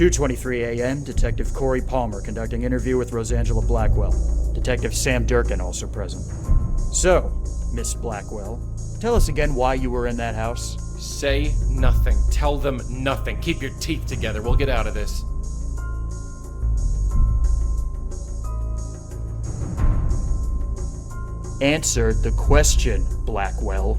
2:23 a.m., Detective Corey Palmer conducting interview with Rosangela Blackwell. Detective Sam Durkin also present. So, Miss Blackwell, tell us again why you were in that house. Say nothing. Tell them nothing. Keep your teeth together. We'll get out of this. Answer the question, Blackwell.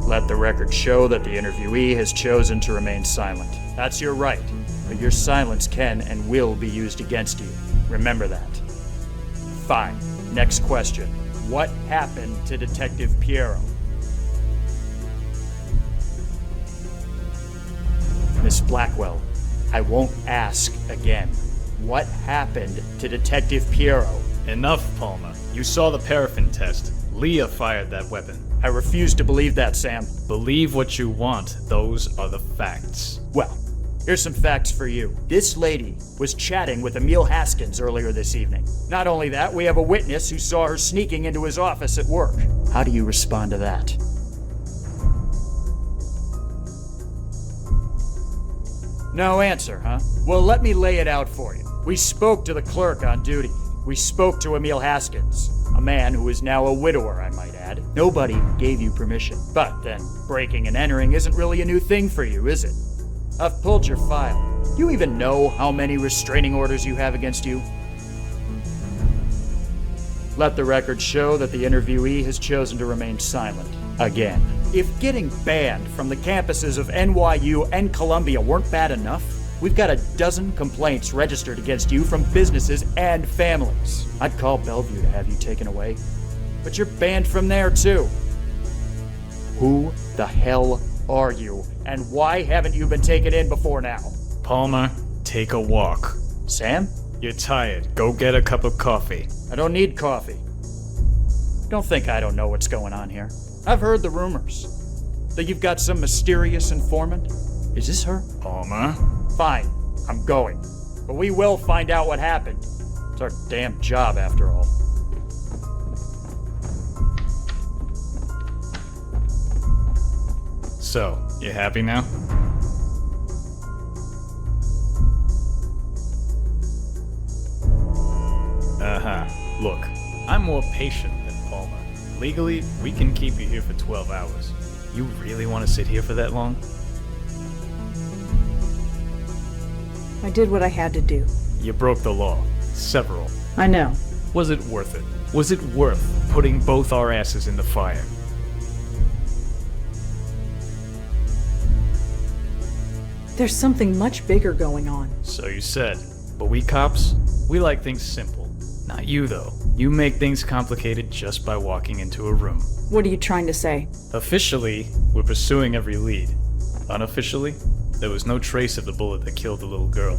Let the record show that the interviewee has chosen to remain silent. That's your right, but your silence can and will be used against you. Remember that. Fine. Next question. What happened to Detective Piero? Miss Blackwell, I won't ask again. What happened to Detective Piero? Enough, Palmer. You saw the paraffin test. Leah fired that weapon. I refuse to believe that, Sam. Believe what you want. Those are the facts. Well, here's some facts for you. This lady was chatting with Emil Haskins earlier this evening. Not only that, we have a witness who saw her sneaking into his office at work. How do you respond to that? No answer, huh? Well, let me lay it out for you. We spoke to the clerk on duty. We spoke to Emil Haskins, a man who is now a widower, I might add. Nobody gave you permission. But then, breaking and entering isn't really a new thing for you, is it? I've pulled your file. Do you even know how many restraining orders you have against you? Let the record show that the interviewee has chosen to remain silent. Again. If getting banned from the campuses of NYU and Columbia weren't bad enough, we've got a dozen complaints registered against you from businesses and families. I'd call Bellevue to have you taken away. But you're banned from there, too. Who the hell are you? And why haven't you been taken in before now? Palmer, take a walk. Sam? You're tired. Go get a cup of coffee. I don't need coffee. Don't think I don't know what's going on here. I've heard the rumors. That you've got some mysterious informant. Is this her? Palmer? Fine, I'm going. But we will find out what happened. It's our damn job, after all. So, you happy now? Look, I'm more patient than Palmer. Legally, we can keep you here for 12 hours. You really want to sit here for that long? I did what I had to do. You broke the law. Several. I know. Was it worth it? Was it worth putting both our asses in the fire? There's something much bigger going on. So you said. But we cops, we like things simple. Not you, though. You make things complicated just by walking into a room. What are you trying to say? Officially, we're pursuing every lead. Unofficially, there was no trace of the bullet that killed the little girl.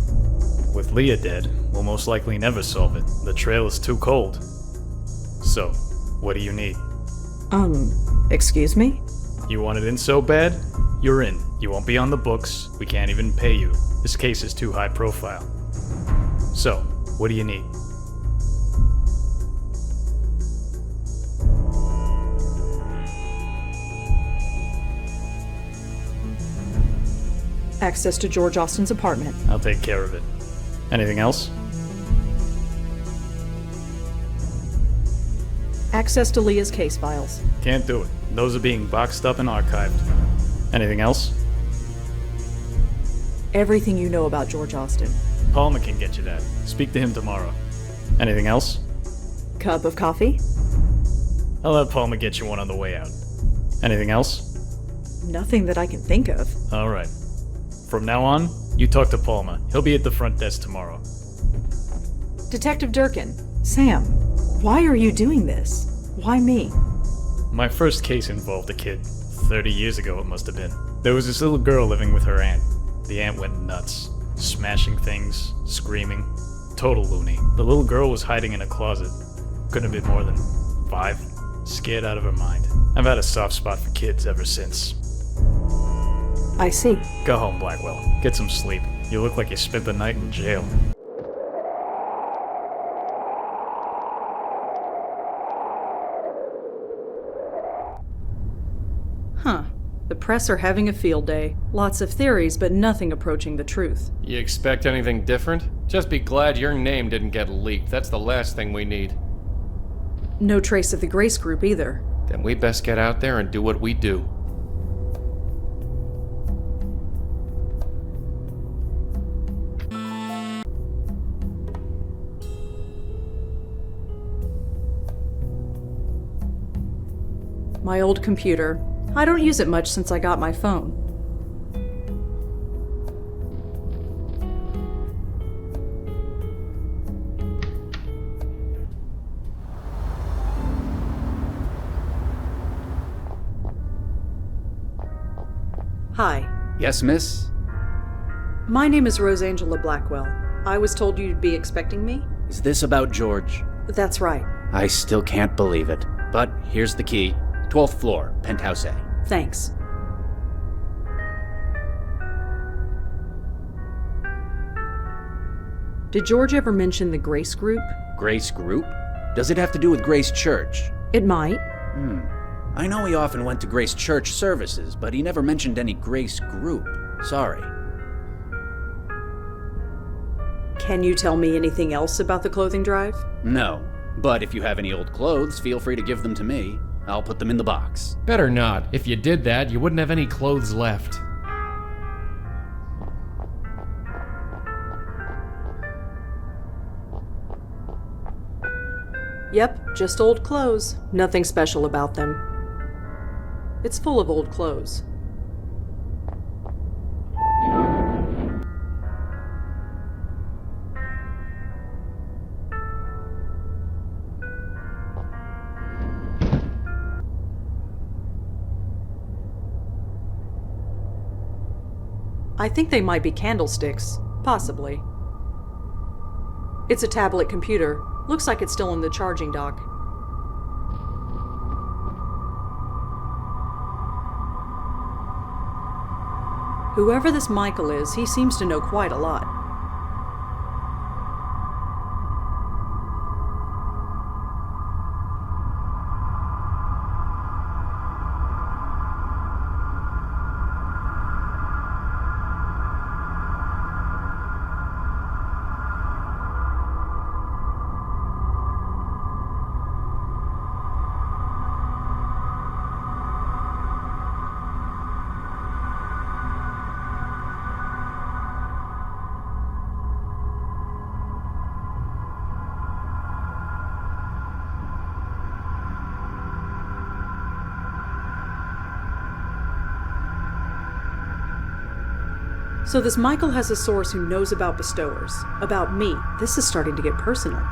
With Leah dead, we'll most likely never solve it. The trail is too cold. So, what do you need? Excuse me? You want it in so bad? You're in. You won't be on the books. We can't even pay you. This case is too high profile. So, what do you need? Access to George Austin's apartment. I'll take care of it. Anything else? Access to Leah's case files. Can't do it. Those are being boxed up and archived. Anything else? Everything you know about George Austin. Palmer can get you that. Speak to him tomorrow. Anything else? Cup of coffee? I'll let Palmer get you one on the way out. Anything else? Nothing that I can think of. All right. From now on, you talk to Palmer. He'll be at the front desk tomorrow. Detective Durkin. Sam, why are you doing this? Why me? My first case involved a kid. 30 years ago it must have been. There was this little girl living with her aunt. The aunt went nuts. Smashing things, screaming. Total loony. The little girl was hiding in a closet. Couldn't have been more than 5. Scared out of her mind. I've had a soft spot for kids ever since. I see. Go home, Blackwell. Get some sleep. You look like you spent the night in jail. The press are having a field day. Lots of theories, but nothing approaching the truth. You expect anything different? Just be glad your name didn't get leaked. That's the last thing we need. No trace of the Grace Group either. Then we best get out there and do what we do. My old computer. I don't use it much since I got my phone. Hi. Yes, miss? My name is Rosangela Blackwell. I was told you'd be expecting me? Is this about George? That's right. I still can't believe it. But here's the key. 12th floor, penthouse A. Thanks. Did George ever mention the Grace Group? Grace Group? Does it have to do with Grace Church? It might. I know he often went to Grace Church services, but he never mentioned any Grace Group. Sorry. Can you tell me anything else about the clothing drive? No. But if you have any old clothes, feel free to give them to me. I'll put them in the box. Better not. If you did that, you wouldn't have any clothes left. Yep, just old clothes. Nothing special about them. It's full of old clothes. I think they might be candlesticks. Possibly. It's a tablet computer. Looks like it's still in the charging dock. Whoever this Michael is, he seems to know quite a lot. So this Michael has a source who knows about bestowers. About me. This is starting to get personal.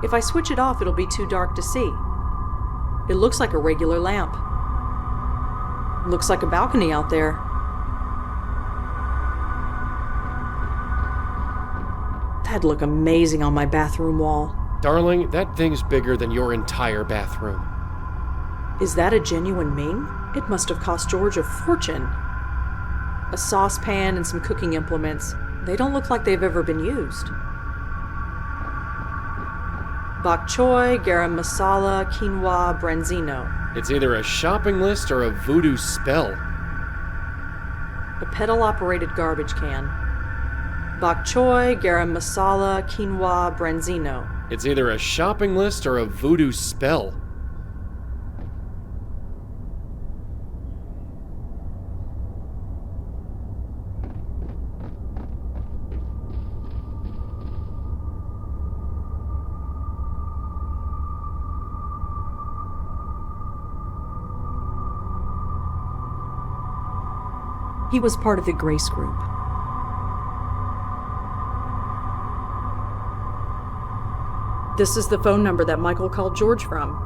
If I switch it off, it'll be too dark to see. It looks like a regular lamp. Looks like a balcony out there. That'd look amazing on my bathroom wall. Darling, that thing's bigger than your entire bathroom. Is that a genuine Ming? It must have cost George a fortune. A saucepan and some cooking implements. They don't look like they've ever been used. Bok choy, garam masala, quinoa, branzino. It's either a shopping list or a voodoo spell. A pedal-operated garbage can. Bok choy, garam masala, quinoa, branzino. It's either a shopping list or a voodoo spell. He was part of the Grace Group. This is the phone number that Michael called George from.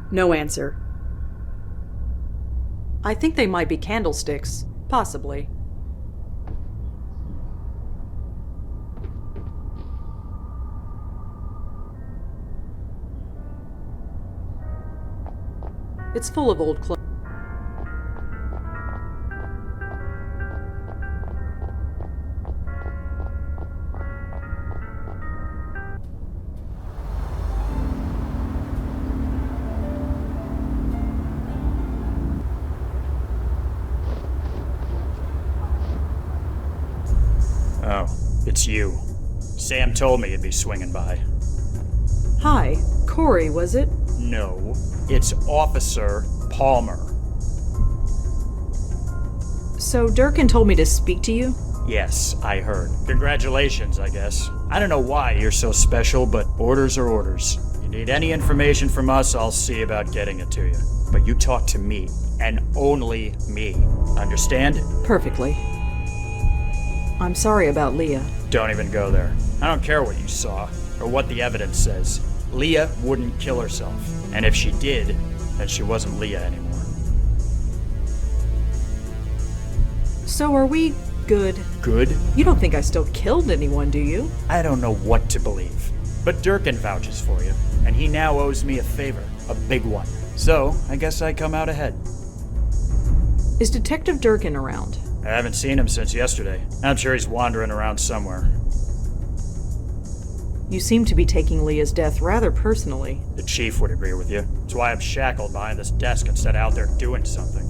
No answer. I think they might be candlesticks. Possibly. It's full of old clothes. Oh, it's you. Sam told me you'd be swinging by. Hi, Corey, was it? No, it's Officer Palmer. So Durkin told me to speak to you? Yes, I heard. Congratulations, I guess. I don't know why you're so special, but orders are orders. You need any information from us, I'll see about getting it to you. But you talk to me, and only me. Understand? Perfectly. I'm sorry about Leah. Don't even go there. I don't care what you saw, or what the evidence says. Leah wouldn't kill herself. And if she did, then she wasn't Leah anymore. So are we good? Good? You don't think I still killed anyone, do you? I don't know what to believe. But Durkin vouches for you, and he now owes me a favor, a big one. So, I guess I come out ahead. Is Detective Durkin around? I haven't seen him since yesterday. I'm sure he's wandering around somewhere. You seem to be taking Leah's death rather personally. The chief would agree with you. That's why I'm shackled behind this desk instead of out there doing something.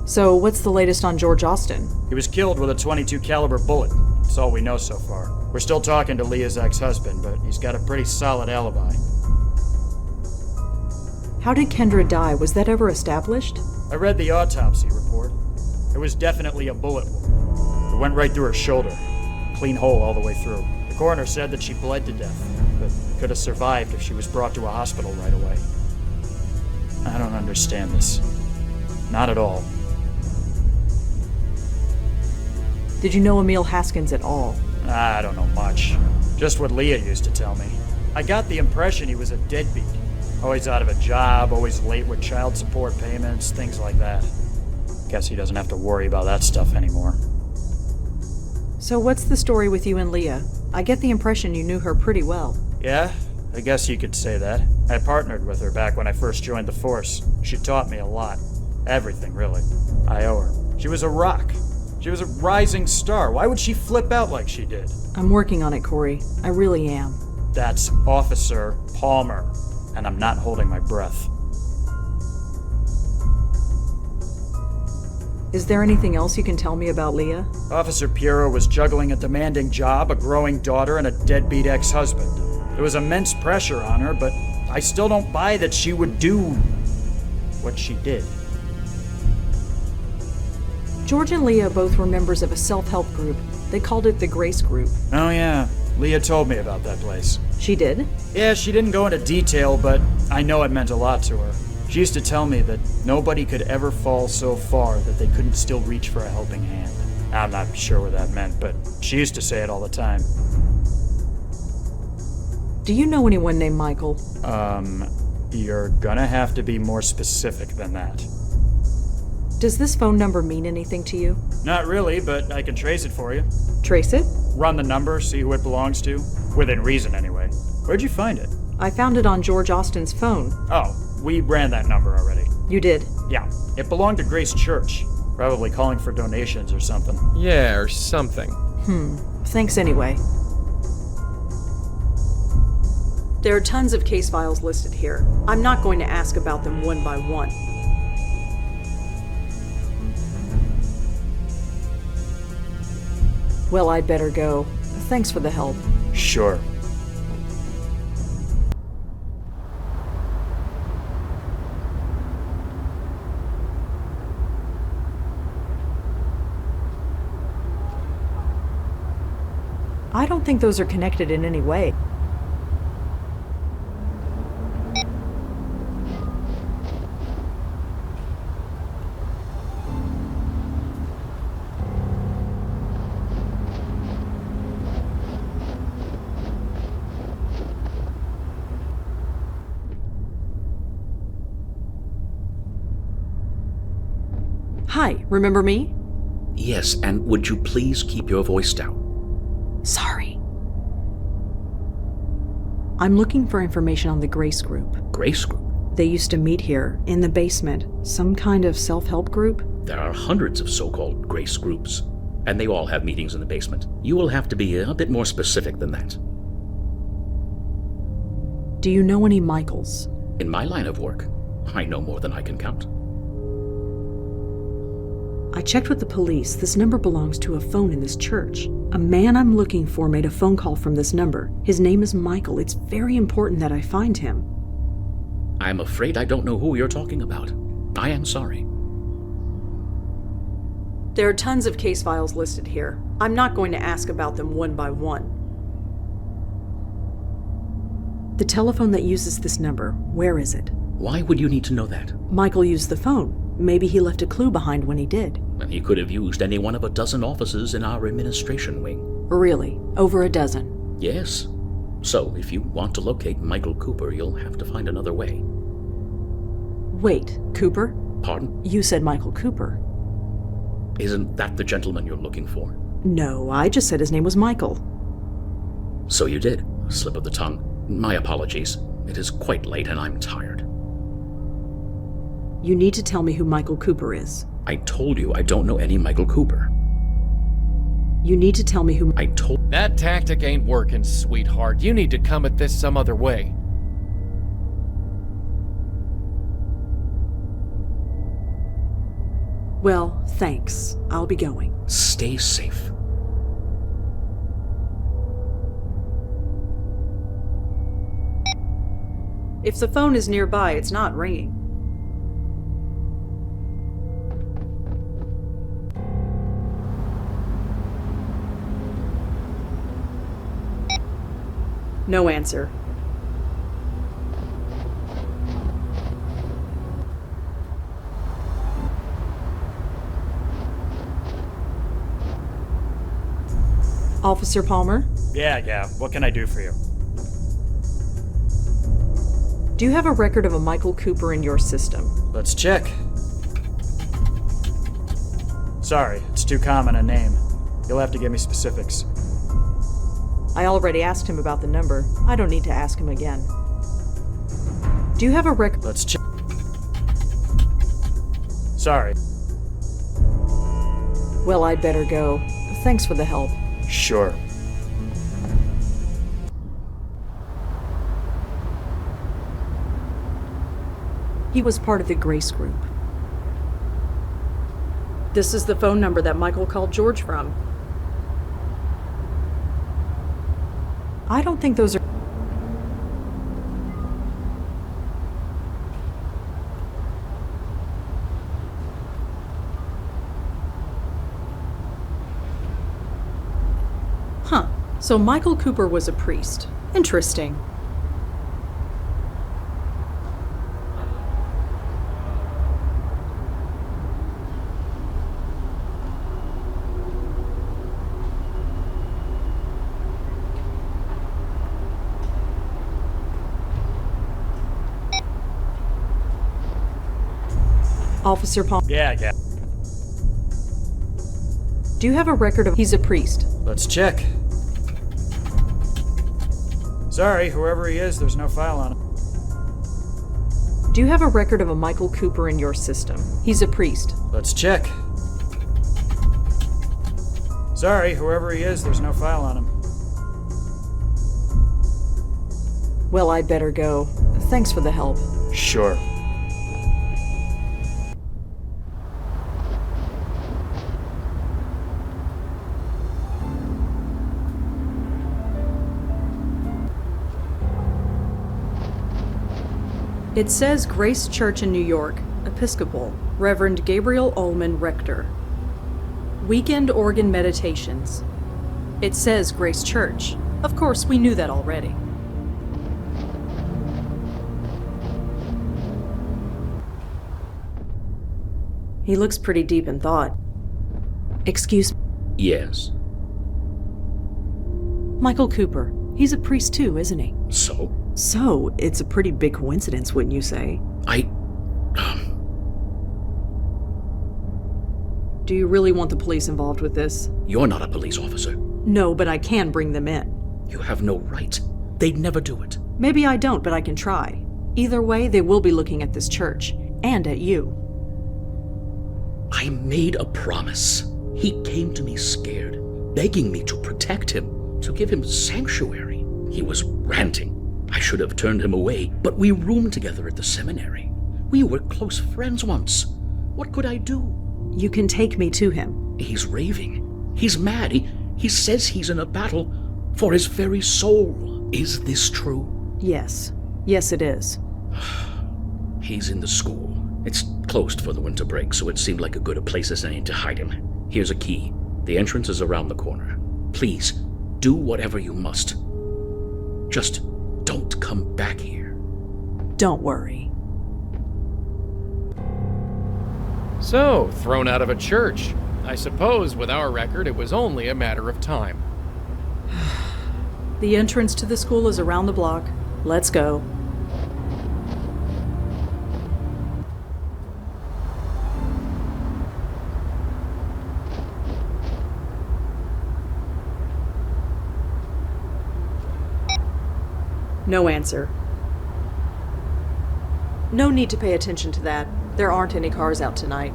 So, what's the latest on George Austin? He was killed with a .22 caliber bullet. That's all we know so far. We're still talking to Leah's ex-husband, but he's got a pretty solid alibi. How did Kendra die? Was that ever established? I read the autopsy report. It was definitely a bullet wound. It went right through her shoulder. Clean hole all the way through. The coroner said that she bled to death, but could have survived if she was brought to a hospital right away. I don't understand this. Not at all. Did you know Emil Haskins at all? I don't know much. Just what Leah used to tell me. I got the impression he was a deadbeat. Always out of a job, always late with child support payments, things like that. Guess he doesn't have to worry about that stuff anymore. So what's the story with you and Leah? I get the impression you knew her pretty well. Yeah, I guess you could say that. I partnered with her back when I first joined the force. She taught me a lot. Everything, really. I owe her. She was a rock. She was a rising star. Why would she flip out like she did? I'm working on it, Corey. I really am. That's Officer Palmer, and I'm not holding my breath. Is there anything else you can tell me about Leah? Officer Piero was juggling a demanding job, a growing daughter, and a deadbeat ex-husband. There was immense pressure on her, but I still don't buy that she would do what she did. George and Leah both were members of a self-help group. They called it the Grace Group. Oh yeah, Leah told me about that place. She did? Yeah, she didn't go into detail, but I know it meant a lot to her. She used to tell me that nobody could ever fall so far that they couldn't still reach for a helping hand. I'm not sure what that meant, but she used to say it all the time. Do you know anyone named Michael? You're gonna have to be more specific than that. Does this phone number mean anything to you? Not really, but I can trace it for you. Trace it? Run the number, see who it belongs to. Within reason, anyway. Where'd you find it? I found it on George Austin's phone. Oh, we ran that number already. You did? Yeah, it belonged to Grace Church. Probably calling for donations or something. Yeah, or something. Thanks anyway. There are tons of case files listed here. I'm not going to ask about them one by one. Well, I'd better go. Thanks for the help. Sure. I don't think those are connected in any way. Hi, remember me? Yes, and would you please keep your voice down? Sorry. I'm looking for information on the Grace Group. Grace Group? They used to meet here, in the basement. Some kind of self-help group? There are hundreds of so-called Grace Groups, and they all have meetings in the basement. You will have to be a bit more specific than that. Do you know any Michaels? In my line of work, I know more than I can count. I checked with the police. This number belongs to a phone in this church. A man I'm looking for made a phone call from this number. His name is Michael. It's very important that I find him. I'm afraid I don't know who you're talking about. I am sorry. There are tons of case files listed here. I'm not going to ask about them one by one. The telephone that uses this number, where is it? Why would you need to know that? Michael used the phone. Maybe he left a clue behind when he did. And he could have used any one of a dozen offices in our administration wing. Really? Over a dozen? Yes. So, if you want to locate Michael Cooper, you'll have to find another way. Wait, Cooper? Pardon? You said Michael Cooper. Isn't that the gentleman you're looking for? No, I just said his name was Michael. So you did. A slip of the tongue. My apologies. It is quite late and I'm tired. You need to tell me who Michael Cooper is. I told you I don't know any Michael Cooper. You need to tell me who... I told... That tactic ain't working, sweetheart. You need to come at this some other way. Well, thanks. I'll be going. Stay safe. If the phone is nearby, it's not ringing. No answer. Officer Palmer? Yeah, what can I do for you? Do you have a record of a Michael Cooper in your system? Let's check. Sorry, it's too common a name. You'll have to give me specifics. I already asked him about the number. I don't need to ask him again. Do you have a record? Let's check. Sorry. Well, I'd better go. Thanks for the help. Sure. He was part of the Grace Group. This is the phone number that Michael called George from. I don't think those are... Huh. So Michael Cooper was a priest. Interesting. Officer Palmer. Yeah. Do you have a record of he's a priest? Let's check. Sorry, whoever he is, there's no file on him. Do you have a record of a Michael Cooper in your system? He's a priest. Let's check. Sorry, whoever he is, there's no file on him. Well, I'd better go. Thanks for the help. Sure. It says Grace Church in New York, Episcopal, Reverend Gabriel Ullman, Rector. Weekend organ meditations. It says Grace Church. Of course, we knew that already. He looks pretty deep in thought. Excuse me. Yes. Michael Cooper. He's a priest too, isn't he? So? So, it's a pretty big coincidence, wouldn't you say? Do you really want the police involved with this? You're not a police officer. No, but I can bring them in. You have no right. They'd never do it. Maybe I don't, but I can try. Either way, they will be looking at this church. And at you. I made a promise. He came to me scared, begging me to protect him, to give him sanctuary. He was ranting. I should have turned him away, but we roomed together at the seminary. We were close friends once. What could I do? You can take me to him. He's raving. He's mad. He says he's in a battle for his very soul. Is this true? Yes. Yes, it is. He's in the school. It's closed for the winter break, so it seemed like a good a place as any to hide him. Here's a key. The entrance is around the corner. Please, do whatever you must. Just don't come back here. Don't worry. So, thrown out of a church. I suppose with our record, it was only a matter of time. The entrance to the school is around the block. Let's go. No answer. No need to pay attention to that. There aren't any cars out tonight.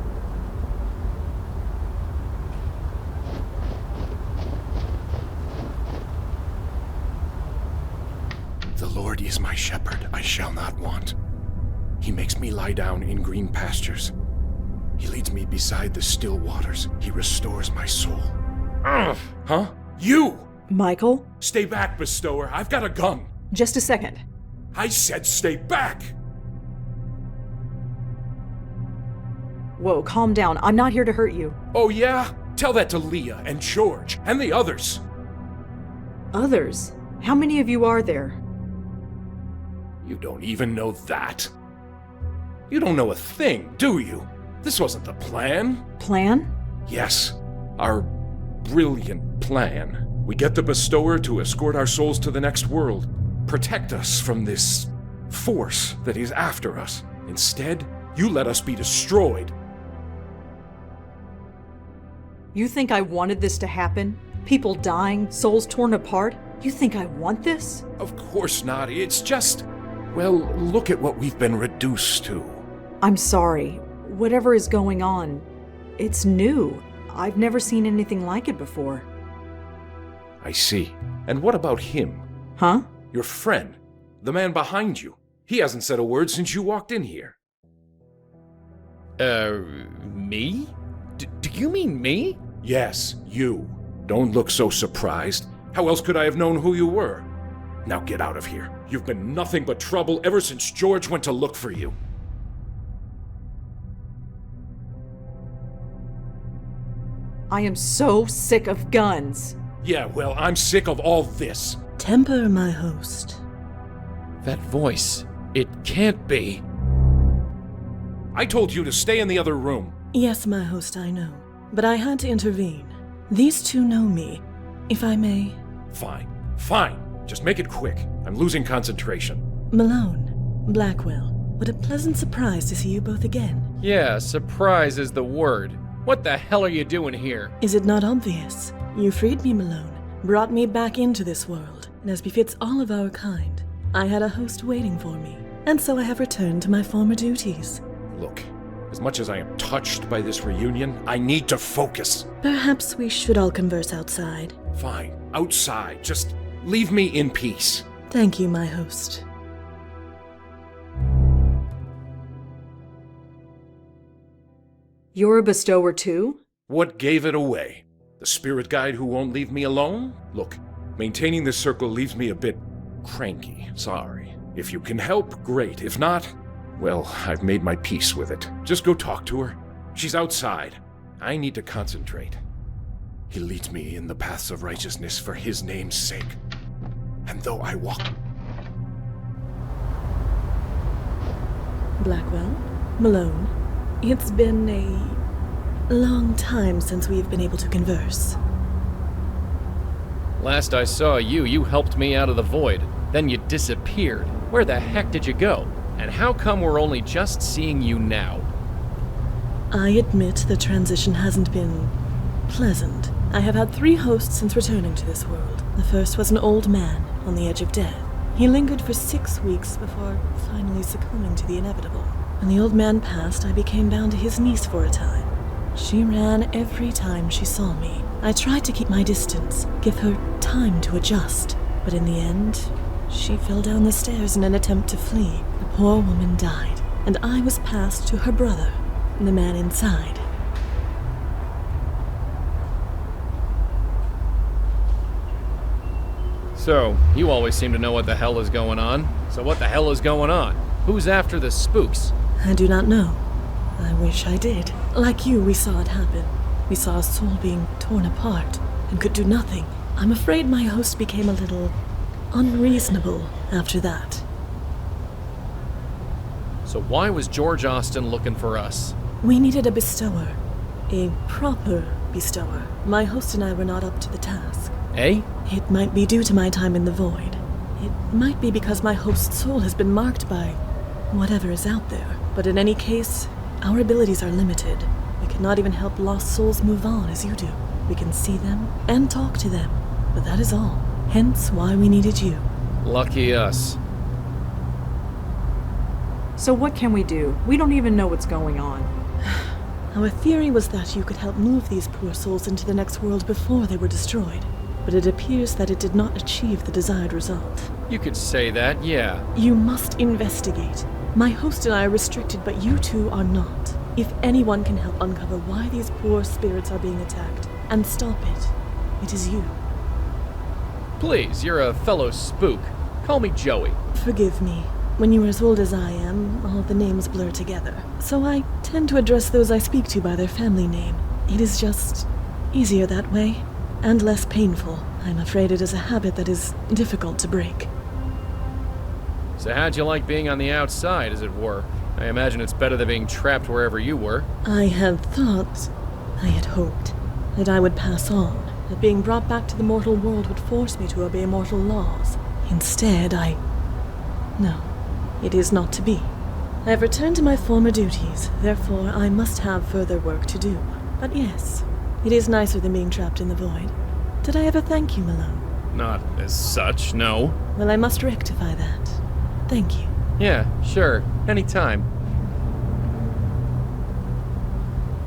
The Lord is my shepherd, I shall not want. He makes me lie down in green pastures. He leads me beside the still waters. He restores my soul. Ugh! Huh? You! Michael? Stay back, bestower. I've got a gun. Just a second. I said stay back! Whoa, calm down. I'm not here to hurt you. Oh yeah? Tell that to Leah and George and the others. Others? How many of you are there? You don't even know that. You don't know a thing, do you? This wasn't the plan. Plan? Yes, our brilliant plan. We get the bestower to escort our souls to the next world, protect us from this force that is after us. Instead, you let us be destroyed. You think I wanted this to happen? People dying, souls torn apart? You think I want this? Of course not. It's just, well, look at what we've been reduced to. I'm sorry. Whatever is going on, it's new. I've never seen anything like it before. I see. And what about him? Huh? Your friend, the man behind you. He hasn't said a word since you walked in here. Me? Do you mean me? Yes, you. Don't look so surprised. How else could I have known who you were? Now get out of here. You've been nothing but trouble ever since George went to look for you. I am so sick of guns. Yeah, well, I'm sick of all this. Temper, my host. That voice. It can't be. I told you to stay in the other room. Yes, my host, I know. But I had to intervene. These two know me. If I may. Fine. Fine. Just make it quick. I'm losing concentration. Malone, Blackwell, what a pleasant surprise to see you both again. Yeah, surprise is the word. What the hell are you doing here? Is it not obvious? You freed me, Malone, brought me back into this world, and as befits all of our kind, I had a host waiting for me, and so I have returned to my former duties. Look, as much as I am touched by this reunion, I need to focus. Perhaps we should all converse outside. Fine, outside. Just leave me in peace. Thank you, my host. You're a bestower too? What gave it away? The spirit guide who won't leave me alone? Look, maintaining this circle leaves me a bit cranky. Sorry. If you can help, great. If not, well, I've made my peace with it. Just go talk to her. She's outside. I need to concentrate. He leads me in the paths of righteousness for his name's sake. And though I walk... Blackwell? Malone? It's been a long time since we've been able to converse. Last I saw you, you helped me out of the void. Then you disappeared. Where the heck did you go? And how come we're only just seeing you now? I admit the transition hasn't been pleasant. I have had 3 hosts since returning to this world. The first was an old man on the edge of death. He lingered for 6 weeks before finally succumbing to the inevitable. When the old man passed, I became bound to his niece for a time. She ran every time she saw me. I tried to keep my distance, give her time to adjust, but in the end, she fell down the stairs in an attempt to flee. The poor woman died, and I was passed to her brother, the man inside. So, you always seem to know what the hell is going on. So what the hell is going on? Who's after the spooks? I do not know. I wish I did. Like you, we saw it happen. We saw a soul being torn apart and could do nothing. I'm afraid my host became a little unreasonable after that. So why was George Austin looking for us? We needed a bestower. A proper bestower. My host and I were not up to the task. Eh? It might be due to my time in the void. It might be because my host's soul has been marked by whatever is out there. But in any case, our abilities are limited. We cannot even help lost souls move on as you do. We can see them and talk to them, but that is all. Hence why we needed you. Lucky us. So what can we do? We don't even know what's going on. Our theory was that you could help move these poor souls into the next world before they were destroyed. But it appears that it did not achieve the desired result. You could say that, yeah. You must investigate. My host and I are restricted, but you two are not. If anyone can help uncover why these poor spirits are being attacked and stop it, it is you. Please, you're a fellow spook. Call me Joey. Forgive me. When you are as old as I am, all the names blur together. So I tend to address those I speak to by their family name. It is just easier that way, and less painful. I'm afraid it is a habit that is difficult to break. So how'd you like being on the outside, as it were? I imagine it's better than being trapped wherever you were. I had hoped, that I would pass on, that being brought back to the mortal world would force me to obey mortal laws. Instead, No, it is not to be. I have returned to my former duties, therefore I must have further work to do. But yes, it is nicer than being trapped in the void. Did I ever thank you, Malone? Not as such, no. Well, I must rectify that. Thank you. Yeah, sure. Anytime.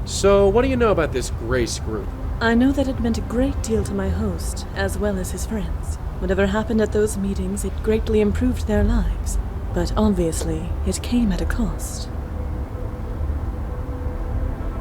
So, what do you know about this Grace group? I know that it meant a great deal to my host, as well as his friends. Whatever happened at those meetings, it greatly improved their lives. But obviously, it came at a cost.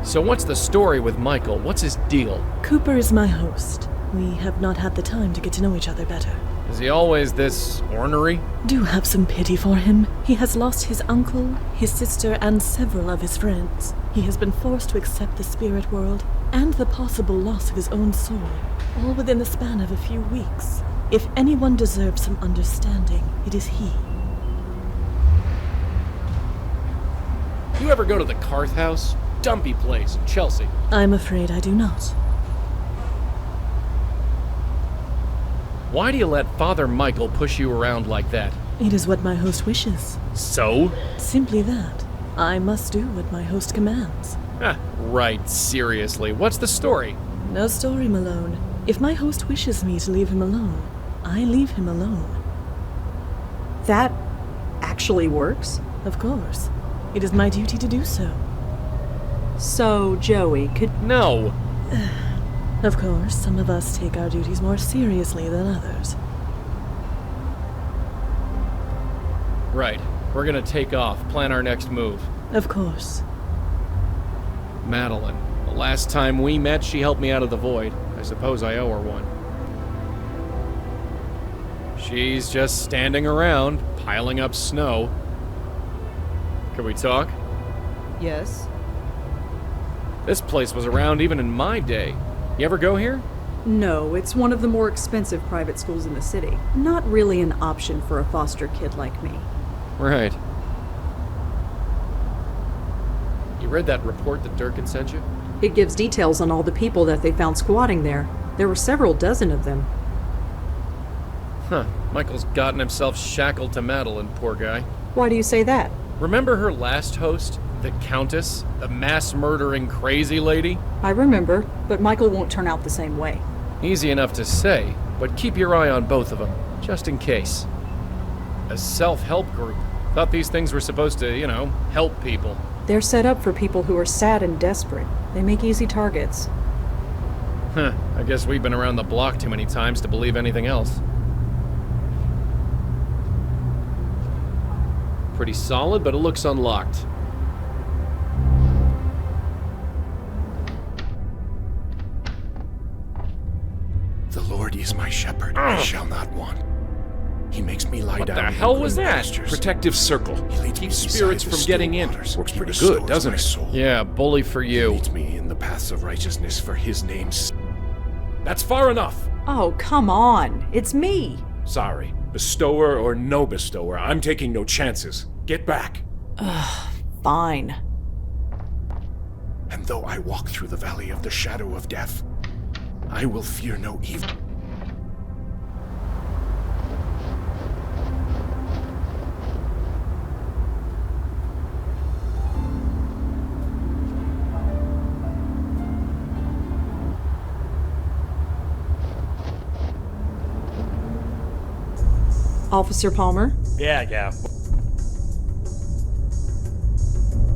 So what's the story with Michael? What's his deal? Cooper is my host. We have not had the time to get to know each other better. Is he always this ornery? Do have some pity for him. He has lost his uncle, his sister, and several of his friends. He has been forced to accept the spirit world and the possible loss of his own soul, all within the span of a few weeks. If anyone deserves some understanding, it is he. You ever go to the Carth House? Dumpy place in Chelsea. I'm afraid I do not. Why do you let Father Michael push you around like that? It is what my host wishes. So? Simply that. I must do what my host commands. Right, seriously. What's the story? No story, Malone. If my host wishes me to leave him alone, I leave him alone. That actually works? Of course. It is my duty to do so. So, Joey, could... No! Of course, some of us take our duties more seriously than others. Right. We're gonna take off, plan our next move. Of course. Madeline. The last time we met, she helped me out of the void. I suppose I owe her one. She's just standing around, piling up snow. Can we talk? Yes? This place was around even in my day. You ever go here? No, it's one of the more expensive private schools in the city. Not really an option for a foster kid like me. Right. You read that report that Durkin sent you? It gives details on all the people that they found squatting there. There were several dozen of them. Huh. Michael's gotten himself shackled to Madeline, poor guy. Why do you say that? Remember her last host? The Countess? The mass-murdering crazy lady? I remember, but Michael won't turn out the same way. Easy enough to say, but keep your eye on both of them, just in case. A self-help group. Thought these things were supposed to, help people. They're set up for people who are sad and desperate. They make easy targets. Huh. I guess we've been around the block too many times to believe anything else. Pretty solid, but it looks unlocked. The Lord is my shepherd, I shall not want. He makes me lie What down the in hell green was that? pastures. Protective circle. He leads me Keeps beside spirits the from still getting in. waters. Works He pretty restores good, doesn't my it? soul. Yeah, bully for He you. leads me in the paths of righteousness for his name's. That's far enough. Oh, come on. It's me. Sorry, bestower or no bestower, I'm taking no chances. Get back. Fine. And though I walk through the valley of the shadow of death, I will fear no evil. Officer Palmer, Yeah.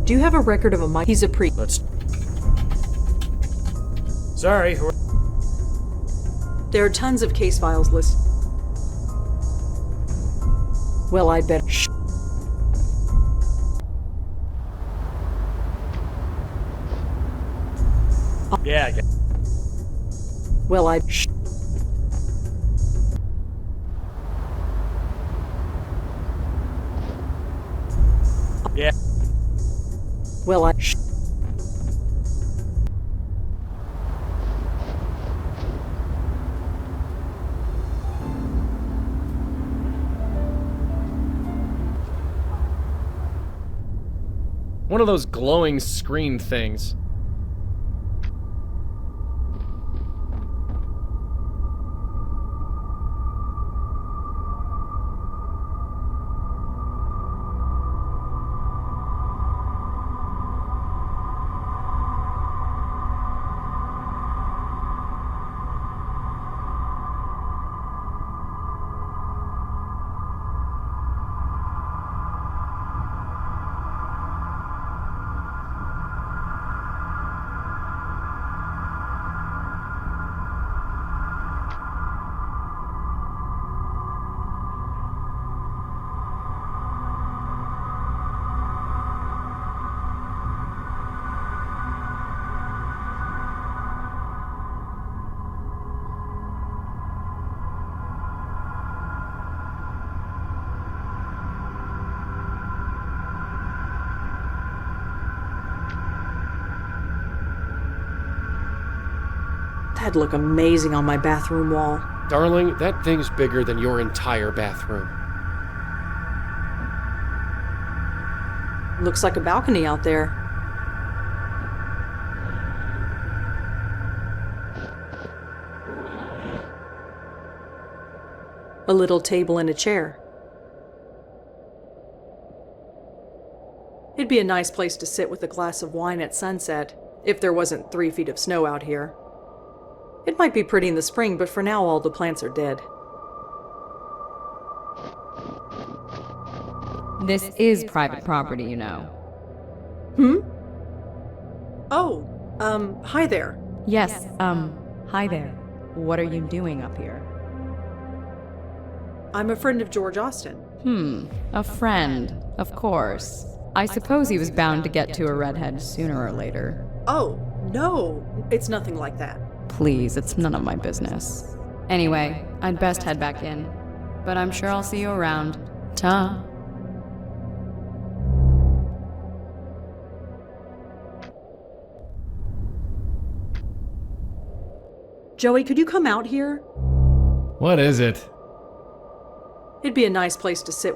do you have a record of a Mike? He's a priest. Let's... Sorry, There are tons of case files listed. Well, I'd better. Shh. Yeah. Well, I'd. Shh. Yeah. Well, I. Shh. One of those glowing screen things. That'd look amazing on my bathroom wall. Darling, that thing's bigger than your entire bathroom. Looks like a balcony out there. A little table and a chair. It'd be a nice place to sit with a glass of wine at sunset, if there wasn't 3 feet of snow out here. It might be pretty in the spring, but for now all the plants are dead. This is private property, you know. Oh, hi there. Yes, hi there. What are you doing up here? I'm a friend of George Austin. A friend, of course. I suppose he was bound to get to a redhead sooner or later. Oh, no, it's nothing like that. Please, it's none of my business. Anyway, I'd best head back in. But I'm sure I'll see you around. Ta. Joey, could you come out here? What is it? It'd be a nice place to sit.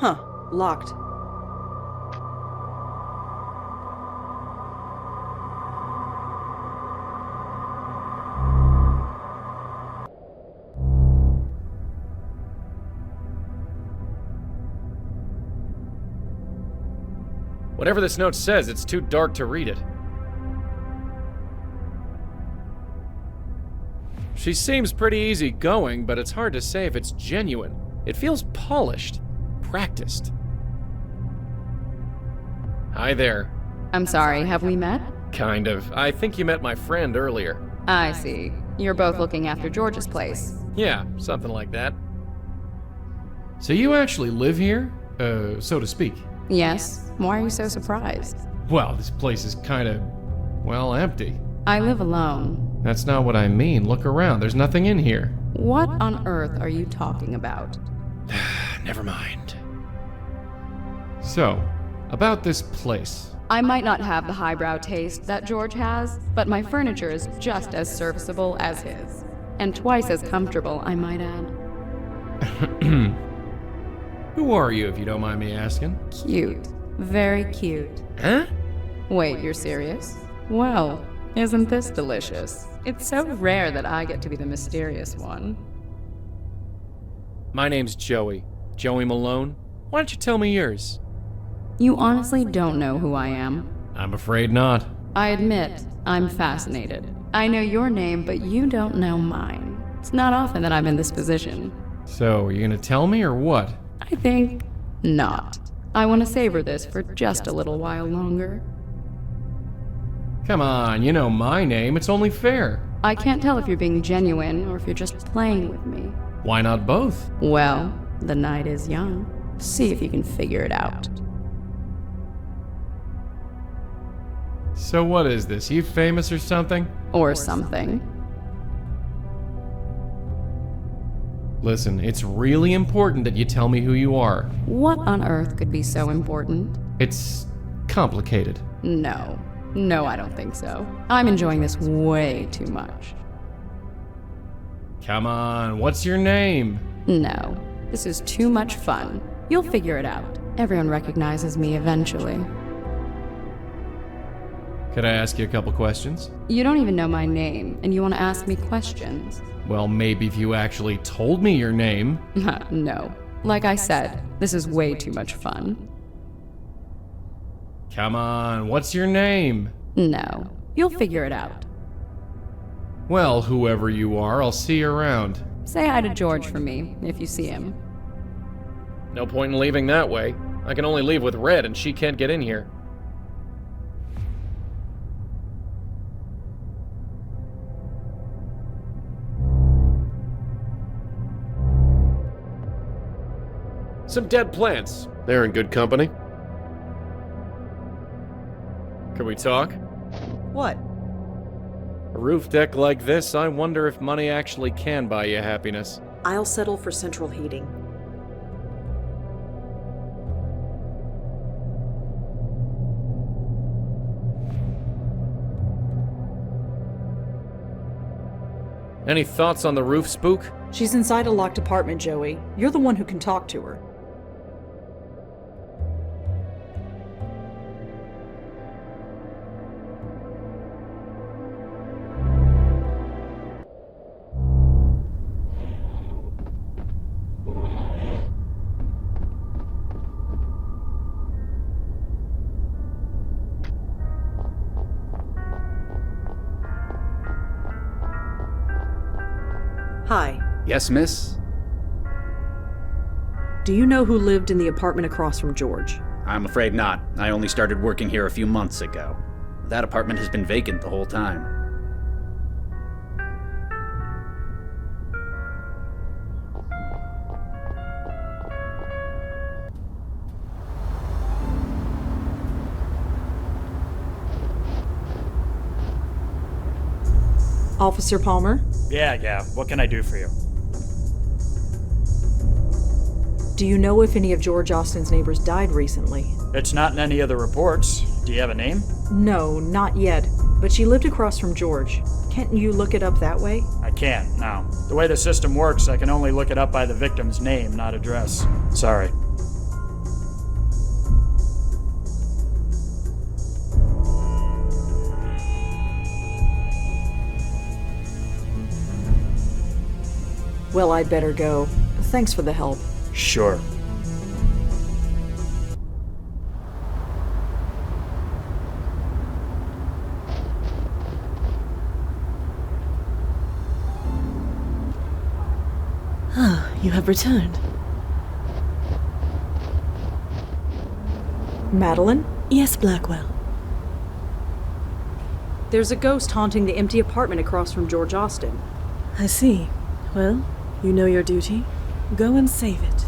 Huh, locked. Whatever this note says, it's too dark to read it. She seems pretty easygoing, but it's hard to say if it's genuine. It feels polished, practiced. Hi there. I'm sorry, have we met? Kind of. I think you met my friend earlier. I see. You're both looking after George's place. Yeah, something like that. So you actually live here? So to speak. Yes? Why are you so surprised? Well, this place is kinda, well, empty. I live alone. That's not what I mean. Look around. There's nothing in here. What on earth are you talking about? Never mind. So, about this place. I might not have the highbrow taste that George has, but my furniture is just as serviceable as his. And twice as comfortable, I might add. Who are you, if you don't mind me asking? Cute. Very cute. Huh? Wait, you're serious? Well, isn't this delicious? It's so rare that I get to be the mysterious one. My name's Joey. Joey Malone. Why don't you tell me yours? You honestly don't know who I am? I'm afraid not. I admit, I'm fascinated. I know your name, but you don't know mine. It's not often that I'm in this position. So, are you gonna tell me or what? I think not. I want to savor this for just a little while longer. Come on, you know my name. It's only fair. I can't tell if you're being genuine or if you're just playing with me. Why not both? Well, the night is young. See if you can figure it out. So what is this? You famous or something? Or something. Listen, it's really important that you tell me who you are. What on earth could be so important? It's complicated. No. No, I don't think so. I'm enjoying this way too much. Come on, what's your name? No. This is too much fun. You'll figure it out. Everyone recognizes me eventually. Could I ask you a couple questions? You don't even know my name, and you want to ask me questions. Well, maybe if you actually told me your name. No. Like I said, this is way too much fun. Come on, what's your name? No. You'll figure it out. Well, whoever you are, I'll see you around. Say hi to George for me, if you see him. No point in leaving that way. I can only leave with Red, and she can't get in here. Some dead plants. They're in good company. Can we talk? What? A roof deck like this, I wonder if money actually can buy you happiness. I'll settle for central heating. Any thoughts on the roof spook? She's inside a locked apartment, Joey. You're the one who can talk to her. Hi. Yes, miss? Do you know who lived in the apartment across from George? I'm afraid not. I only started working here a few months ago. That apartment has been vacant the whole time. Officer Palmer? Yeah, what can I do for you? Do you know if any of George Austin's neighbors died recently? It's not in any of the reports. Do you have a name? No, not yet. But she lived across from George. Can't you look it up that way? I can't, no. The way the system works, I can only look it up by the victim's name, not address. Sorry. Well, I'd better go. Thanks for the help. Sure. Ah, you have returned. Madeline? Yes, Blackwell. There's a ghost haunting the empty apartment across from George Austin. I see. Well, you know your duty. Go and save it.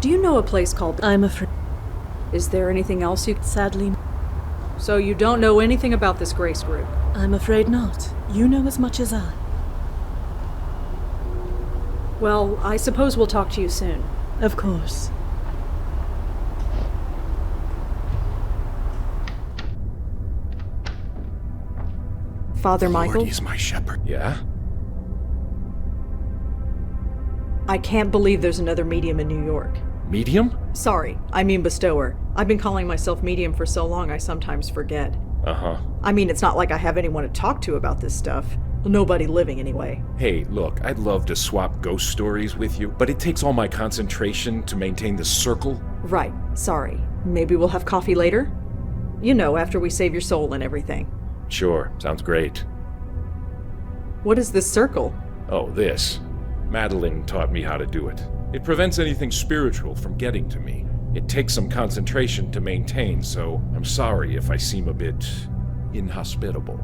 Do you know a place called... I'm afraid. Is there anything else you... Sadly, So you don't know anything about this Grace group? I'm afraid not. You know as much as I. Well, I suppose we'll talk to you soon. Of course. Father Michael? Lord, he's my shepherd. Yeah? I can't believe there's another medium in New York. Medium? Sorry, I mean bestower. I've been calling myself medium for so long I sometimes forget. Uh-huh. I mean, it's not like I have anyone to talk to about this stuff. Nobody living, anyway. Hey, look, I'd love to swap ghost stories with you, but it takes all my concentration to maintain the circle. Right, sorry. Maybe we'll have coffee later? You know, after we save your soul and everything. Sure, sounds great. What is this circle? Oh, this. Madeline taught me how to do it. It prevents anything spiritual from getting to me. It takes some concentration to maintain, so I'm sorry if I seem a bit inhospitable.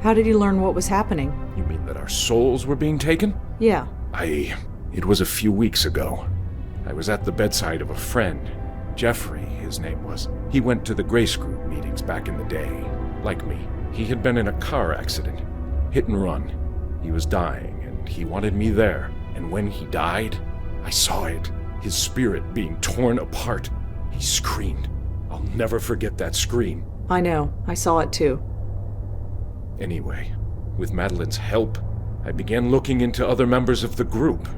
How did you learn what was happening? You mean that our souls were being taken? Yeah. It was a few weeks ago. I was at the bedside of a friend. Jeffrey, his name was. He went to the Grace Group meetings back in the day. Like me. He had been in a car accident. Hit and run. He was dying, and he wanted me there. And when he died, I saw it. His spirit being torn apart. He screamed. I'll never forget that scream. I know. I saw it too. Anyway, with Madeline's help, I began looking into other members of the group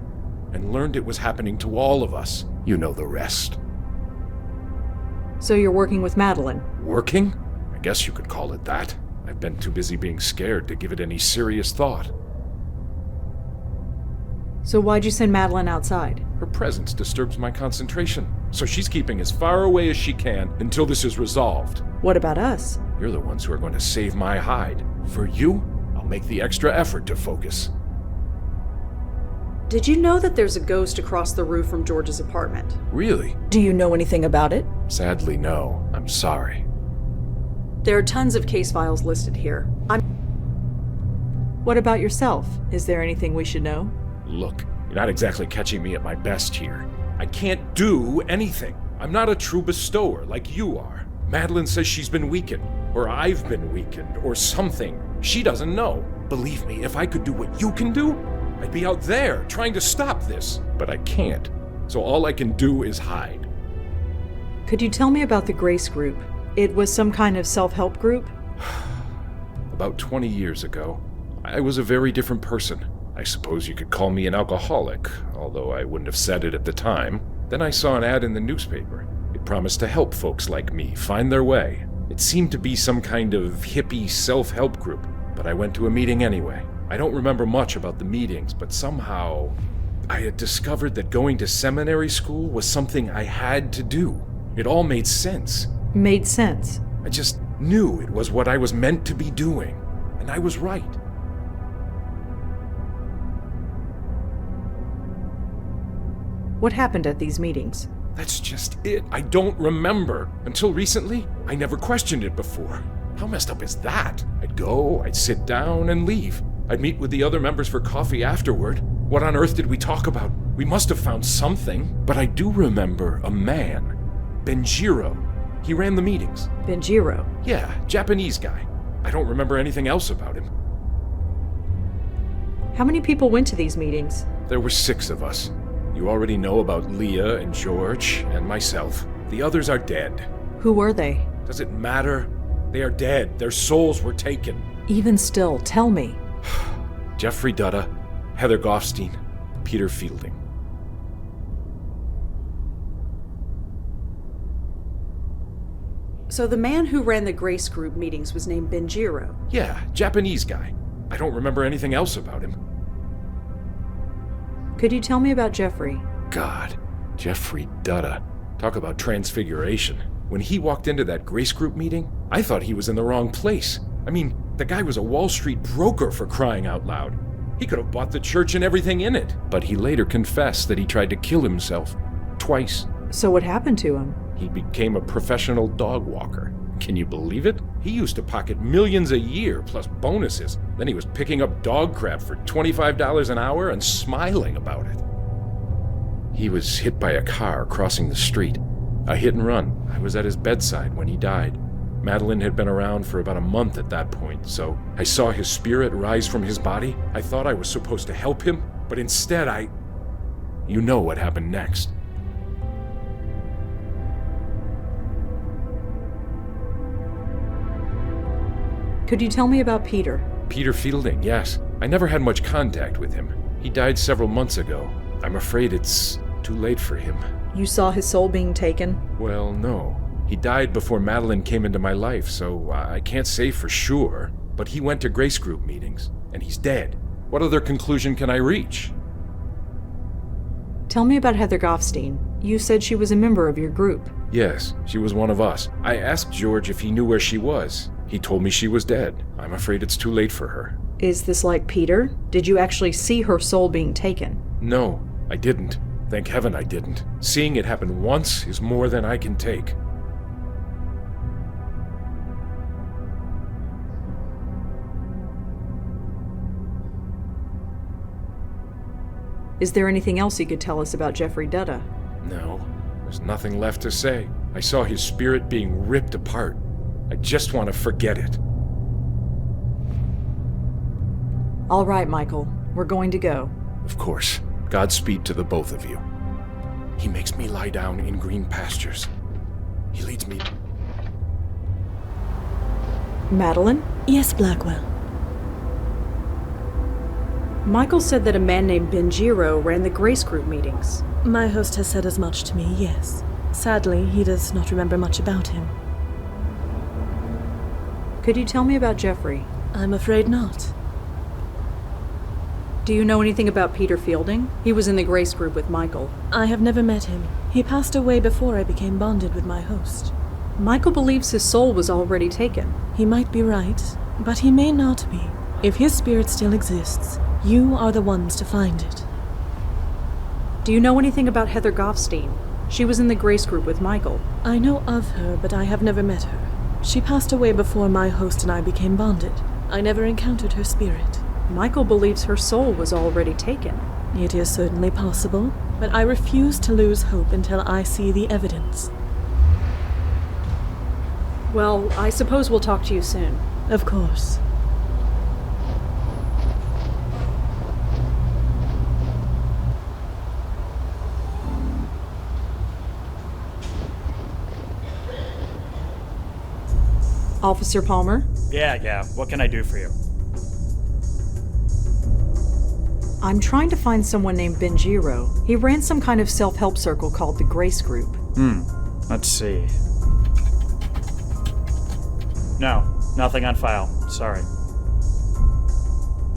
and learned it was happening to all of us. You know the rest. So you're working with Madeline? Working? I guess you could call it that. I've been too busy being scared to give it any serious thought. So why'd you send Madeline outside? Her presence disturbs my concentration, so she's keeping as far away as she can until this is resolved. What about us? You're the ones who are going to save my hide. For you, I'll make the extra effort to focus. Did you know that there's a ghost across the roof from George's apartment? Really? Do you know anything about it? Sadly, no. I'm sorry. There are tons of case files listed here. What about yourself? Is there anything we should know? Look, you're not exactly catching me at my best here. I can't do anything. I'm not a true bestower like you are. Madeline says she's been weakened, or I've been weakened, or something. She doesn't know. Believe me, if I could do what you can do, I'd be out there trying to stop this. But I can't. So all I can do is hide. Could you tell me about the Grace Group? It was some kind of self-help group? About 20 years ago, I was a very different person. I suppose you could call me an alcoholic, although I wouldn't have said it at the time. Then I saw an ad in the newspaper. It promised to help folks like me find their way. It seemed to be some kind of hippie self-help group, but I went to a meeting anyway. I don't remember much about the meetings, but somehow I had discovered that going to seminary school was something I had to do. It all made sense. Made sense? I just knew it was what I was meant to be doing, and I was right. What happened at these meetings? That's just it. I don't remember. Until recently, I never questioned it before. How messed up is that? I'd go, I'd sit down, and leave. I'd meet with the other members for coffee afterward. What on earth did we talk about? We must have found something. But I do remember a man. Benjiro. He ran the meetings. Benjiro? Yeah, Japanese guy. I don't remember anything else about him. How many people went to these meetings? There were 6 of us. You already know about Leah and George and myself. The others are dead. Who were they? Does it matter? They are dead. Their souls were taken. Even still, tell me. Jeffrey Dutta, Heather Goffstein, Peter Fielding. So the man who ran the Grace Group meetings was named Benjiro? Yeah, Japanese guy. I don't remember anything else about him. Could you tell me about Jeffrey? God, Jeffrey Dutta. Talk about transfiguration. When he walked into that Grace Group meeting, I thought he was in the wrong place. I mean, the guy was a Wall Street broker, for crying out loud. He could have bought the church and everything in it. But he later confessed that he tried to kill himself. Twice. So what happened to him? He became a professional dog walker. Can you believe it? He used to pocket millions a year, plus bonuses. Then he was picking up dog crap for $25 an hour and smiling about it. He was hit by a car crossing the street. A hit and run. I was at his bedside when he died. Madeline had been around for about a month at that point, so I saw his spirit rise from his body. I thought I was supposed to help him, but instead You know what happened next. Could you tell me about Peter? Peter Fielding, yes. I never had much contact with him. He died several months ago. I'm afraid it's too late for him. You saw his soul being taken? Well, no. He died before Madeline came into my life, so I can't say for sure. But he went to Grace Group meetings, and he's dead. What other conclusion can I reach? Tell me about Heather Goffstein. You said she was a member of your group. Yes, she was one of us. I asked George if he knew where she was. He told me she was dead. I'm afraid it's too late for her. Is this like Peter? Did you actually see her soul being taken? No, I didn't. Thank heaven I didn't. Seeing it happen once is more than I can take. Is there anything else you could tell us about Jeffrey Dutta? No, there's nothing left to say. I saw his spirit being ripped apart. I just want to forget it. All right, Michael. We're going to go. Of course. Godspeed to the both of you. He makes me lie down in green pastures. He leads me... Madeline? Yes, Blackwell. Michael said that a man named Benjiro ran the Grace Group meetings. My host has said as much to me, yes. Sadly, he does not remember much about him. Could you tell me about Jeffrey? I'm afraid not. Do you know anything about Peter Fielding? He was in the Grace Group with Michael. I have never met him. He passed away before I became bonded with my host. Michael believes his soul was already taken. He might be right, but he may not be. If his spirit still exists, you are the ones to find it. Do you know anything about Heather Goffstein? She was in the Grace Group with Michael. I know of her, but I have never met her. She passed away before my host and I became bonded. I never encountered her spirit. Michael believes her soul was already taken. It is certainly possible, but I refuse to lose hope until I see the evidence. Well, I suppose we'll talk to you soon. Of course. Officer Palmer? Yeah, what can I do for you? I'm trying to find someone named Benjiro. He ran some kind of self-help circle called the Grace Group. Let's see. No, nothing on file. Sorry.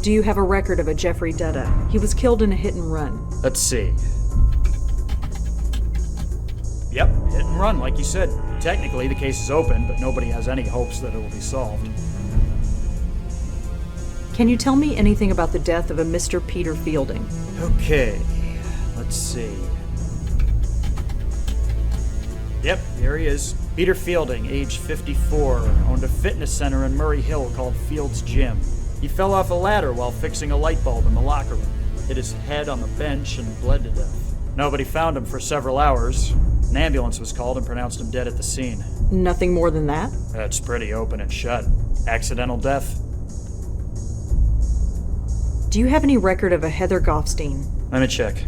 Do you have a record of a Jeffrey Dutta? He was killed in a hit and run. Let's see. Yep, hit and run, like you said. Technically, the case is open, but nobody has any hopes that it will be solved. Can you tell me anything about the death of a Mr. Peter Fielding? Okay, let's see. Yep, here he is. Peter Fielding, age 54, owned a fitness center in Murray Hill called Field's Gym. He fell off a ladder while fixing a light bulb in the locker room, hit his head on the bench, and bled to death. Nobody found him for several hours. An ambulance was called and pronounced him dead at the scene. Nothing more than that? That's pretty open and shut. Accidental death. Do you have any record of a Heather Goffstein? Let me check.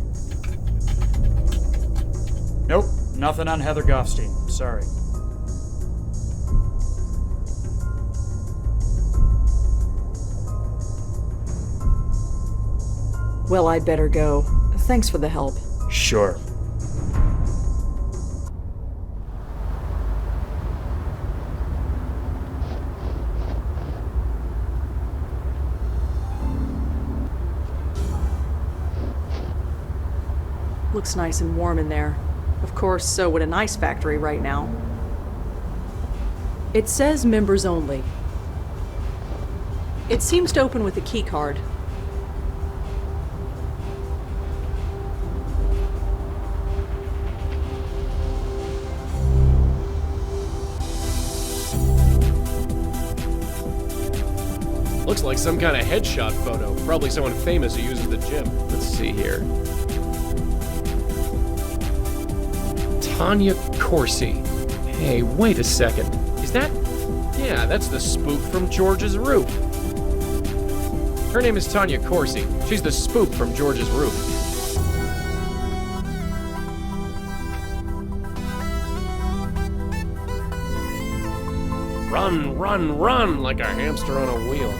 Nope, nothing on Heather Goffstein. Sorry. Well, I'd better go. Thanks for the help. Sure. Looks nice and warm in there. Of course, so would an ice factory right now. It says members only. It seems to open with a key card. Looks like some kind of headshot photo. Probably someone famous who uses the gym. Let's see here. Tanya Corsi. Hey, wait a second. Is that... Yeah, that's the spook from George's Roof. Her name is Tanya Corsi. She's the spook from George's Roof. Run, run, run like a hamster on a wheel.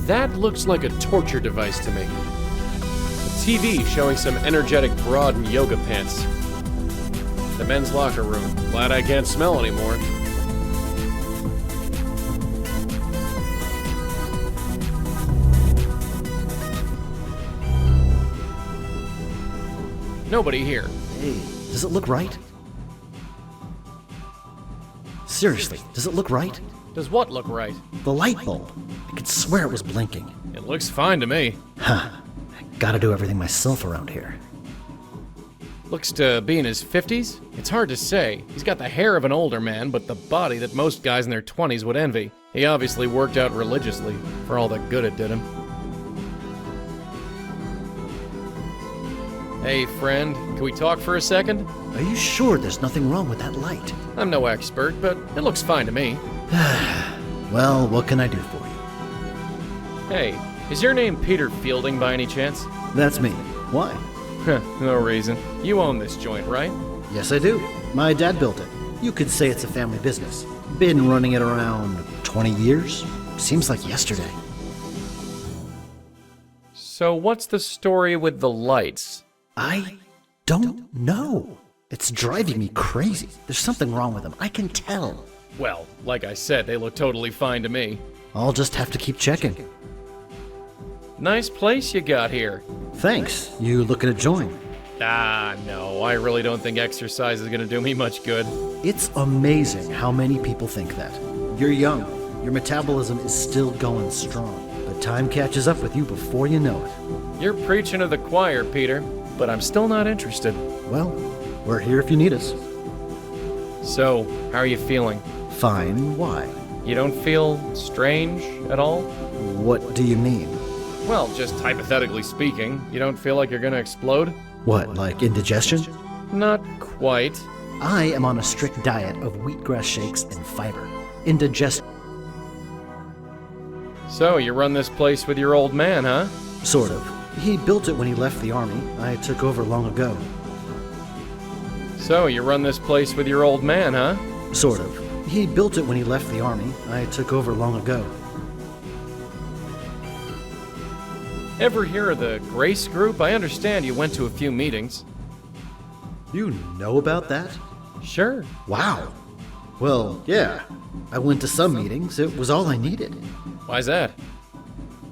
That looks like a torture device to me. A TV showing some energetic broad in yoga pants. The men's locker room. Glad I can't smell anymore. Nobody here. Hey, does it look right? Seriously, does it look right? Does what look right? The light bulb. I could swear it was blinking. It looks fine to me. Huh. Gotta do everything myself around here. Looks to be in his 50s? It's hard to say. He's got the hair of an older man, but the body that most guys in their 20s would envy. He obviously worked out religiously, for all the good it did him. Hey, friend, can we talk for a second? Are you sure there's nothing wrong with that light? I'm no expert, but it looks fine to me. Well, what can I do for you? Hey, is your name Peter Fielding by any chance? That's me. Why? No reason. You own this joint, right? Yes, I do. My dad built it. You could say it's a family business. Been running it around 20 years? Seems like yesterday. So what's the story with the lights? I don't know. It's driving me crazy. There's something wrong with them. I can tell. Well, like I said, they look totally fine to me. I'll just have to keep checking. Nice place you got here. Thanks. You looking to join? Ah, no, I really don't think exercise is gonna do me much good. It's amazing how many people think that. You're young. Your metabolism is still going strong. But time catches up with you before you know it. You're preaching to the choir, Peter, but I'm still not interested. Well, we're here if you need us. So, how are you feeling? Fine. Why? You don't feel strange at all? What do you mean? Well, just hypothetically speaking, you don't feel like you're gonna explode? What, like indigestion? Not quite. I am on a strict diet of wheatgrass shakes and fiber. Indigestion. So, you run this place with your old man, huh? Sort of. He built it when he left the army. I took over long ago. So, you run this place with your old man, huh? Sort of. He built it when he left the army. I took over long ago. Ever hear of the Grace Group? I understand you went to a few meetings. You know about that? Sure. Wow. Well, yeah. I went to some meetings. It was all I needed. Why's that?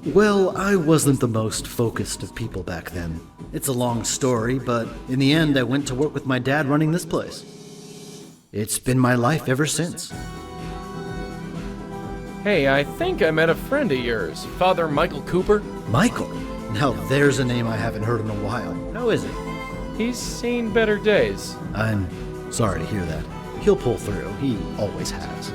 Well, I wasn't the most focused of people back then. It's a long story, but in the end, I went to work with my dad running this place. It's been my life ever since. Hey, I think I met a friend of yours, Father Michael Cooper. Michael? Now there's a name I haven't heard in a while. How is he? He's seen better days. I'm Sorry to hear that. He'll pull through. He always has.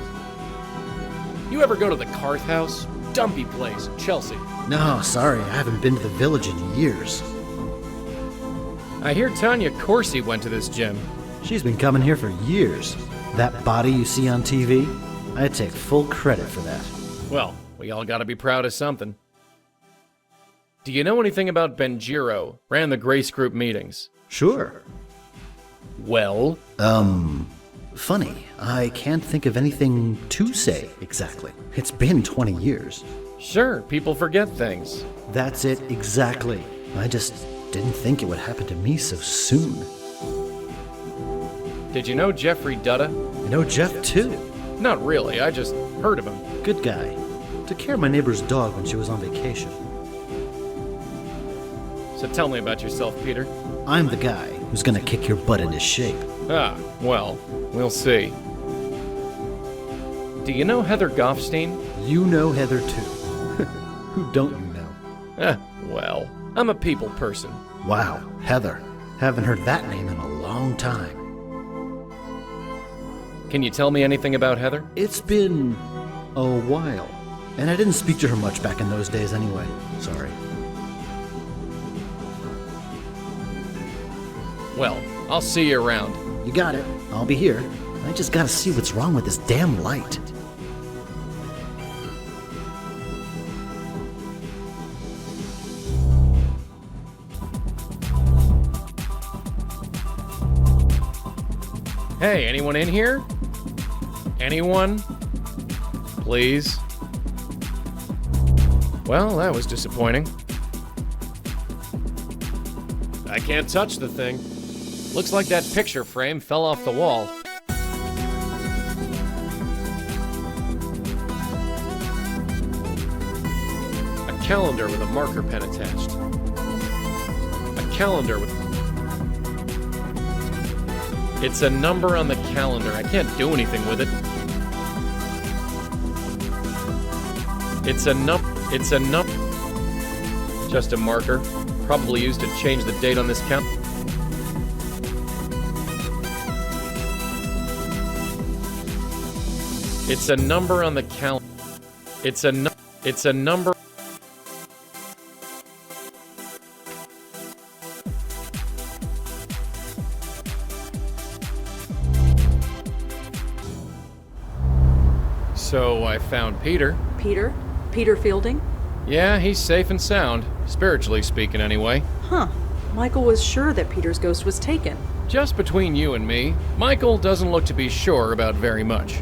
You ever go to the Carth House? Dumpy place in Chelsea. No, sorry, I haven't been to the village in years. I hear Tanya Corsi went to this gym. She's been coming here for years. That body you see on TV, I take full credit for that. Well, we all gotta be proud of something. Do you know anything about Benjiro? Ran the Grace Group meetings. Sure. Well? Funny. I can't think of anything to say exactly. It's been 20 years. Sure, people forget things. That's it exactly. I just didn't think it would happen to me so soon. Did you know Jeffrey Dutta? You know Jeff too? Not really, I just heard of him. Good guy. Took care of my neighbor's dog when she was on vacation. So tell me about yourself, Peter. I'm the guy who's gonna kick your butt into shape. Ah, well, we'll see. Do you know Heather Goffstein? You know Heather too. Who don't you know? Well, I'm a people person. Wow, Heather. Haven't heard that name in a long time. Can you tell me anything about Heather? It's been a while. And I didn't speak to her much back in those days anyway. Sorry. Well, I'll see you around. You got it. I'll be here. I just gotta see what's wrong with this damn light. Hey, anyone in here? Anyone? Please? Well, that was disappointing. I can't touch the thing. Looks like that picture frame fell off the wall. A calendar with a marker pen attached. A calendar with... It's a number on the calendar. I can't do anything with it. It's a Just a marker. Probably used to change the date on this count. It's a number on the calendar. It's a number. So I found Peter. Peter? Peter Fielding? Yeah, he's safe and sound, spiritually speaking anyway. Huh. Michael was sure that Peter's ghost was taken. Just between you and me, Michael doesn't look to be sure about very much.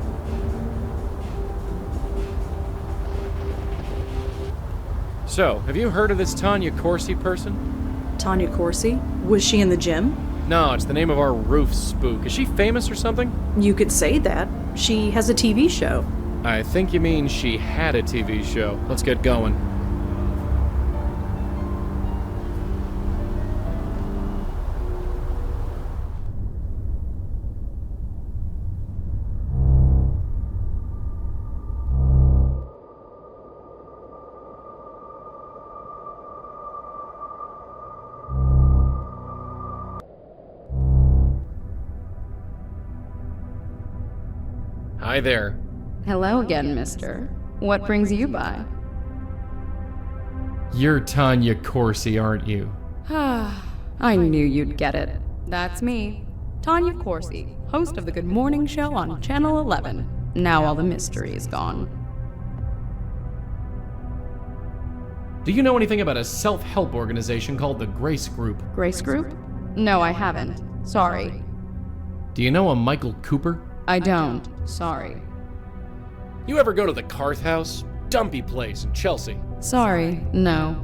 So, have you heard of this Tanya Corsi person? Tanya Corsi? Was she in the gym? No, it's the name of our roof spook. Is she famous or something? You could say that. She has a TV show. I think you mean she had a TV show. Let's get going. Hi there. Hello again, mister. What brings you by? You're Tanya Corsi, aren't you? I knew you'd get it. That's me, Tanya Corsi, host of the Good Morning Show on Channel 11. Now all the mystery is gone. Do you know anything about a self-help organization called the Grace Group? Grace Group? No, I haven't. Sorry. Do you know a Michael Cooper? I don't. Sorry. You ever go to the Carth House? Dumpy place in Chelsea. Sorry, no.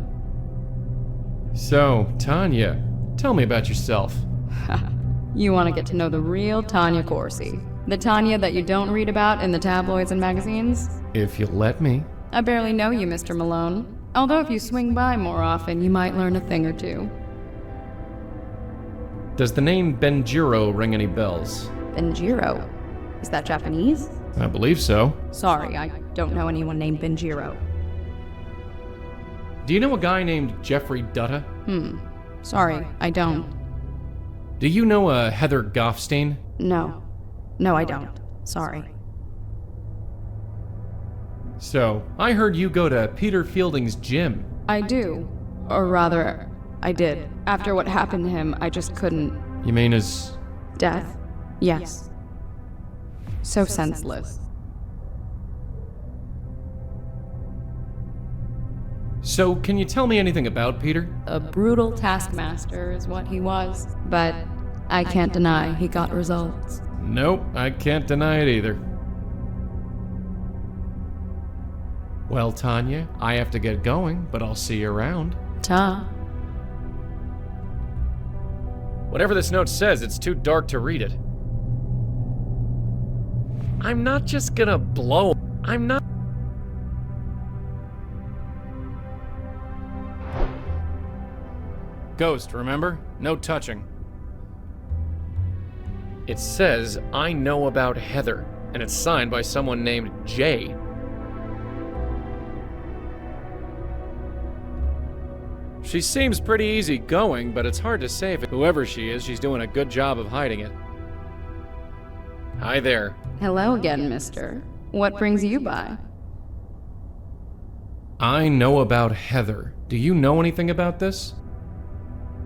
So, Tanya, tell me about yourself. You want to get to know the real Tanya Corsi. The Tanya that you don't read about in the tabloids and magazines? If you'll let me. I barely know you, Mr. Malone. Although if you swing by more often, you might learn a thing or two. Does the name Benjiro ring any bells? Benjiro? Is that Japanese? I believe so. Sorry, I don't know anyone named Benjiro. Do you know a guy named Jeffrey Dutta? Sorry, I don't. Do you know a Heather Goffstein? No. No, I don't. Sorry. So, I heard you go to Peter Fielding's gym. I do. Or rather, I did. After what happened to him, I just couldn't. You mean his... Death? Yes. So senseless. So, can you tell me anything about Peter? A brutal taskmaster is what he was. But I can't deny he got results. Nope, I can't deny it either. Well, Tanya, I have to get going, but I'll see you around. Ta. Whatever this note says, it's too dark to read it. I'm not just gonna blow. I'm not. Ghost, remember? No touching. It says, I know about Heather, and it's signed by someone named Jay. She seems pretty easygoing, but it's hard to say if whoever she is, she's doing a good job of hiding it. Hi there. Hello again, mister. What brings you by? I know about Heather. Do you know anything about this?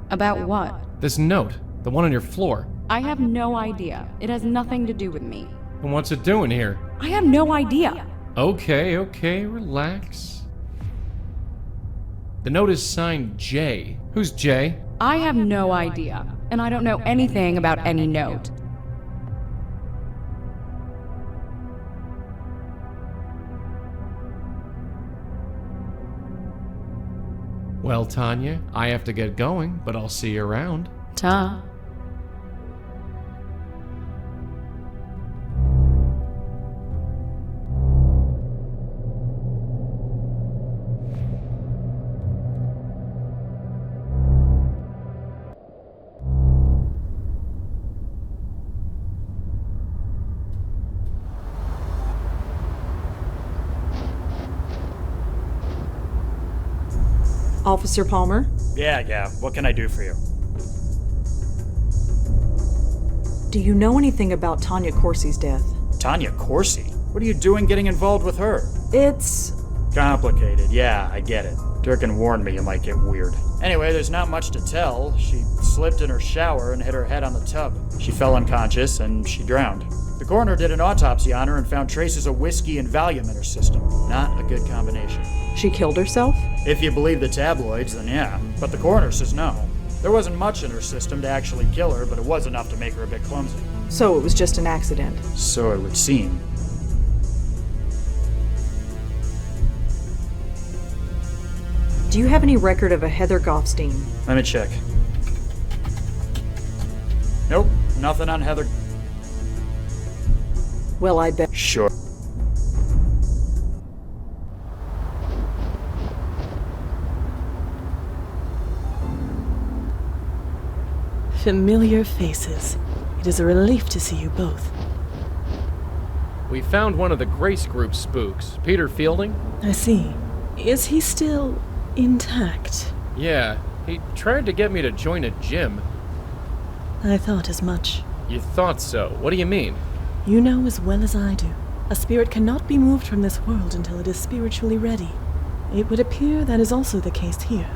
About what? This note, the one on your floor. I have no idea. It has nothing to do with me. And what's it doing here? I have no idea. Okay, relax. The note is signed Jay. Who's Jay? I have no idea, and I don't know anything about any note. Well, Tanya, I have to get going, but I'll see you around. Ta. Officer Palmer? Yeah, what can I do for you? Do you know anything about Tanya Corsi's death? Tanya Corsi? What are you doing getting involved with her? It's... Complicated, yeah, I get it. Durkin warned me it might get weird. Anyway, there's not much to tell. She slipped in her shower and hit her head on the tub. She fell unconscious and she drowned. The coroner did an autopsy on her and found traces of whiskey and Valium in her system. Not a good combination. She killed herself? If you believe the tabloids, then yeah. But the coroner says no. There wasn't much in her system to actually kill her, but it was enough to make her a bit clumsy. So it was just an accident? So it would seem. Do you have any record of a Heather Goffstein? Let me check. Nope, nothing on Heather. Well, I bet. Sure. Familiar faces. It is a relief to see you both. We found one of the Grace Group spooks, Peter Fielding. I see. Is he still intact? Yeah, he tried to get me to join a gym. I thought as much. You thought so? What do you mean? You know as well as I do. A spirit cannot be moved from this world until it is spiritually ready. It would appear that is also the case here.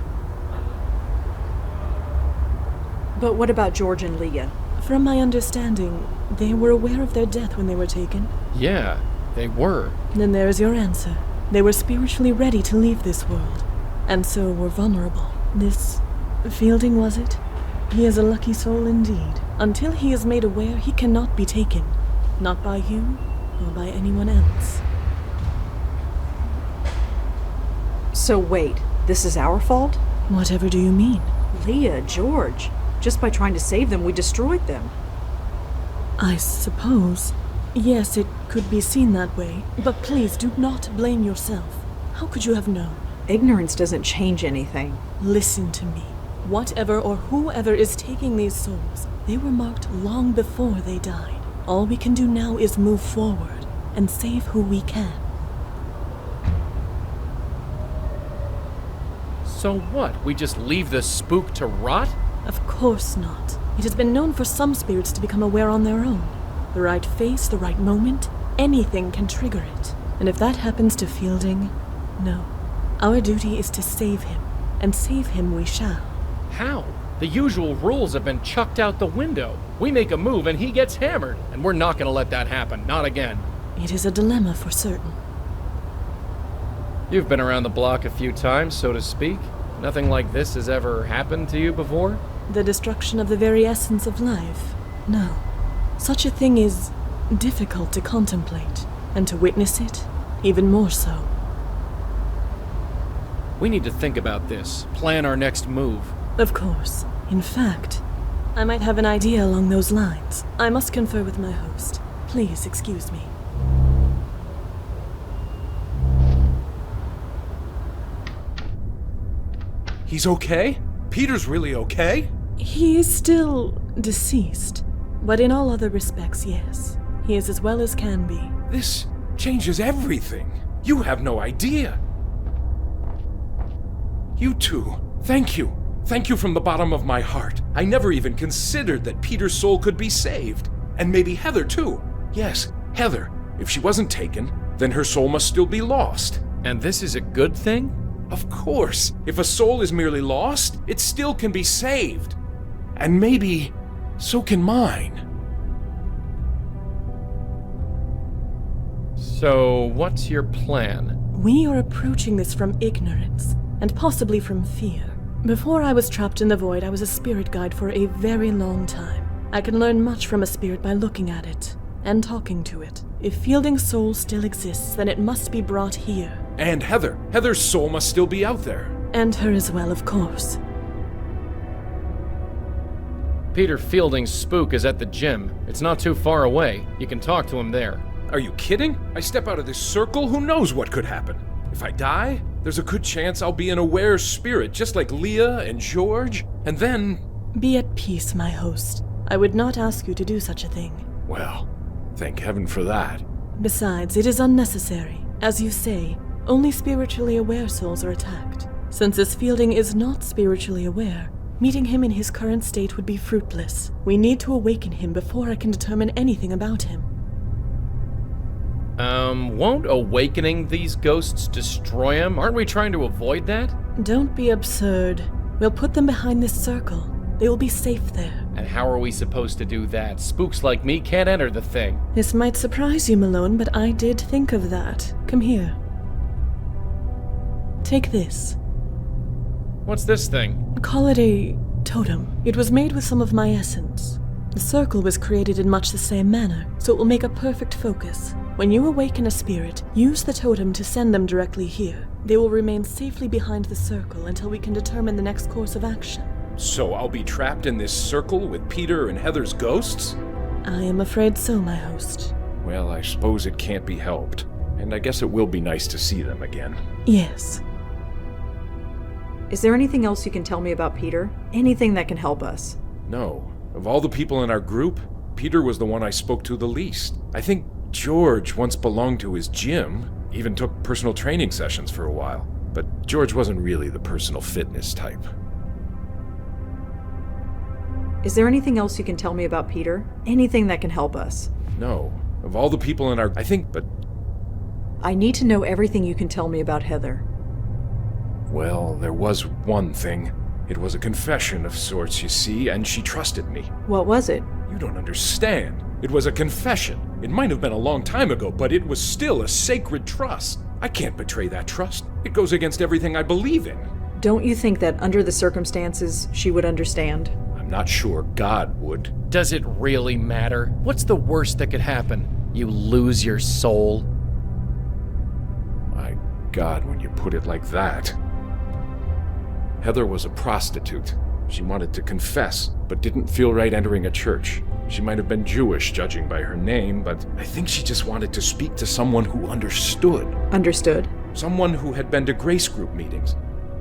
But what about George and Leah? From my understanding, they were aware of their death when they were taken. Yeah, they were. Then there is your answer. They were spiritually ready to leave this world, and so were vulnerable. This Fielding, was it? He is a lucky soul indeed. Until he is made aware, he cannot be taken. Not by you, or by anyone else. So wait, this is our fault? Whatever do you mean? Leah, George. Just by trying to save them, we destroyed them. I suppose. Yes, it could be seen that way. But please do not blame yourself. How could you have known? Ignorance doesn't change anything. Listen to me. Whatever or whoever is taking these souls, they were marked long before they died. All we can do now is move forward and save who we can. So what? We just leave the spook to rot? Of course not. It has been known for some spirits to become aware on their own. The right face, the right moment, anything can trigger it. And if that happens to Fielding, no. Our duty is to save him, and save him we shall. How? The usual rules have been chucked out the window. We make a move and he gets hammered, and we're not gonna let that happen, not again. It is a dilemma for certain. You've been around the block a few times, so to speak. Nothing like this has ever happened to you before? The destruction of the very essence of life? No. Such a thing is difficult to contemplate, and to witness it, even more so. We need to think about this, plan our next move. Of course. In fact, I might have an idea along those lines. I must confer with my host. Please excuse me. He's okay? Peter's really okay? He is still deceased, but in all other respects, yes. He is as well as can be. This changes everything. You have no idea. You two, thank you. Thank you from the bottom of my heart. I never even considered that Peter's soul could be saved. And maybe Heather, too. Yes, Heather. If she wasn't taken, then her soul must still be lost. And this is a good thing? Of course. If a soul is merely lost, it still can be saved. And maybe so can mine. So, what's your plan? We are approaching this from ignorance, and possibly from fear. Before I was trapped in the void, I was a spirit guide for a very long time. I can learn much from a spirit by looking at it, and talking to it. If Fielding's soul still exists, then it must be brought here. And Heather. Heather's soul must still be out there. And her as well, of course. Peter Fielding's spook is at the gym. It's not too far away. You can talk to him there. Are you kidding? I step out of this circle, who knows what could happen? If I die, there's a good chance I'll be an aware spirit, just like Leah and George, and then... Be at peace, my host. I would not ask you to do such a thing. Well, thank heaven for that. Besides, it is unnecessary. As you say, only spiritually aware souls are attacked. Since this Fielding is not spiritually aware, meeting him in his current state would be fruitless. We need to awaken him before I can determine anything about him. Won't awakening these ghosts destroy him? Aren't we trying to avoid that? Don't be absurd. We'll put them behind this circle. They will be safe there. And how are we supposed to do that? Spooks like me can't enter the thing. This might surprise you, Malone, but I did think of that. Come here. Take this. What's this thing? Call it a totem. It was made with some of my essence. The circle was created in much the same manner, so it will make a perfect focus. When you awaken a spirit, use the totem to send them directly here. They will remain safely behind the circle until we can determine the next course of action. So I'll be trapped in this circle with Peter and Heather's ghosts? I am afraid so, my host. Well, I suppose it can't be helped. And I guess it will be nice to see them again. Yes. Is there anything else you can tell me about Peter? Anything that can help us? No. Of all the people in our group, Peter was the one I spoke to the least. I think George once belonged to his gym, even took personal training sessions for a while. But George wasn't really the personal fitness type. Is there anything else you can tell me about Peter? Anything that can help us? No. Of all the people in our... but... I need to know everything you can tell me about Heather. Well, there was one thing. It was a confession of sorts, you see, and she trusted me. What was it? You don't understand. It was a confession. It might have been a long time ago, but it was still a sacred trust. I can't betray that trust. It goes against everything I believe in. Don't you think that under the circumstances, she would understand? I'm not sure God would. Does it really matter? What's the worst that could happen? You lose your soul? My God, when you put it like that. Heather was a prostitute. She wanted to confess, but didn't feel right entering a church. She might have been Jewish, judging by her name, but I think she just wanted to speak to someone who understood. Understood? Someone who had been to grace group meetings.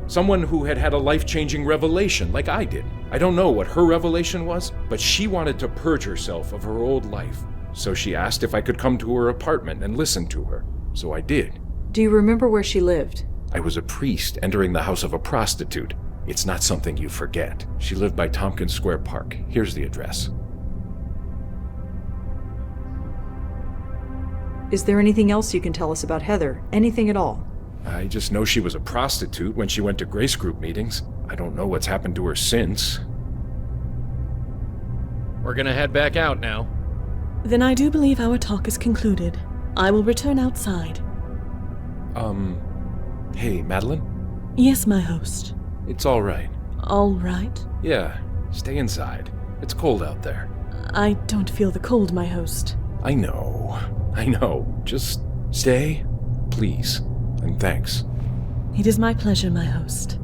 Someone who had had a life-changing revelation, like I did. I don't know what her revelation was, but she wanted to purge herself of her old life. So she asked if I could come to her apartment and listen to her. So I did. Do you remember where she lived? I was a priest entering the house of a prostitute. It's not something you forget. She lived by Tompkins Square Park. Here's the address. Is there anything else you can tell us about Heather? Anything at all? I just know she was a prostitute when she went to Grace Group meetings. I don't know what's happened to her since. We're gonna head back out now. Then I do believe our talk is concluded. I will return outside. Hey, Madeline? Yes, my host. It's all right. All right. Yeah, stay inside. It's cold out there. I don't feel the cold, my host. I know. Just stay, please. And thanks. It is my pleasure, my host.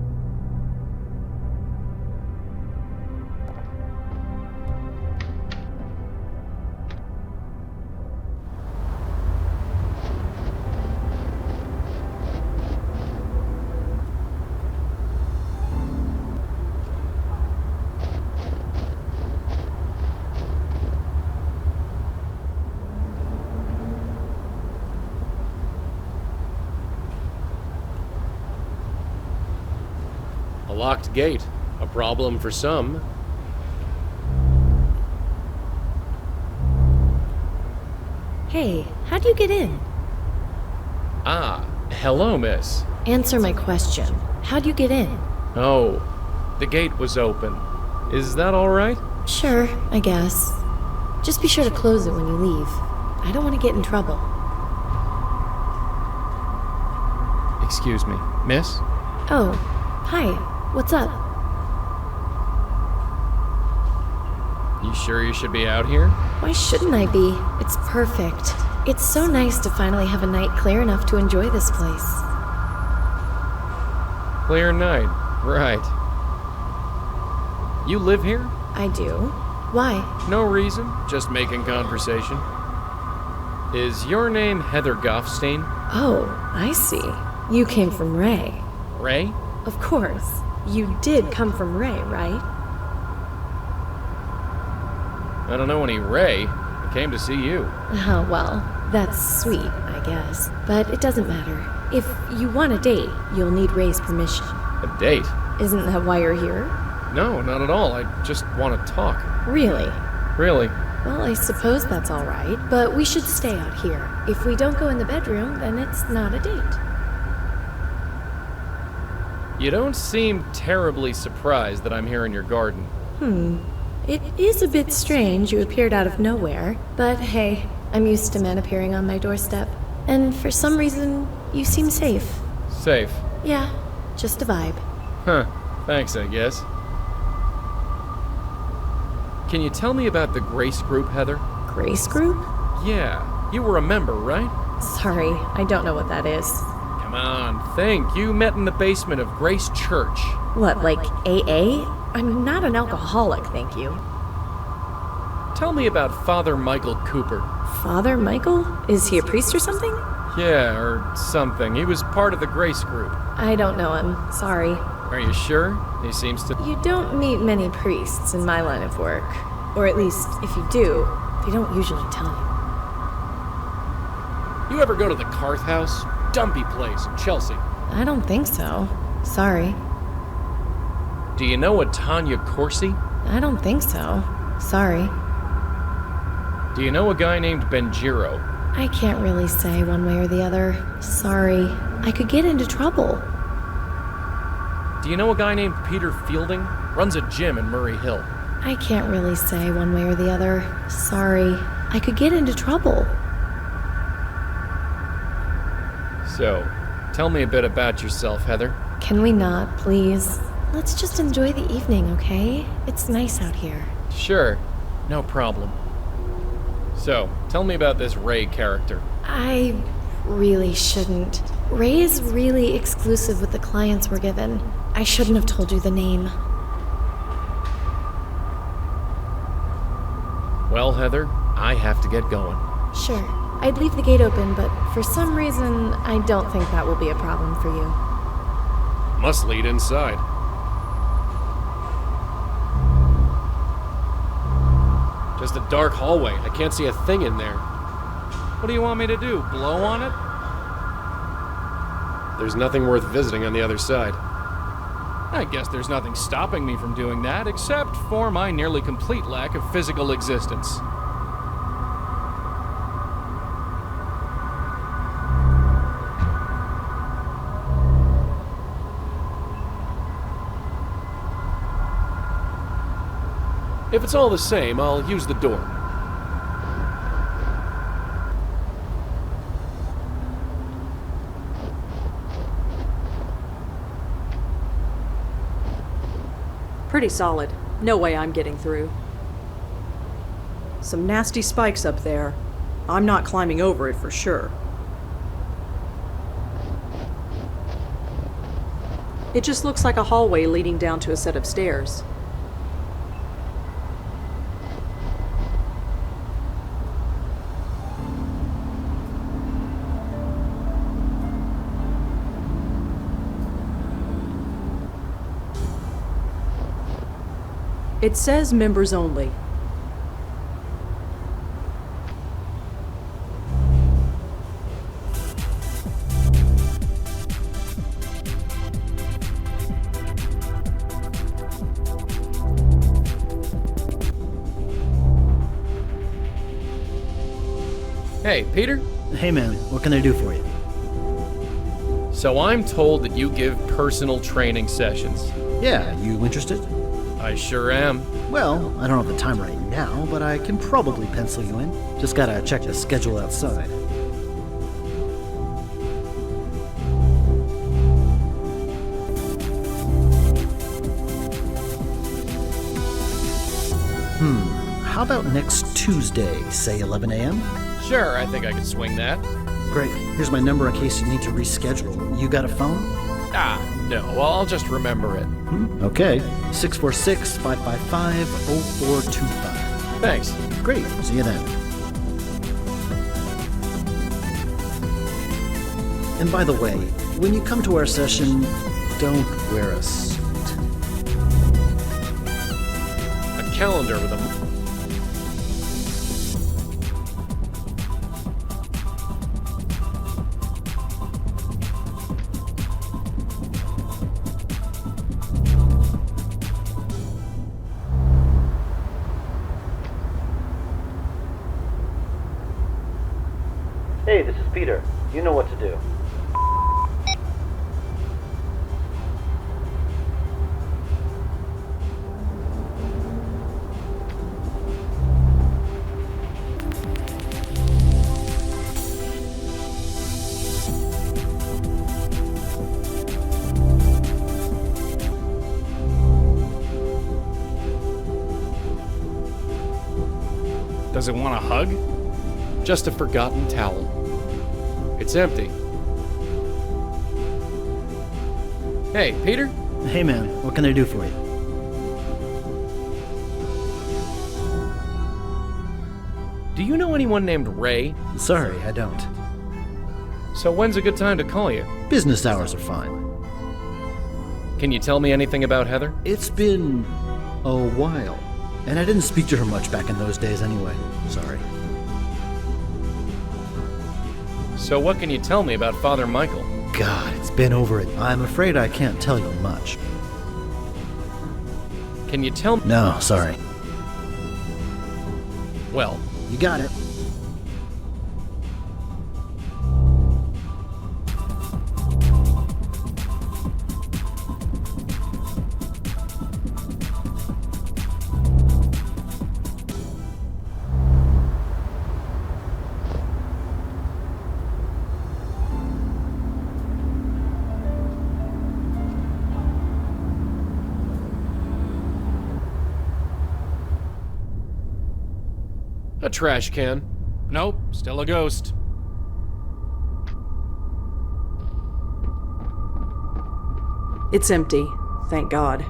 A locked gate. A problem for some. Hey, how'd you get in? Ah, hello, miss. Answer my question. How'd you get in? Oh, the gate was open. Is that all right? Sure, I guess. Just be sure to close it when you leave. I don't want to get in trouble. Excuse me, miss? Oh, hi. What's up? You sure you should be out here? Why shouldn't I be? It's perfect. It's so nice to finally have a night clear enough to enjoy this place. Clear night, right. You live here? I do. Why? No reason, just making conversation. Is your name Heather Goffstein? Oh, I see. You came from Ray. Ray? Of course. You did come from Ray, right? I don't know any Ray. I came to see you. Oh, well, that's sweet, I guess. But it doesn't matter. If you want a date, you'll need Ray's permission. A date? Isn't that why you're here? No, not at all. I just want to talk. Really? Really? Well, I suppose that's all right, but we should stay out here. If we don't go in the bedroom, then it's not a date. You don't seem terribly surprised that I'm here in your garden. It is a bit strange you appeared out of nowhere, but hey, I'm used to men appearing on my doorstep. And for some reason, you seem safe. Safe? Yeah, just a vibe. Huh. Thanks, I guess. Can you tell me about the Grace Group, Heather? Grace Group? Yeah, you were a member, right? Sorry, I don't know what that is. Come on, think. You met in the basement of Grace Church. What, like AA? I'm not an alcoholic, thank you. Tell me about Father Michael Cooper. Father Michael? Is he a priest or something? Yeah, or something. He was part of the Grace Group. I don't know him, sorry. Are you sure? He seems to... You don't meet many priests in my line of work. Or at least, if you do, they don't usually tell you. You ever go to the Carth House? Dumpy place in Chelsea. I don't think so. Sorry. Do you know a Tanya Corsi? I don't think so. Sorry. Do you know a guy named Benjiro? I can't really say one way or the other. Sorry. I could get into trouble. Do you know a guy named Peter Fielding? Runs a gym in Murray Hill. I can't really say one way or the other. Sorry. I could get into trouble. So, tell me a bit about yourself, Heather. Can we not, please? Let's just enjoy the evening, okay? It's nice out here. Sure, no problem. So, tell me about this Ray character. I really shouldn't. Ray is really exclusive with the clients we're given. I shouldn't have told you the name. Well, Heather, I have to get going. Sure. I'd leave the gate open, but for some reason, I don't think that will be a problem for you. Must lead inside. Just a dark hallway. I can't see a thing in there. What do you want me to do? Blow on it? There's nothing worth visiting on the other side. I guess there's nothing stopping me from doing that, except for my nearly complete lack of physical existence. If it's all the same, I'll use the door. Pretty solid. No way I'm getting through. Some nasty spikes up there. I'm not climbing over it for sure. It just looks like a hallway leading down to a set of stairs. It says members only. Hey, Peter? Hey man, what can I do for you? So I'm told that you give personal training sessions. Yeah, you interested? I sure am. Well, I don't have the time right now, but I can probably pencil you in. Just gotta check the schedule outside. How about next Tuesday, say 11 a.m.? Sure, I think I could swing that. Great. Here's my number in case you need to reschedule. You got a phone? No, I'll just remember it. Okay. 646-555-0425. Thanks. Great. See you then. And by the way, when you come to our session, don't wear a suit. A calendar with a... Hey, this is Peter. You know what to do. Does it want a hug? Just a forgotten towel. It's empty. Hey, Peter? Hey man, what can I do for you? Do you know anyone named Ray? Sorry, I don't. So when's a good time to call you? Business hours are fine. Can you tell me anything about Heather? It's been a while. And I didn't speak to her much back in those days anyway. Sorry. So what can you tell me about Father Michael? God, it's been over it. I'm afraid I can't tell you much. Can you tell me? No, sorry. Well, you got it. a trash can. Nope, still a ghost. It's empty, thank God.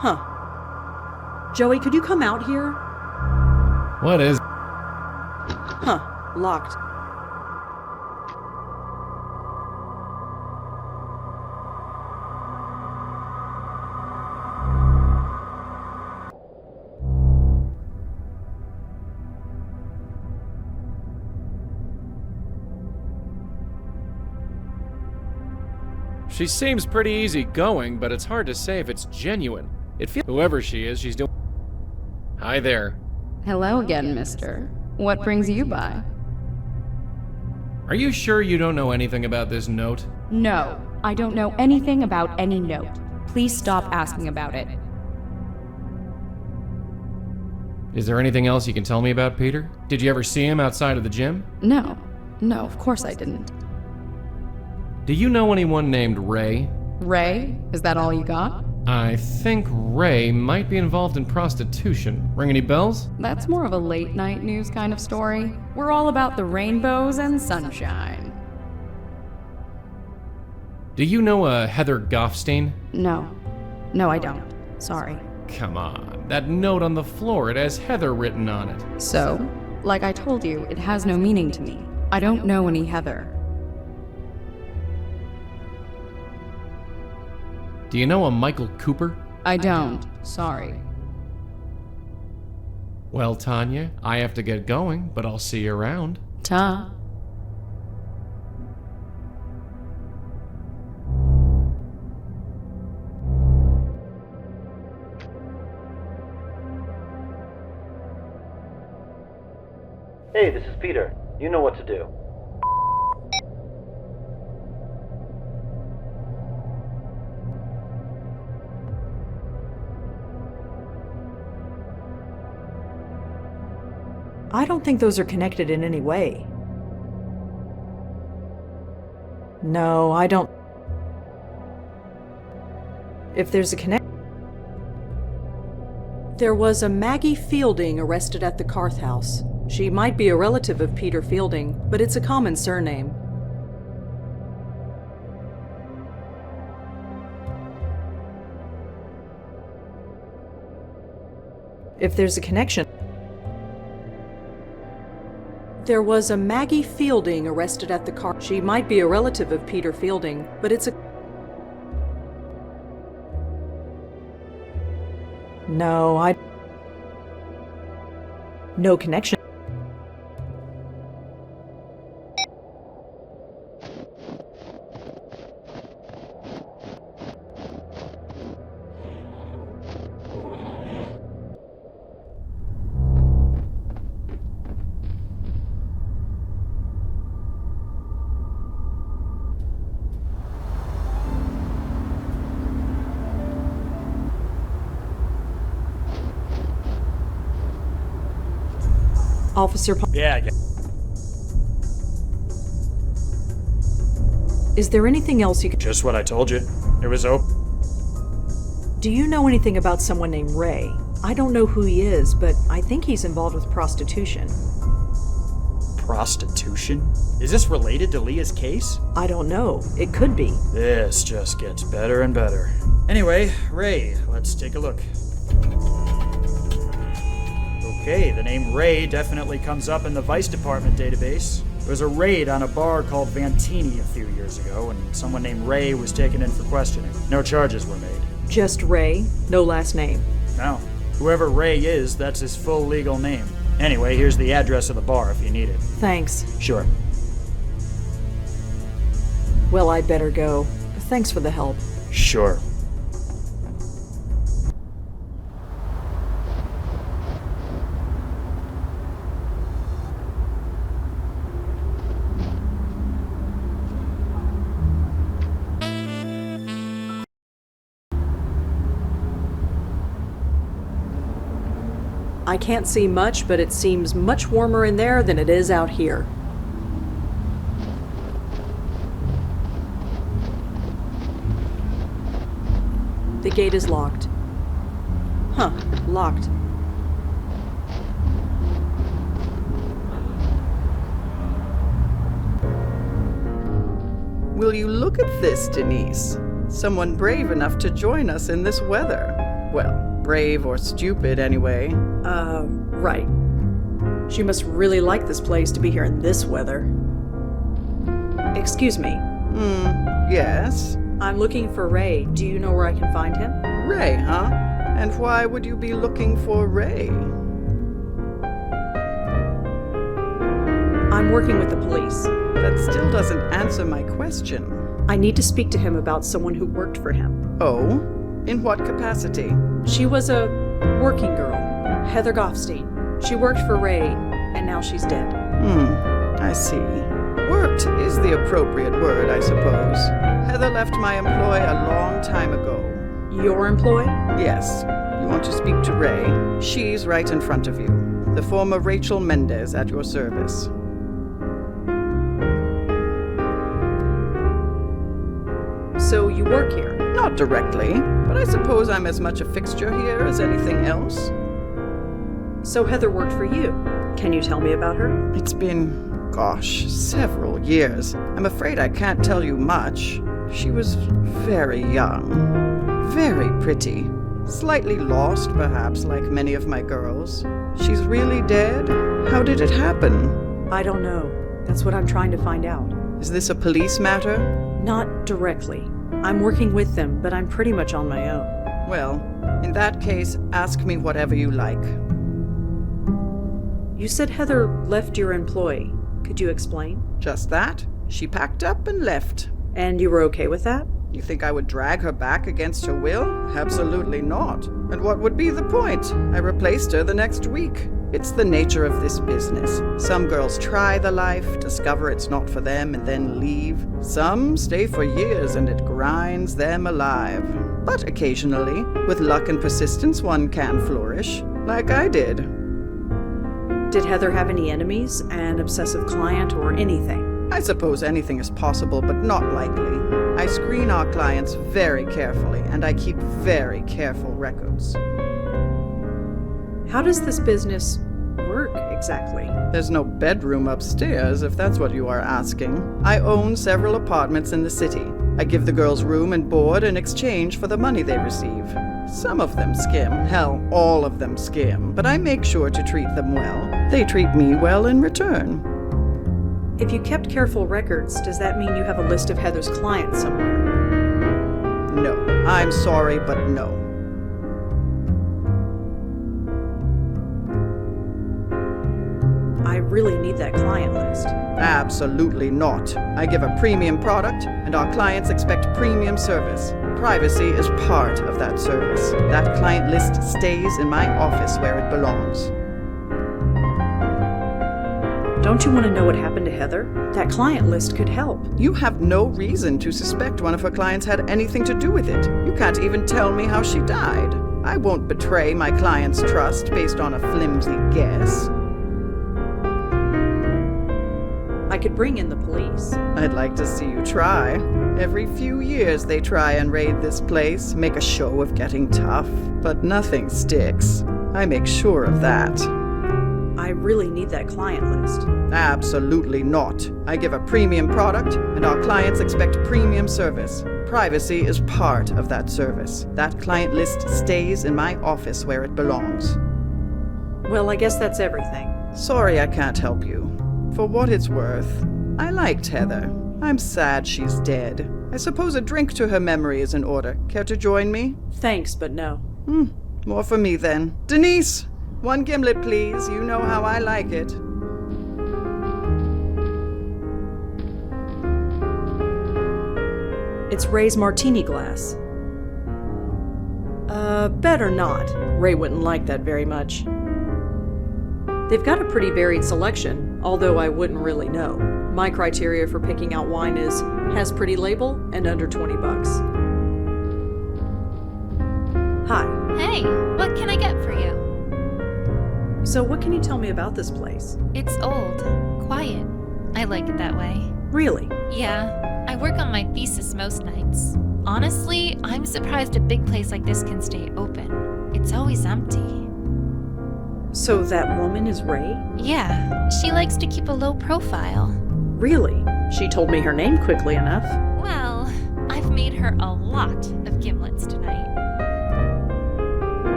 Huh. Joey, could you come out here? What is... Huh, locked. She seems pretty easygoing, but it's hard to say if it's genuine. It feels whoever she is, she's doing. Hi there. Hello again, mister. What brings you by? Are you sure you don't know anything about this note? No, I don't know anything about any note. Please stop asking about it. Is there anything else you can tell me about Peter? Did you ever see him outside of the gym? No, of course I didn't. Do you know anyone named Ray? Ray? Is that all you got? I think Ray might be involved in prostitution. Ring any bells? That's more of a late night news kind of story. We're all about the rainbows and sunshine. Do you know a Heather Goffstein? No, I don't. Sorry. Come on, that note on the floor, it has Heather written on it. So, like I told you, it has no meaning to me. I don't know any Heather. Do you know a Michael Cooper? I don't. Sorry. Well, Tanya, I have to get going, but I'll see you around. Ta. Hey, this is Peter. You know what to do. I don't think those are connected in any way. No, I don't. If there's a connection. There was a Maggie Fielding arrested at the Carth House. She might be a relative of Peter Fielding, but it's a common surname. If there's a connection. There was a Maggie Fielding arrested at the Carth. She might be a relative of Peter Fielding, but it's a. No, no connection. Officer Yeah. Is there anything else you can... Just what I told you. It was open. Do you know anything about someone named Ray? I don't know who he is, but I think he's involved with prostitution. Prostitution? Is this related to Leah's case? I don't know. It could be. This just gets better and better. Anyway, Ray, let's take a look. Okay, the name Ray definitely comes up in the Vice Department database. There was a raid on a bar called Vantini a few years ago, and someone named Ray was taken in for questioning. No charges were made. Just Ray? No last name? No. Whoever Ray is, that's his full legal name. Anyway, here's the address of the bar if you need it. Thanks. Sure. Well, I'd better go. Thanks for the help. Sure. I can't see much, but it seems much warmer in there than it is out here. The gate is locked. Huh, locked. Will you look at this, Denise? Someone brave enough to join us in this weather. Well, brave or stupid anyway. Right. She must really like this place to be here in this weather. Excuse me. Yes? I'm looking for Ray. Do you know where I can find him? Ray, huh? And why would you be looking for Ray? I'm working with the police. That still doesn't answer my question. I need to speak to him about someone who worked for him. Oh? In what capacity? She was a working girl, Heather Goffstein. She worked for Ray, and now she's dead. I see. Worked is the appropriate word, I suppose. Heather left my employ a long time ago. Your employ? Yes. You want to speak to Ray? She's right in front of you. The former Rachel Mendez at your service. So you work here? Not directly, but I suppose I'm as much a fixture here as anything else. So Heather worked for you. Can you tell me about her? It's been, gosh, several years. I'm afraid I can't tell you much. She was very young, very pretty. Slightly lost, perhaps, like many of my girls. She's really dead? How did it happen? I don't know. That's what I'm trying to find out. Is this a police matter? Not directly. I'm working with them, but I'm pretty much on my own. Well, in that case, ask me whatever you like. You said Heather left your employ. Could you explain? Just that. She packed up and left. And you were okay with that? You think I would drag her back against her will? Absolutely not. And what would be the point? I replaced her the next week. It's the nature of this business. Some girls try the life, discover it's not for them, and then leave. Some stay for years and it grinds them alive. But occasionally, with luck and persistence, one can flourish, like I did. Did Heather have any enemies, an obsessive client, or anything? I suppose anything is possible, but not likely. I screen our clients very carefully, and I keep very careful records. How does this business work exactly? There's no bedroom upstairs, if that's what you are asking. I own several apartments in the city. I give the girls room and board in exchange for the money they receive. Some of them skim, hell, all of them skim, but I make sure to treat them well. They treat me well in return. If you kept careful records, does that mean you have a list of Heather's clients somewhere? No. I'm sorry, but no. I really need that client list. Absolutely not. I give a premium product, and our clients expect premium service. Privacy is part of that service. That client list stays in my office where it belongs. Don't you want to know what happened to Heather? That client list could help. You have no reason to suspect one of her clients had anything to do with it. You can't even tell me how she died. I won't betray my client's trust based on a flimsy guess. I could bring in the police. I'd like to see you try. Every few years they try and raid this place, make a show of getting tough, but nothing sticks. I make sure of that. I really need that client list. Absolutely not. I give a premium product, and our clients expect premium service. Privacy is part of that service. That client list stays in my office where it belongs. Well, I guess that's everything. Sorry I can't help you. For what it's worth, I liked Heather. I'm sad she's dead. I suppose a drink to her memory is in order. Care to join me? Thanks, but no. More for me then. Denise! 1 gimlet, please. You know how I like it. It's Ray's martini glass. Better not. Ray wouldn't like that very much. They've got a pretty varied selection, although I wouldn't really know. My criteria for picking out wine is has pretty label and under $20. Hi. Hey, what can I get for you? So what can you tell me about this place? It's old, quiet. I like it that way. Really? Yeah, I work on my thesis most nights. Honestly, I'm surprised a big place like this can stay open. It's always empty. So that woman is Ray? Yeah, she likes to keep a low profile. Really? She told me her name quickly enough. Well, I've made her a lot of gimlets tonight.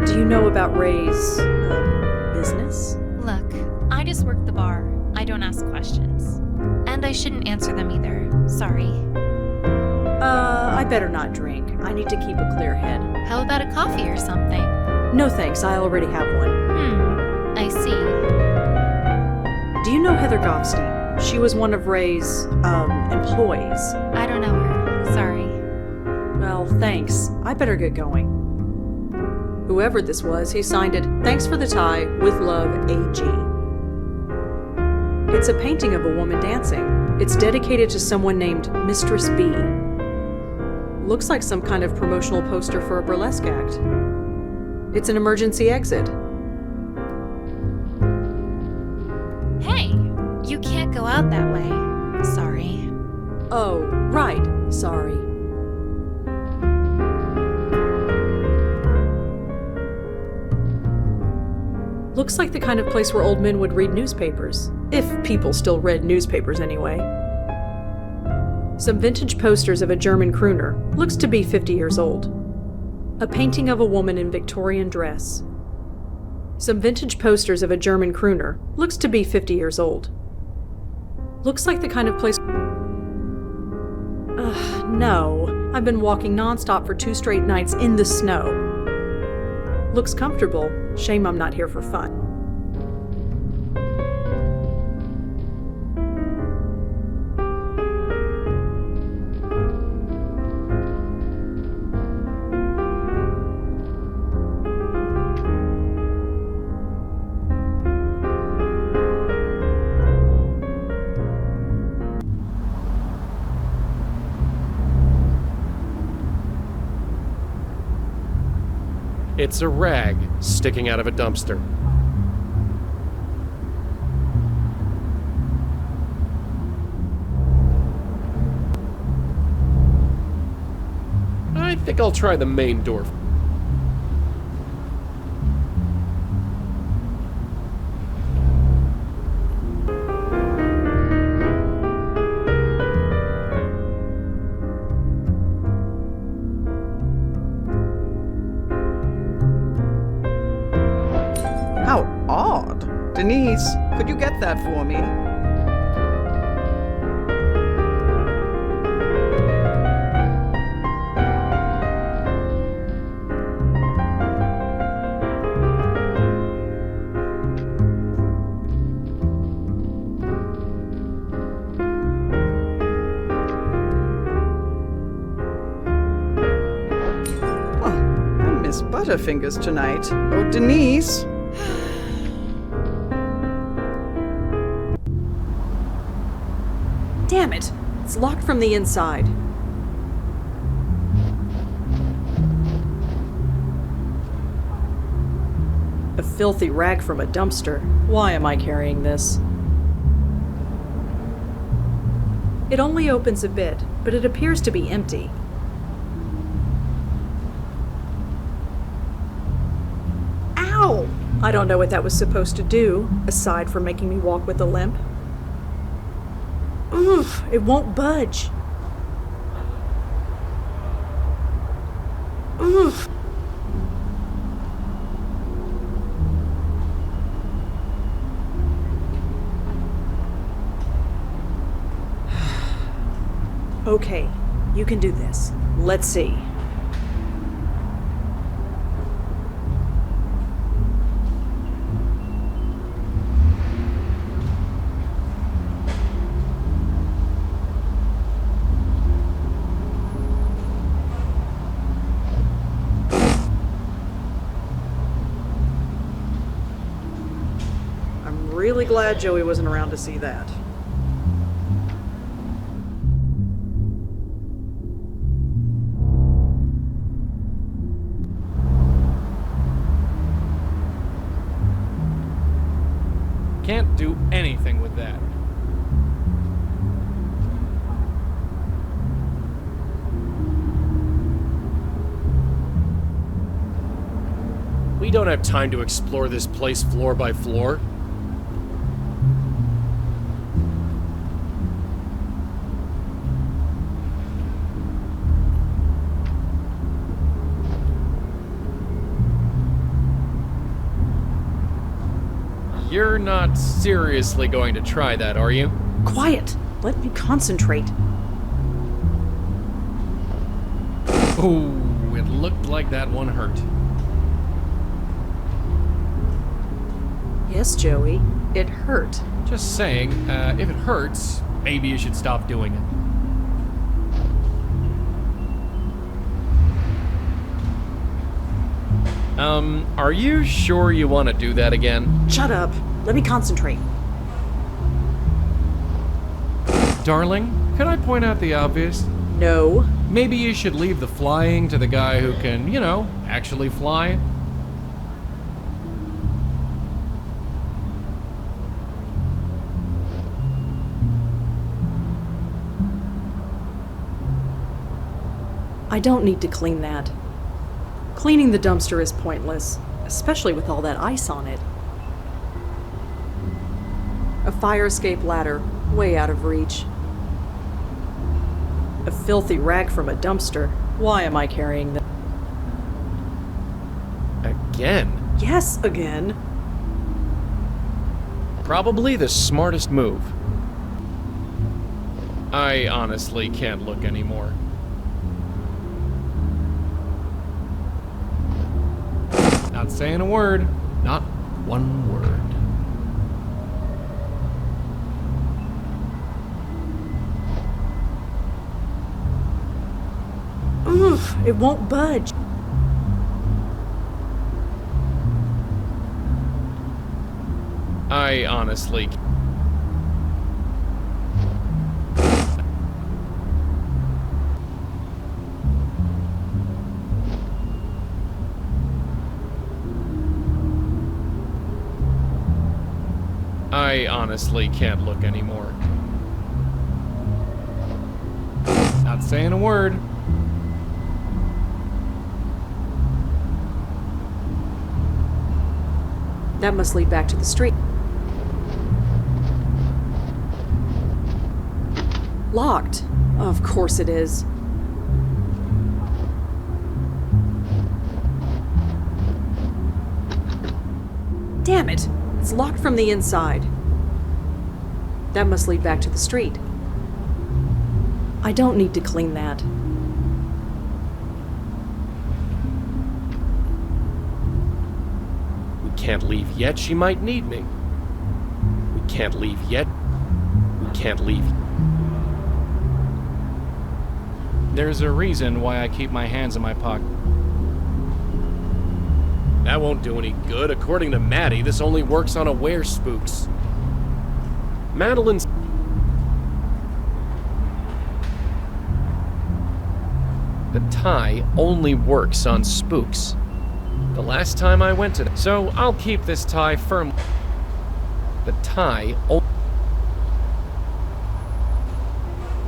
Do you know about Ray's, business? Look, I just work the bar. I don't ask questions. And I shouldn't answer them either. Sorry. I better not drink. I need to keep a clear head. How about a coffee or something? No thanks, I already have one. I see. Do you know Heather Goffstein? She was one of Ray's, employees. employees. I don't know her. Sorry. Well, thanks. I better get going. Whoever this was, he signed it, "Thanks for the tie, with love, AG." It's a painting of a woman dancing. It's dedicated to someone named Mistress B. Looks like some kind of promotional poster for a burlesque act. It's an emergency exit. Hey, you can't go out that way. Sorry. Oh, right. Sorry. Looks like the kind of place where old men would read newspapers. If people still read newspapers anyway. Some vintage posters of a German crooner. Looks to be 50 years old. A painting of a woman in Victorian dress. Some vintage posters of a German crooner. Looks to be 50 years old. Looks like the kind of place... no. I've been walking nonstop for 2 straight nights in the snow. Looks comfortable. Shame I'm not here for fun. It's a rag sticking out of a dumpster. I think I'll try the main door. How odd. Denise, could you get that for me? Oh, I miss Butterfingers tonight. Oh, Denise. Damn it! It's locked from the inside. A filthy rag from a dumpster. Why am I carrying this? It only opens a bit, but it appears to be empty. Ow! I don't know what that was supposed to do, aside from making me walk with a limp. Oof, it won't budge. Oof. Okay, you can do this. Let's see. I'm really glad Joey wasn't around to see that. Can't do anything with that. We don't have time to explore this place floor by floor. You're not seriously going to try that, are you? Quiet! Let me concentrate. Ooh, it looked like that one hurt. Yes, Joey, it hurt. Just saying, if it hurts, maybe you should stop doing it. Are you sure you want to do that again? Shut up. Let me concentrate. Darling, could I point out the obvious? No. Maybe you should leave the flying to the guy who can, actually fly. I don't need to clean that. Cleaning the dumpster is pointless, especially with all that ice on it. A fire escape ladder, way out of reach. A filthy rag from a dumpster. Why am I carrying that? Again? Yes, again. Probably the smartest move. I honestly can't look anymore. Not saying a word. Not one word. Oof, it won't budge. I honestly... I honestly can't look anymore. Not saying a word. That must lead back to the street. Locked. Of course it is. Damn it! It's locked from the inside. That must lead back to the street. I don't need to clean that. We can't leave yet. She might need me. We can't leave yet. We can't leave. There's a reason why I keep my hands in my pocket. That won't do any good. According to Maddie, this only works on aware spooks. Madeline's... The tie only works on spooks. The last time I went to... So I'll keep this tie firm. The tie...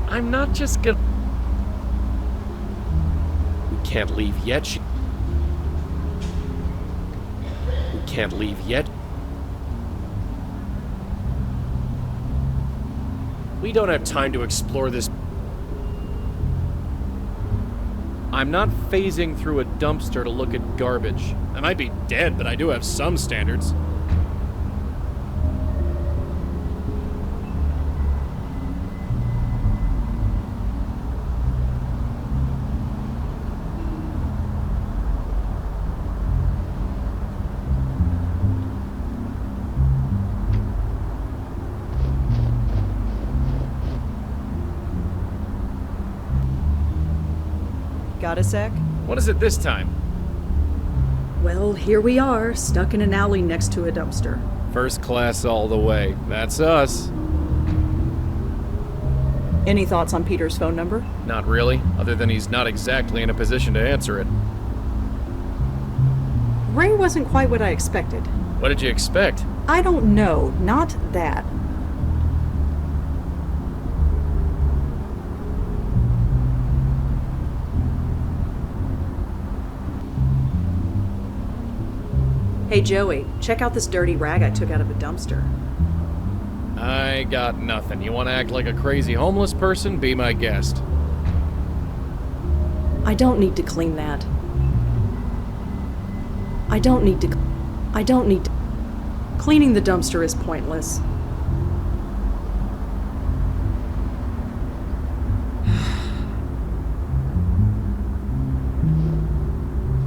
I'm not just gonna... We can't leave yet. We can't leave yet. We don't have time to explore this. I'm not phasing through a dumpster to look at garbage. I might be dead, but I do have some standards. Got a sec? What is it this time? Well, here we are, stuck in an alley next to a dumpster. First class all the way. That's us. Any thoughts on Peter's phone number? Not really, other than he's not exactly in a position to answer it. Ray wasn't quite what I expected. What did you expect? I don't know, not that. Hey Joey, check out this dirty rag I took out of a dumpster. I got nothing. You want to act like a crazy homeless person? Be my guest. I don't need to clean that. I don't need to... Cleaning the dumpster is pointless.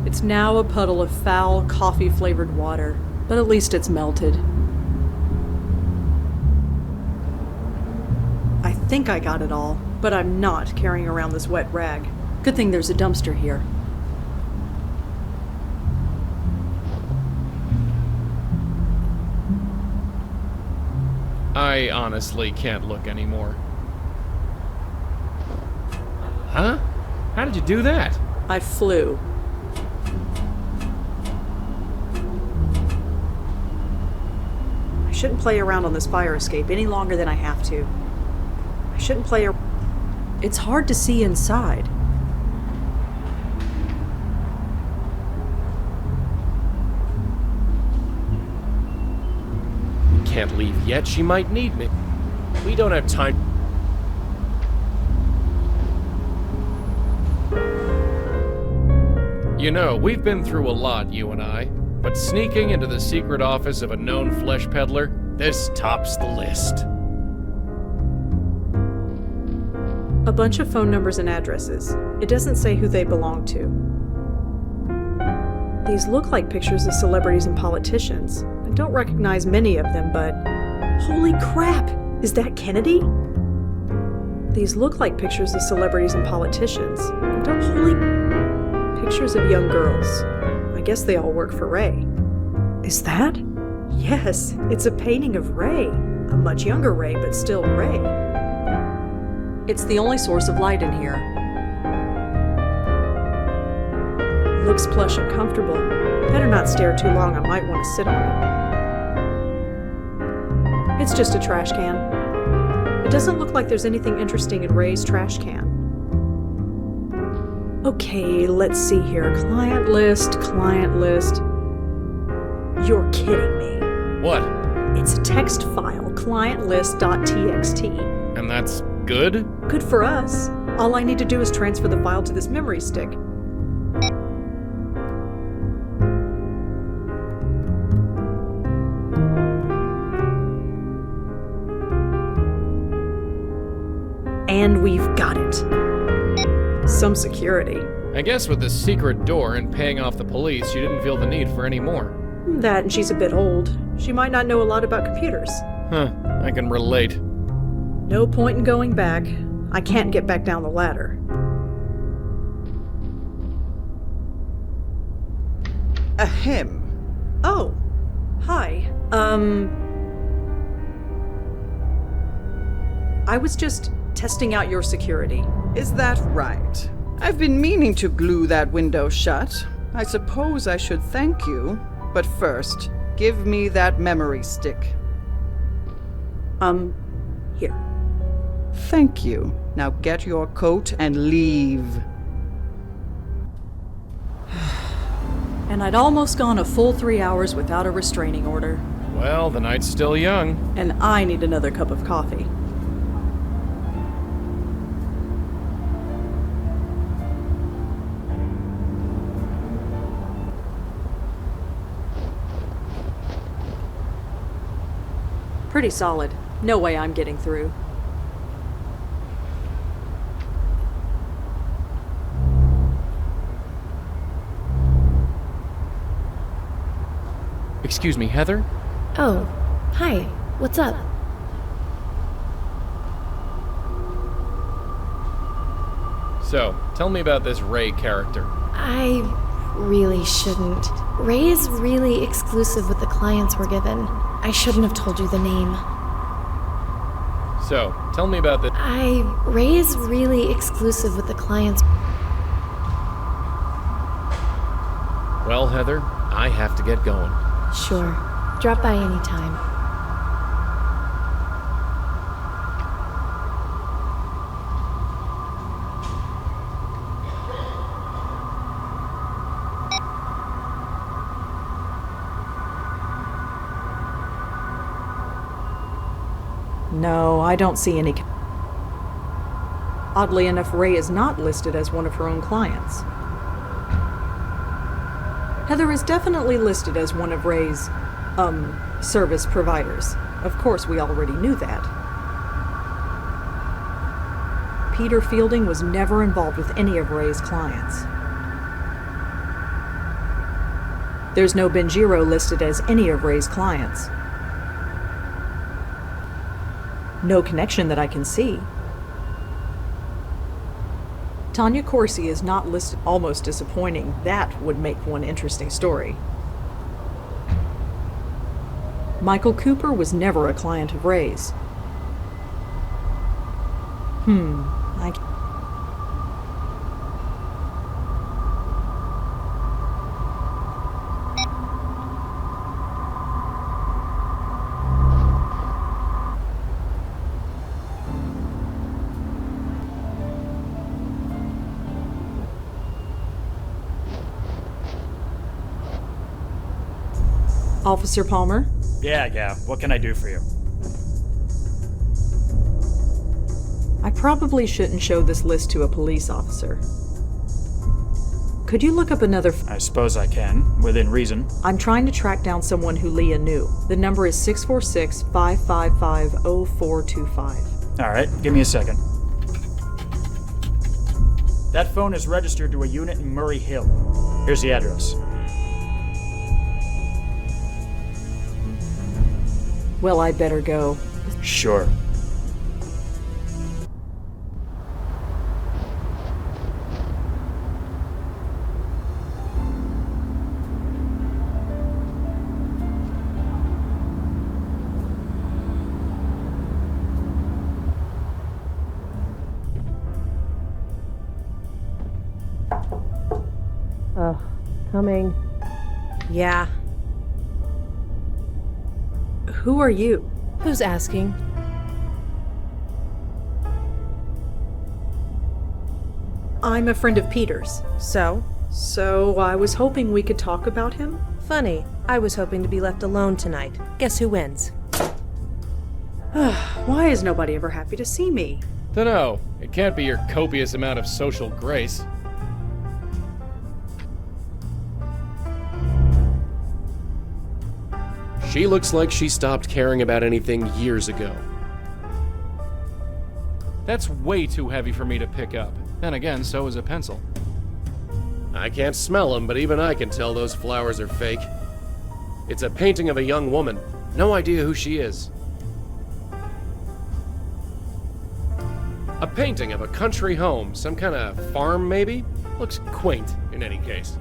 It's now a puddle of foul, coffee-flavored water, but at least it's melted. I think I got it all, but I'm not carrying around this wet rag. Good thing there's a dumpster here. I honestly can't look anymore. Huh? How did you do that? I flew. I shouldn't play around on this fire escape any longer than I have to. I shouldn't play It's hard to see inside. Can't leave yet, she might need me. We don't have time. You know, we've been through a lot, you and I, but sneaking into the secret office of a known flesh peddler, this tops the list. A bunch of phone numbers and addresses. It doesn't say who they belong to. These look like pictures of celebrities and politicians. I don't recognize many of them, but... Holy crap! Is that Kennedy? These look like pictures of celebrities and politicians. Pictures of young girls. I guess they all work for Ray. Is that? Yes, it's a painting of Ray. A much younger Ray, but still Ray. It's the only source of light in here. Looks plush and comfortable. Better not stare too long, I might want to sit on it. It's just a trash can. It doesn't look like there's anything interesting in Ray's trash can. Okay, let's see here. Client list, client list. You're kidding me. What? It's a text file, clientlist.txt. And that's good? Good for us. All I need to do is transfer the file to this memory stick. And we've got it. Some security. I guess with the secret door and paying off the police, you didn't feel the need for any more. That and she's a bit old. She might not know a lot about computers. Huh, I can relate. No point in going back. I can't get back down the ladder. Ahem. Oh, hi. I was just testing out your security. Is that right? I've been meaning to glue that window shut. I suppose I should thank you. But first, give me that memory stick. Here. Thank you. Now get your coat and leave. And I'd almost gone a full 3 hours without a restraining order. Well, the night's still young. And I need another cup of coffee. Pretty solid. No way I'm getting through. Excuse me, Heather? Oh, hi. What's up? So, tell me about this Ray character. I really shouldn't. Ray is really exclusive with the clients we're given. I shouldn't have told you the name. So, tell me about this. Ray is really exclusive with the clients. Well, Heather, I have to get going. Sure. Drop by anytime. No, I don't see any. Oddly enough, Ray is not listed as one of her own clients. Heather is definitely listed as one of Ray's, service providers. Of course, we already knew that. Peter Fielding was never involved with any of Ray's clients. There's no Benjiro listed as any of Ray's clients. No connection that I can see. Tanya Corsi is not listed. Almost disappointing. That would make one interesting story. Michael Cooper was never a client of Ray's. I... Officer Palmer? Yeah, what can I do for you? I probably shouldn't show this list to a police officer. Could you look up another... I suppose I can, within reason. I'm trying to track down someone who Leah knew. The number is 646-555-0425. Alright, give me a second. That phone is registered to a unit in Murray Hill. Here's the address. Well, I'd better go. Sure. Coming. Yeah. Who are you? Who's asking? I'm a friend of Peter's. So? So I was hoping we could talk about him? Funny. I was hoping to be left alone tonight. Guess who wins? Why is nobody ever happy to see me? Dunno. It can't be your copious amount of social grace. She looks like she stopped caring about anything years ago. That's way too heavy for me to pick up. Then again, so is a pencil. I can't smell them, but even I can tell those flowers are fake. It's a painting of a young woman. No idea who she is. A painting of a country home, some kind of farm maybe? Looks quaint in any case.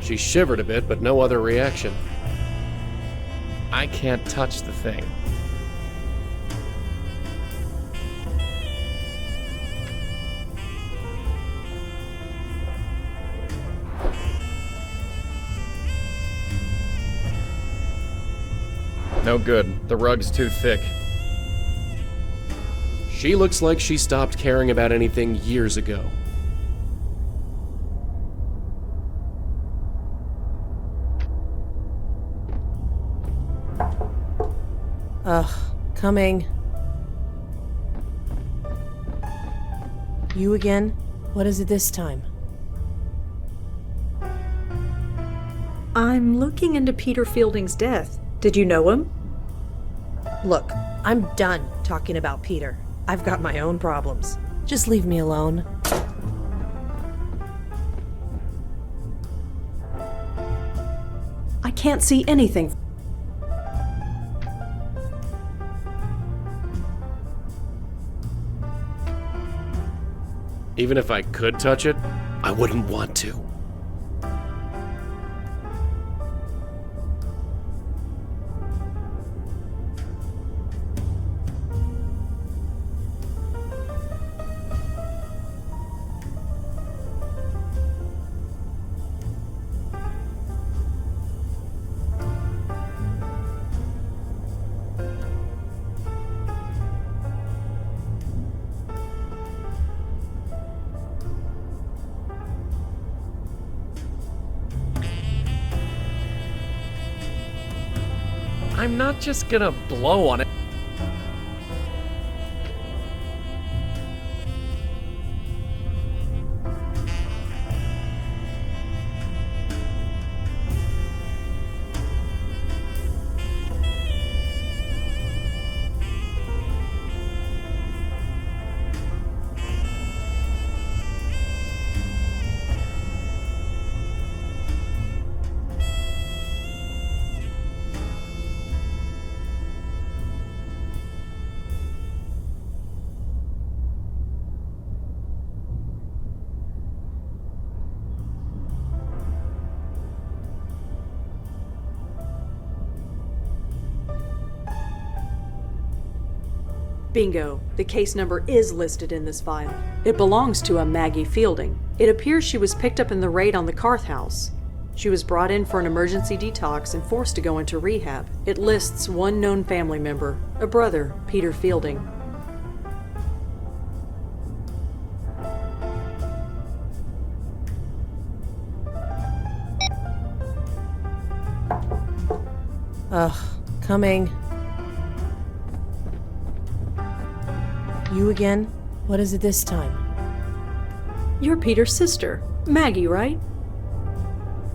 She shivered a bit, but no other reaction. I can't touch the thing. No good. The rug's too thick. She looks like she stopped caring about anything years ago. Coming. You again? What is it this time? I'm looking into Peter Fielding's death. Did you know him? Look, I'm done talking about Peter. I've got my own problems. Just leave me alone. I can't see anything. Even if I could touch it, I wouldn't want to. I'm not just gonna blow on it. Bingo. The case number is listed in this file. It belongs to a Maggie Fielding. It appears she was picked up in the raid on the Carth house. She was brought in for an emergency detox and forced to go into rehab. It lists one known family member, a brother, Peter Fielding. Ugh, coming. You again? What is it this time? You're Peter's sister, Maggie, right?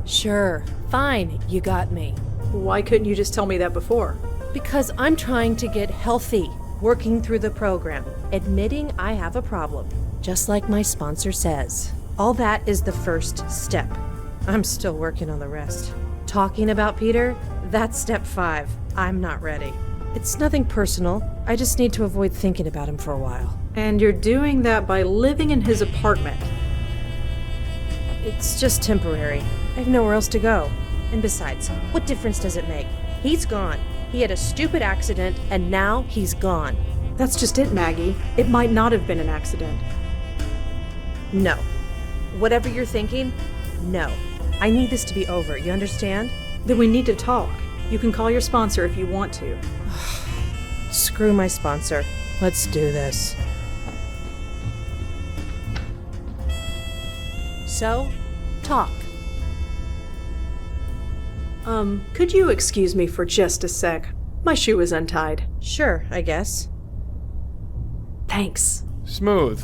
Sure, fine, you got me. Why couldn't you just tell me that before? Because I'm trying to get healthy, working through the program, admitting I have a problem, just like my sponsor says. All that is the first step. I'm still working on the rest. Talking about Peter, that's step 5. I'm not ready. It's nothing personal. I just need to avoid thinking about him for a while. And you're doing that by living in his apartment. It's just temporary. I have nowhere else to go. And besides, what difference does it make? He's gone. He had a stupid accident, and now he's gone. That's just it, Maggie. It might not have been an accident. No. Whatever you're thinking, no. I need this to be over, you understand? Then we need to talk. You can call your sponsor if you want to. Screw my sponsor. Let's do this. So, talk. Could you excuse me for just a sec? My shoe is untied. Sure, I guess. Thanks. Smooth.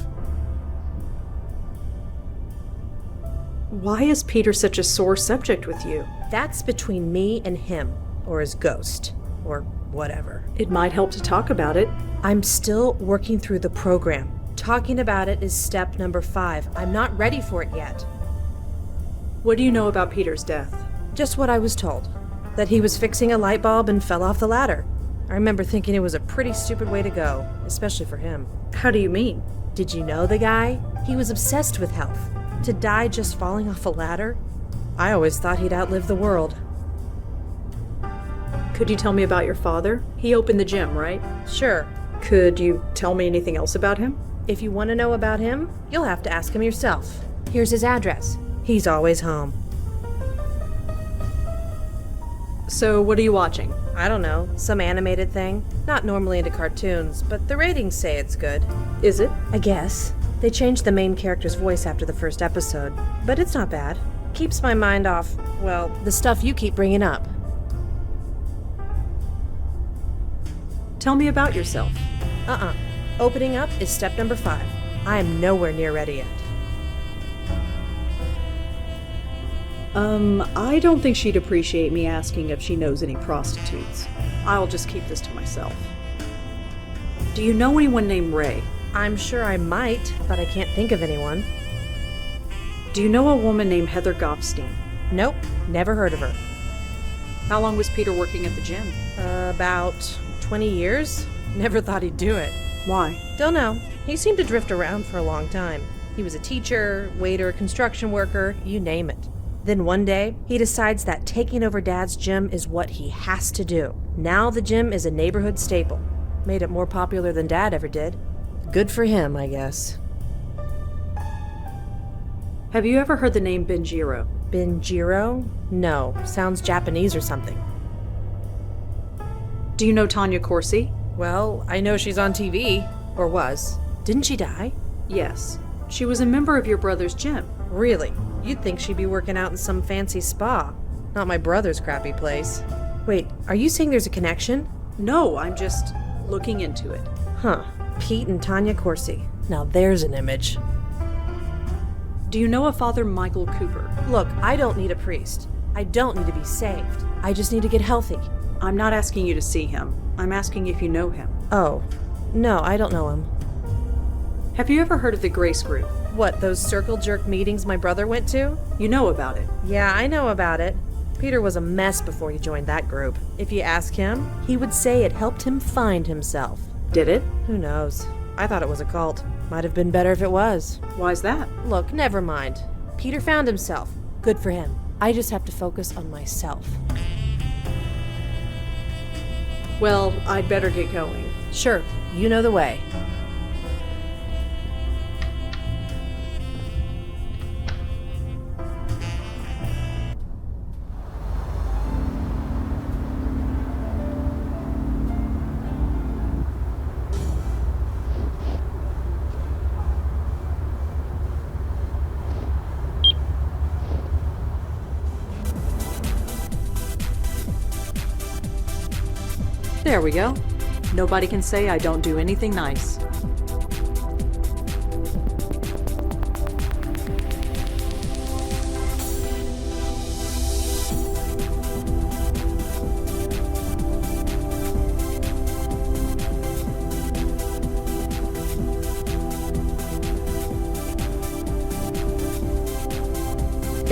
Why is Peter such a sore subject with you? That's between me and him, or his ghost, or whatever. It might help to talk about it. I'm still working through the program. Talking about it is step number 5. I'm not ready for it yet. What do you know about Peter's death? Just what I was told. That he was fixing a light bulb and fell off the ladder. I remember thinking it was a pretty stupid way to go, especially for him. How do you mean? Did you know the guy? He was obsessed with health. To die just falling off a ladder? I always thought he'd outlive the world. Could you tell me about your father? He opened the gym, right? Sure. Could you tell me anything else about him? If you want to know about him, you'll have to ask him yourself. Here's his address. He's always home. So, what are you watching? I don't know, some animated thing. Not normally into cartoons, but the ratings say it's good. Is it? I guess. They changed the main character's voice after the first episode, but it's not bad. Keeps my mind off, well, the stuff you keep bringing up. Tell me about yourself. Opening up is step number 5. I am nowhere near ready yet. I don't think she'd appreciate me asking if she knows any prostitutes. I'll just keep this to myself. Do you know anyone named Ray? I'm sure I might, but I can't think of anyone. Do you know a woman named Heather Goffstein? Nope, never heard of her. How long was Peter working at the gym? About 20 years? Never thought he'd do it. Why? Don't know. He seemed to drift around for a long time. He was a teacher, waiter, construction worker, you name it. Then one day, he decides that taking over Dad's gym is what he has to do. Now the gym is a neighborhood staple. Made it more popular than Dad ever did. Good for him, I guess. Have you ever heard the name Benjiro? Benjiro? No. Sounds Japanese or something. Do you know Tanya Corsi? Well, I know she's on TV. Or was. Didn't she die? Yes. She was a member of your brother's gym. Really? You'd think she'd be working out in some fancy spa. Not my brother's crappy place. Wait, are you saying there's a connection? No, I'm just looking into it. Huh. Pete and Tanya Corsi. Now there's an image. Do you know a Father Michael Cooper? Look, I don't need a priest. I don't need to be saved. I just need to get healthy. I'm not asking you to see him. I'm asking if you know him. Oh. No, I don't know him. Have you ever heard of the Grace Group? What, those circle jerk meetings my brother went to? You know about it. Yeah, I know about it. Peter was a mess before he joined that group. If you ask him, he would say it helped him find himself. Did it? Who knows? I thought it was a cult. Might have been better if it was. Why's that? Look, never mind. Peter found himself. Good for him. I just have to focus on myself. Well, I'd better get going. Sure, you know the way. There we go. Nobody can say I don't do anything nice.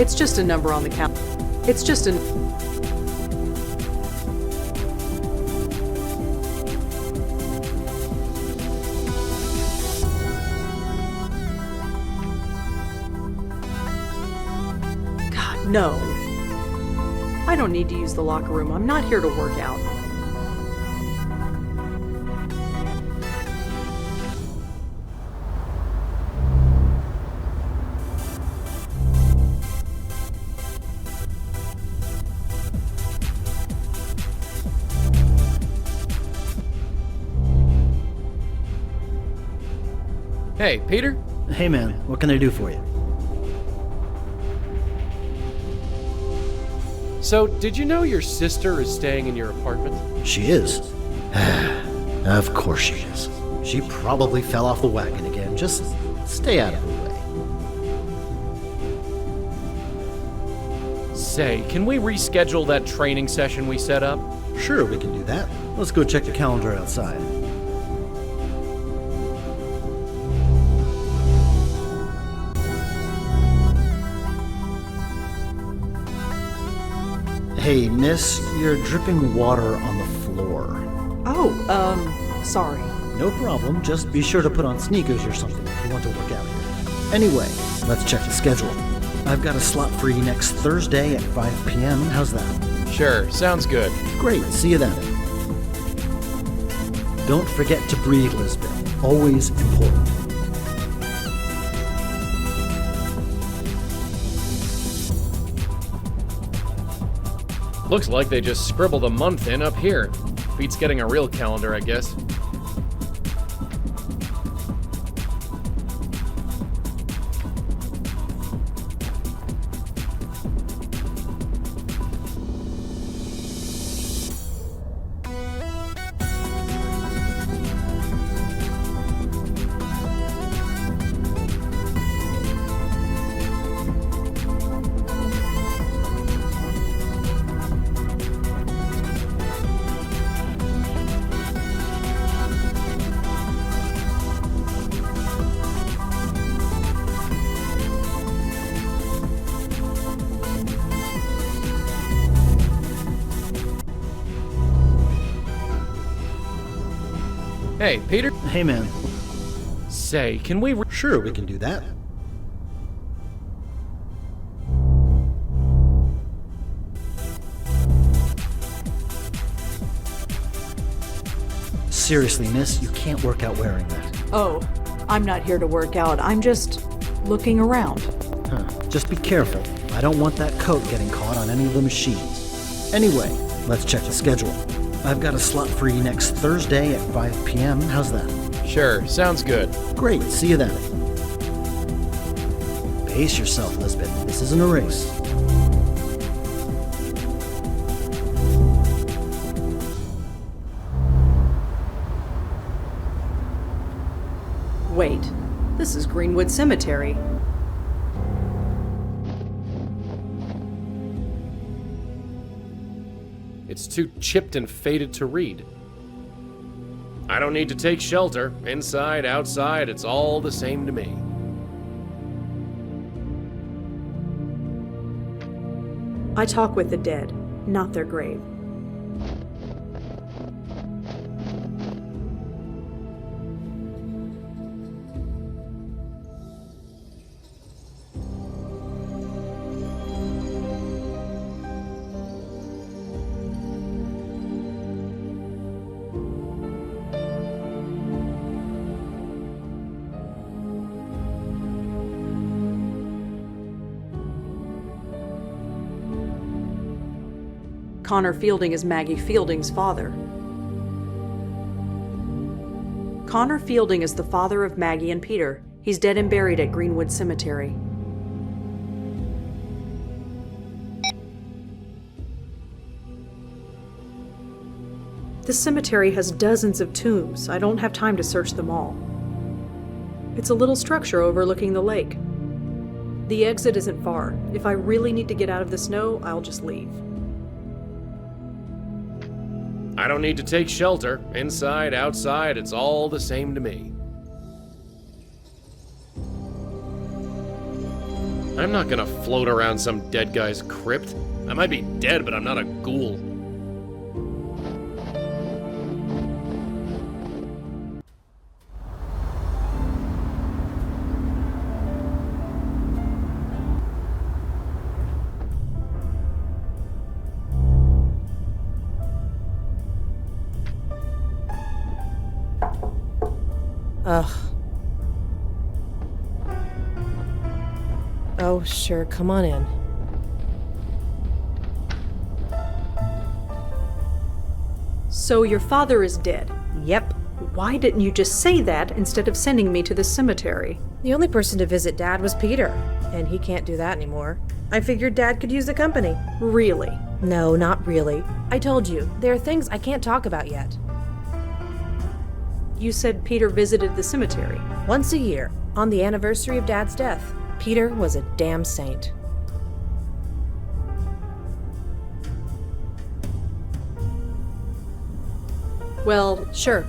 It's just a number on the count. It's just an... God, no. I don't need to use the locker room. I'm not here to work out. Hey, Peter? Hey man, what can I do for you? So, did you know your sister is staying in your apartment? She is. Of course she is. She probably fell off the wagon again. Just stay out of her way. Say, can we reschedule that training session we set up? Sure, we can do that. Let's go check the calendar outside. Hey, miss, you're dripping water on the floor. Oh, sorry. No problem, just be sure to put on sneakers or something if you want to work out here. Anyway, let's check the schedule. I've got a slot free next Thursday at 5 p.m. How's that? Sure, sounds good. Great, see you then. Don't forget to breathe, Lisbeth. Always important. Looks like they just scribbled a month in up here. Beats getting a real calendar, I guess. Hey, Peter? Hey, man. Say, can we... Sure, we can do that. Seriously, miss, you can't work out wearing that. Oh, I'm not here to work out. I'm just looking around. Huh. Just be careful. I don't want that coat getting caught on any of the machines. Anyway, let's check the schedule. I've got a slot free next Thursday at 5 p.m. How's that? Sure, sounds good. Great, see you then. Pace yourself, Lisbeth. This isn't a race. Wait, this is Greenwood Cemetery. It's too chipped and faded to read. I don't need to take shelter. Inside, outside, it's all the same to me. I talk with the dead, not their grave. Connor Fielding is Maggie Fielding's father. Connor Fielding is the father of Maggie and Peter. He's dead and buried at Greenwood Cemetery. This cemetery has dozens of tombs. I don't have time to search them all. It's a little structure overlooking the lake. The exit isn't far. If I really need to get out of the snow, I'll just leave. I don't need to take shelter. Inside, outside, it's all the same to me. I'm not gonna float around some dead guy's crypt. I might be dead, but I'm not a ghoul. Ugh. Oh, sure, come on in. So your father is dead? Yep. Why didn't you just say that instead of sending me to the cemetery? The only person to visit Dad was Peter, and he can't do that anymore. I figured Dad could use the company. Really? No, not really. I told you, there are things I can't talk about yet. You said Peter visited the cemetery. Once a year, on the anniversary of Dad's death. Peter was a damn saint. Well, sure.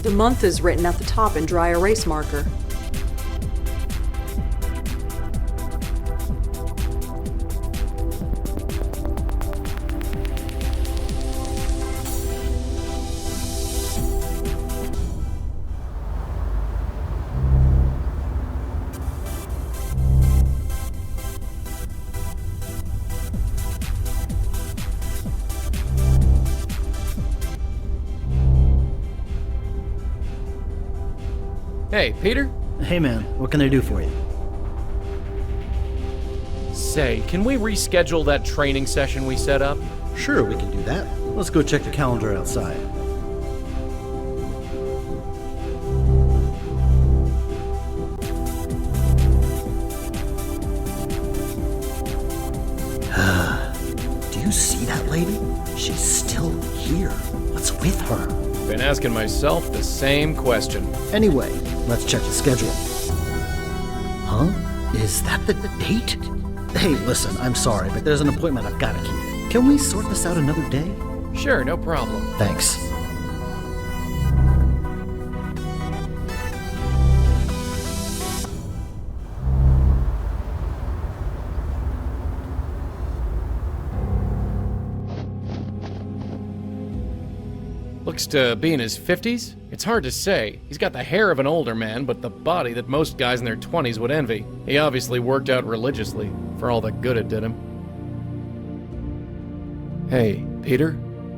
The month is written at the top in dry erase marker. Hey, Peter? Hey man, what can I do for you? Say, can we reschedule that training session we set up? Sure, we can do that. Let's go check the calendar outside. Do you see that lady? She's still here. What's with her? Been asking myself the same question. Anyway, let's check the schedule. Huh? Is that the date? Hey, listen, I'm sorry, but there's an appointment I've got to keep. Can we sort this out another day? Sure, no problem. Thanks. Looks to be in his 50s? It's hard to say. He's got the hair of an older man, but the body that most guys in their 20s would envy. He obviously worked out religiously, for all the good it did him. Hey, Peter?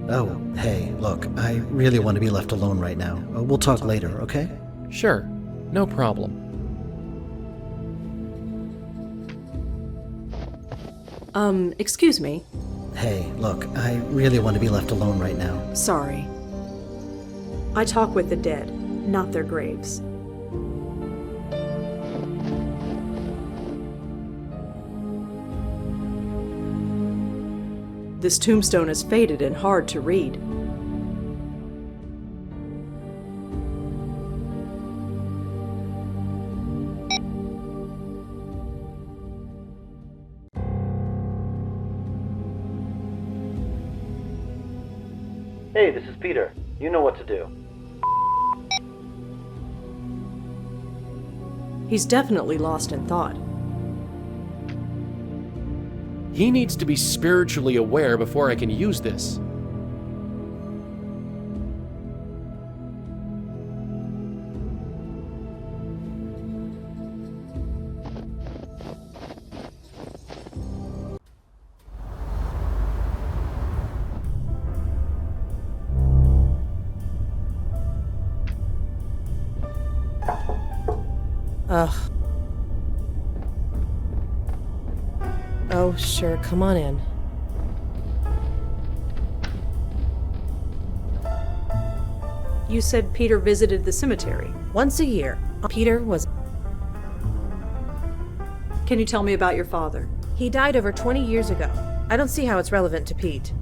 Oh, hey, look, I really want to be left alone right now. We'll talk later, okay? Sure, no problem. Excuse me? Hey, look, I really want to be left alone right now. Sorry. I talk with the dead, not their graves. This tombstone is faded and hard to read. Hey, this is Peter. You know what to do. He's definitely lost in thought. He needs to be spiritually aware before I can use this. Ugh. Oh, sure, come on in. You said Peter visited the cemetery. Once a year. Peter was... Can you tell me about your father? He died over 20 years ago. I don't see how it's relevant to Pete.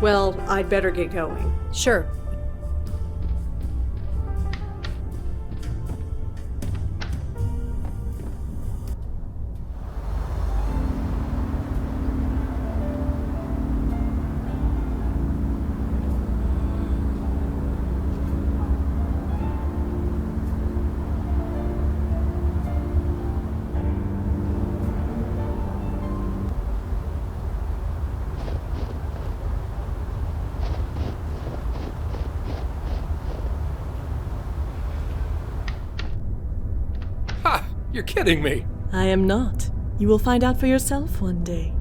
Well, I'd better get going. Sure. You're kidding me. I am not. You will find out for yourself one day.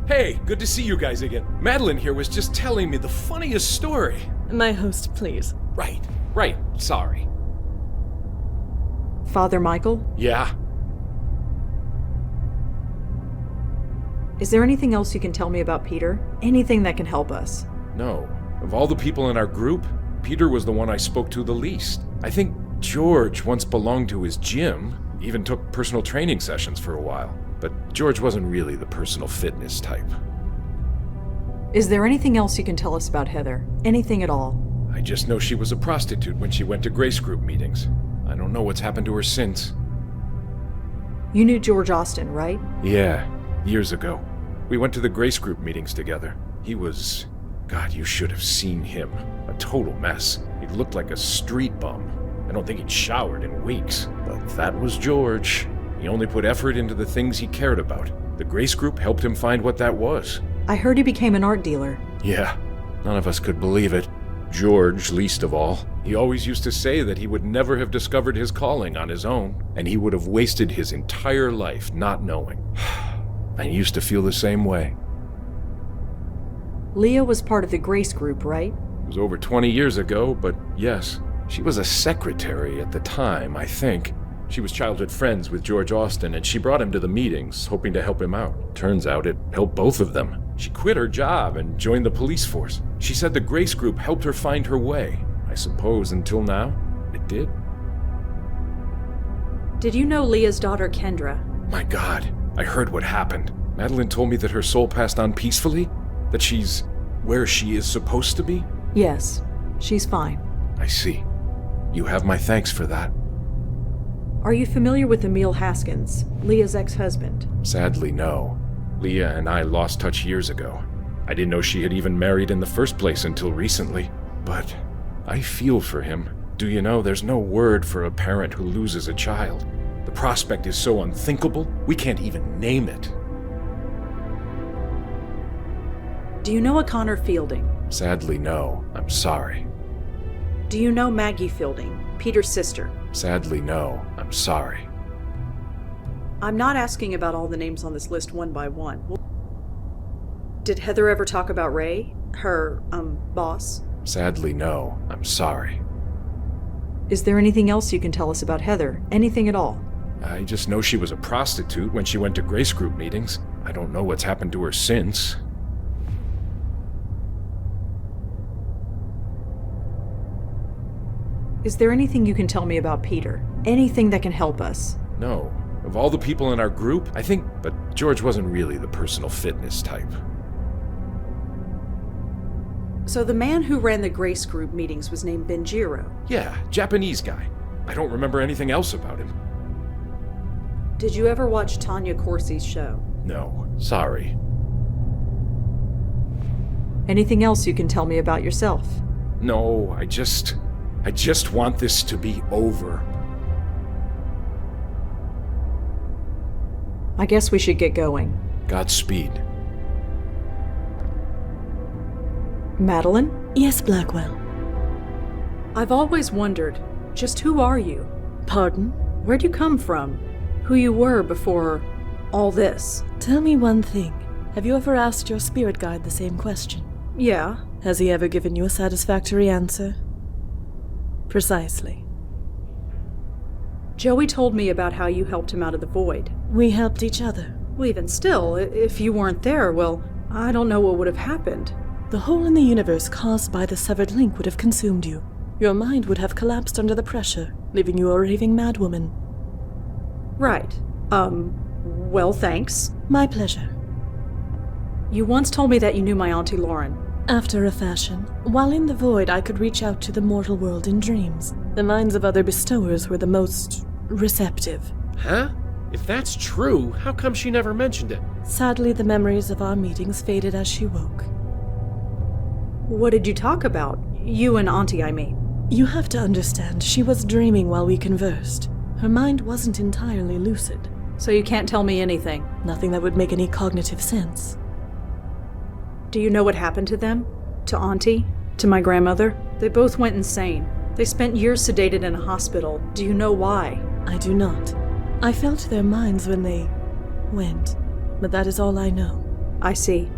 Hey, good to see you guys again. Madeline here was just telling me the funniest story. My host, please. Right. Sorry. Father Michael? Yeah? Is there anything else you can tell me about Peter? Anything that can help us? No. Of all the people in our group, Peter was the one I spoke to the least. I think George once belonged to his gym, even took personal training sessions for a while. But George wasn't really the personal fitness type. Is there anything else you can tell us about Heather? Anything at all? I just know she was a prostitute when she went to Grace Group meetings. I don't know what's happened to her since. You knew George Austin, right? Yeah, years ago. We went to the Grace Group meetings together. He was... God, you should have seen him. A total mess. He looked like a street bum. I don't think he'd showered in weeks. But that was George. He only put effort into the things he cared about. The Grace Group helped him find what that was. I heard he became an art dealer. Yeah, none of us could believe it. George, least of all. He always used to say that he would never have discovered his calling on his own, and he would have wasted his entire life not knowing. I used to feel the same way. Leah was part of the Grace Group, right? It was over 20 years ago, but yes. She was a secretary at the time, I think. She was childhood friends with George Austin, and she brought him to the meetings, hoping to help him out. Turns out it helped both of them. She quit her job and joined the police force. She said the Grace Group helped her find her way. I suppose until now, it did. Did you know Leah's daughter, Kendra? My God, I heard what happened. Madeline told me that her soul passed on peacefully? That she's where she is supposed to be? Yes, she's fine. I see. You have my thanks for that. Are you familiar with Emil Haskins, Leah's ex-husband? Sadly, no. Leah and I lost touch years ago. I didn't know she had even married in the first place until recently. But I feel for him. Do you know, there's no word for a parent who loses a child. The prospect is so unthinkable, we can't even name it. Do you know a Connor Fielding? Sadly, no. I'm sorry. Do you know Maggie Fielding, Peter's sister? Sadly, no. I'm sorry. I'm not asking about all the names on this list one by one. Did Heather ever talk about Ray? Her, boss? Sadly, no. I'm sorry. Is there anything else you can tell us about Heather? Anything at all? I just know she was a prostitute when she went to Grace Group meetings. I don't know what's happened to her since. Is there anything you can tell me about Peter? Anything that can help us? No. Of all the people in our group, I think, but George wasn't really the personal fitness type. So the man who ran the Grace Group meetings was named Benjiro? Yeah, Japanese guy. I don't remember anything else about him. Did you ever watch Tanya Corsi's show? No, sorry. Anything else you can tell me about yourself? No, I just want this to be over. I guess we should get going. Godspeed. Madeline? Yes, Blackwell. I've always wondered, just who are you? Pardon? Where'd you come from? Who you were before all this? Tell me one thing. Have you ever asked your spirit guide the same question? Yeah. Has he ever given you a satisfactory answer? Precisely. Joey told me about how you helped him out of the void. We helped each other. Well, even still, if you weren't there, well, I don't know what would have happened. The hole in the universe caused by the severed link would have consumed you. Your mind would have collapsed under the pressure, leaving you a raving madwoman. Right. Well, thanks. My pleasure. You once told me that you knew my Auntie Lauren. After a fashion. While in the void, I could reach out to the mortal world in dreams. The minds of other bestowers were the most receptive. Huh? If that's true, how come she never mentioned it? Sadly, the memories of our meetings faded as she woke. What did you talk about? You and Auntie, I mean. You have to understand, she was dreaming while we conversed. Her mind wasn't entirely lucid. So you can't tell me anything? Nothing that would make any cognitive sense. Do you know what happened to them? To Auntie? To my grandmother? They both went insane. They spent years sedated in a hospital. Do you know why? I do not. I felt their minds when they went, but that is all I know. I see.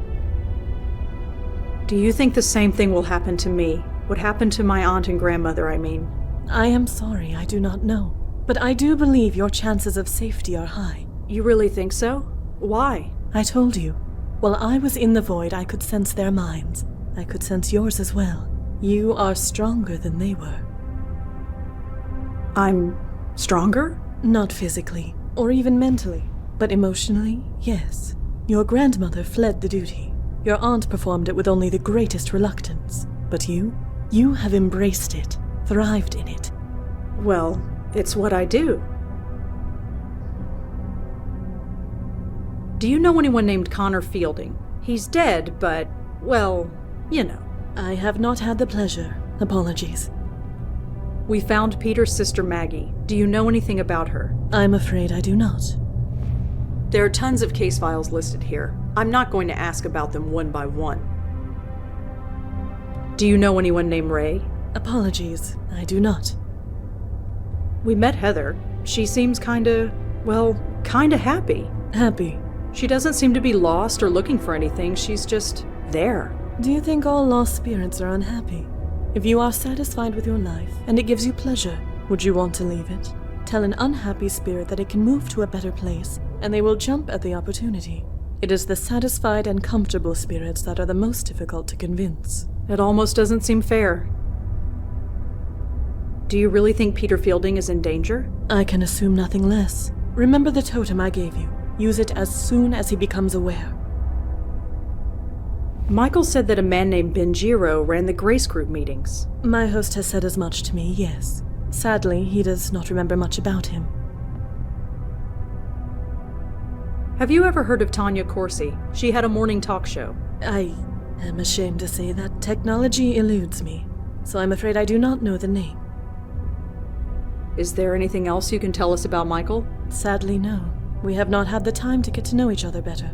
Do you think the same thing will happen to me? What happened to my aunt and grandmother, I mean? I am sorry, I do not know. But I do believe your chances of safety are high. You really think so? Why? I told you. While I was in the void, I could sense their minds. I could sense yours as well. You are stronger than they were. I'm stronger? Not physically, or even mentally, but emotionally, yes. Your grandmother fled the duty. Your aunt performed it with only the greatest reluctance. But you have embraced it, thrived in it. Well, it's what I do. Do you know anyone named Connor Fielding? He's dead, but, well, you know. I have not had the pleasure. Apologies. We found Peter's sister Maggie. Do you know anything about her? I'm afraid I do not. There are tons of case files listed here. I'm not going to ask about them one by one. Do you know anyone named Ray? Apologies, I do not. We met Heather. She seems kinda happy. Happy? She doesn't seem to be lost or looking for anything. She's just there. Do you think all lost spirits are unhappy? If you are satisfied with your life, and it gives you pleasure, would you want to leave it? Tell an unhappy spirit that it can move to a better place, and they will jump at the opportunity. It is the satisfied and comfortable spirits that are the most difficult to convince. It almost doesn't seem fair. Do you really think Peter Fielding is in danger? I can assume nothing less. Remember the totem I gave you. Use it as soon as he becomes aware. Michael said that a man named Benjiro ran the Grace Group meetings. My host has said as much to me, yes. Sadly, he does not remember much about him. Have you ever heard of Tanya Corsi? She had a morning talk show. I am ashamed to say that technology eludes me, so I'm afraid I do not know the name. Is there anything else you can tell us about Michael? Sadly, no. We have not had the time to get to know each other better.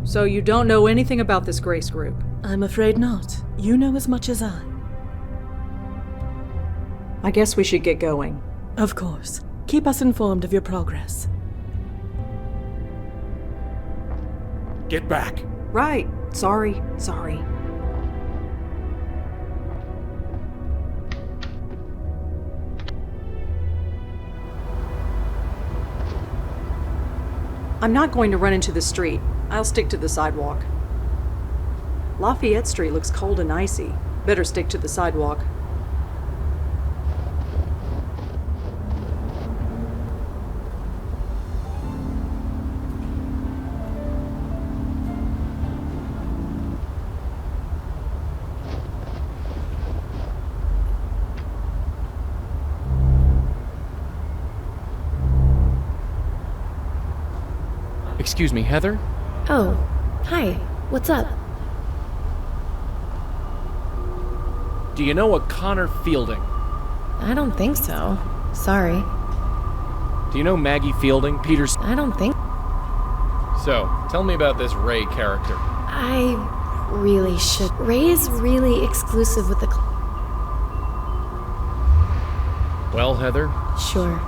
So you don't know anything about this Grace Group? I'm afraid not. You know as much as I. I guess we should get going. Of course. Keep us informed of your progress. Get back. Right. Sorry. I'm not going to run into the street. I'll stick to the sidewalk. Lafayette Street looks cold and icy. Better stick to the sidewalk. Excuse me, Heather? Oh, hi. What's up? Do you know a Connor Fielding? I don't think so. Sorry. Do you know Maggie Fielding, Peter's? I don't think. So, tell me about this Ray character. I really should. Ray is really exclusive with the. Well, Heather? Sure.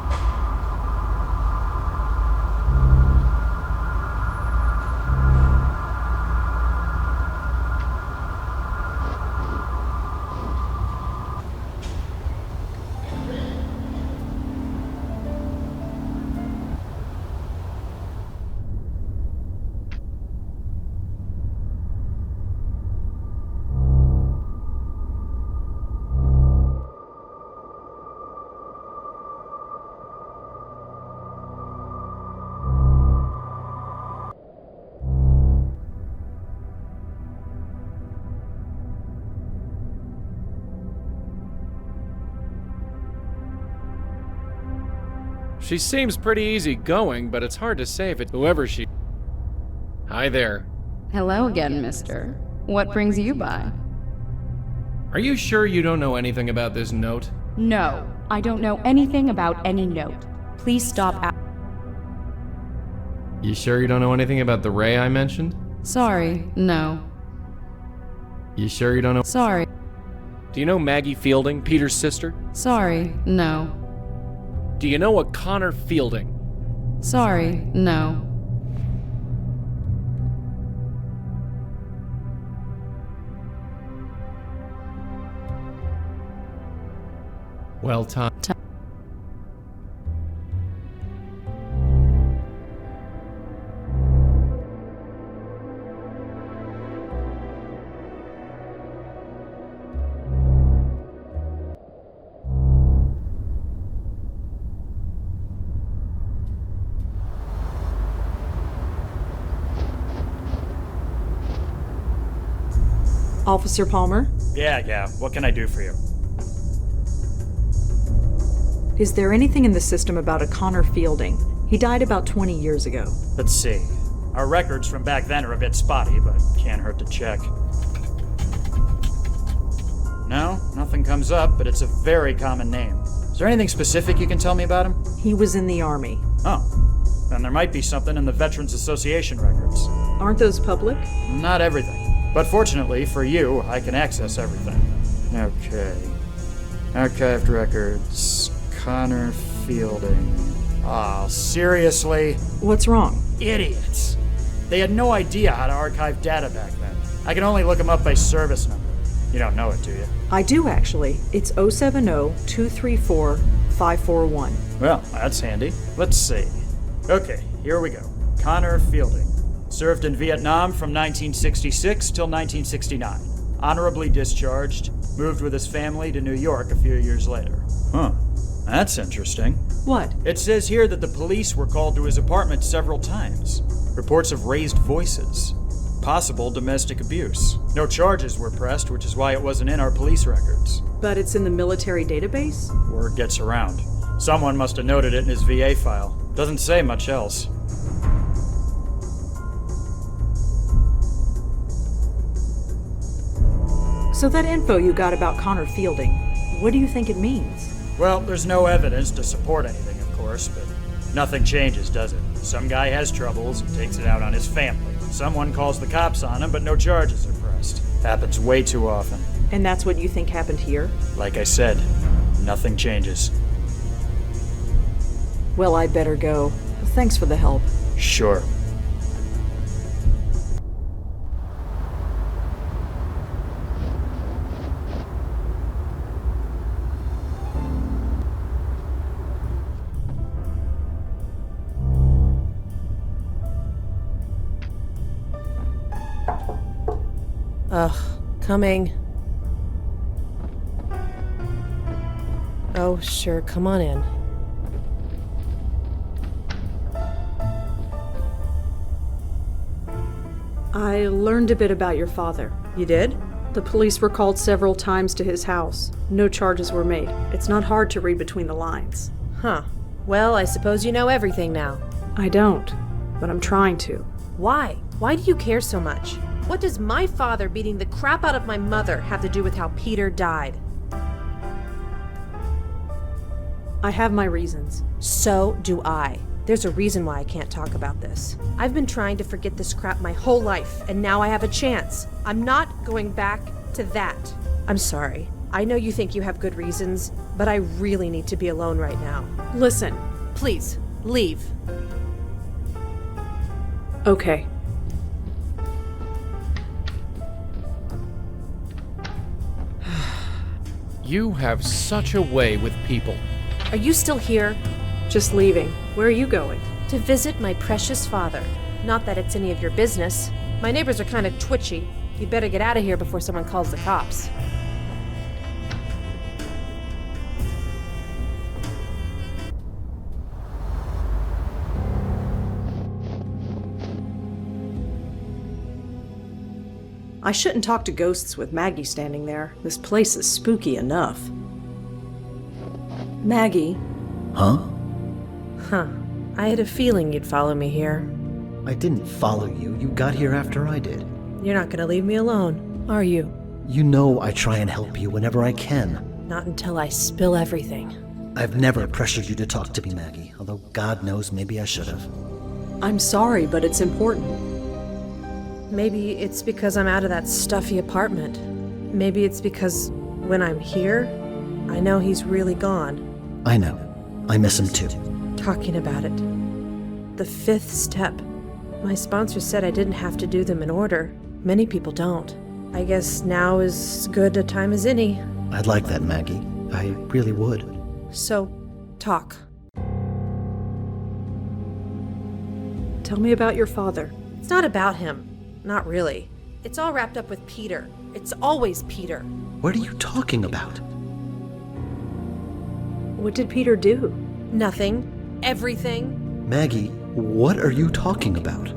She seems pretty easygoing, but it's hard to say if it's whoever she... Hi there. Hello again, mister. What brings you by? Are you sure you don't know anything about this note? No, I don't know anything about any note. Please stop. You sure you don't know anything about the Ray I mentioned? Sorry, no. You sure you don't know? Sorry. Do you know Maggie Fielding, Peter's sister? Sorry, no. Do you know a Connor Fielding? Sorry, no. Well, Tom. Officer Palmer? Yeah, what can I do for you? Is there anything in the system about a Connor Fielding? He died about 20 years ago. Let's see. Our records from back then are a bit spotty, but can't hurt to check. No, nothing comes up, but it's a very common name. Is there anything specific you can tell me about him? He was in the Army. Oh, then there might be something in the Veterans Association records. Aren't those public? Not everything. But fortunately for you, I can access everything. Okay. Archived records. Connor Fielding. Ah, seriously? What's wrong? Idiots. They had no idea how to archive data back then. I can only look them up by service number. You don't know it, do you? I do, actually. It's 070-234-541. Well, that's handy. Let's see. Okay, here we go. Connor Fielding. Served in Vietnam from 1966 till 1969. Honorably discharged. Moved with his family to New York a few years later. Huh. That's interesting. What? It says here that the police were called to his apartment several times. Reports of raised voices. Possible domestic abuse. No charges were pressed, which is why it wasn't in our police records. But it's in the military database? Word gets around. Someone must have noted it in his VA file. Doesn't say much else. So that info you got about Connor Fielding, what do you think it means? Well, there's no evidence to support anything, of course, but nothing changes, does it? Some guy has troubles and takes it out on his family. Someone calls the cops on him, but no charges are pressed. Happens way too often. And that's what you think happened here? Like I said, nothing changes. Well, I'd better go. Thanks for the help. Sure. Ugh, coming. Oh, sure, come on in. I learned a bit about your father. You did? The police were called several times to his house. No charges were made. It's not hard to read between the lines. Huh. Well, I suppose you know everything now. I don't. but I'm trying to. Why? Why do you care so much? What does my father beating the crap out of my mother have to do with how Peter died? I have my reasons. So do I. There's a reason why I can't talk about this. I've been trying to forget this crap my whole life, and now I have a chance. I'm not going back to that. I'm sorry. I know you think you have good reasons, but I really need to be alone right now. Listen. Please, leave. Okay. You have such a way with people. Are you still here? Just leaving. Where are you going? To visit my precious father. Not that it's any of your business. My neighbors are kind of twitchy. You'd better get out of here before someone calls the cops. I shouldn't talk to ghosts with Maggie standing there. This place is spooky enough. Maggie. Huh? Huh. I had a feeling you'd follow me here. I didn't follow you. You got here after I did. You're not gonna leave me alone, are you? You know I try and help you whenever I can. Not until I spill everything. I've never pressured you to talk to me, Maggie, although God knows maybe I should have. I'm sorry, but it's important. Maybe it's because I'm out of that stuffy apartment. Maybe it's because when I'm here, I know he's really gone. I know. I miss him too. Talking about it. The 5th step. My sponsor said I didn't have to do them in order. Many people don't. I guess now is as good a time as any. I'd like that, Maggie. I really would. So, talk. Tell me about your father. It's not about him. Not really. It's all wrapped up with Peter. It's always Peter. What are you talking about? What did Peter do? Nothing. Everything. Maggie, what are you talking about?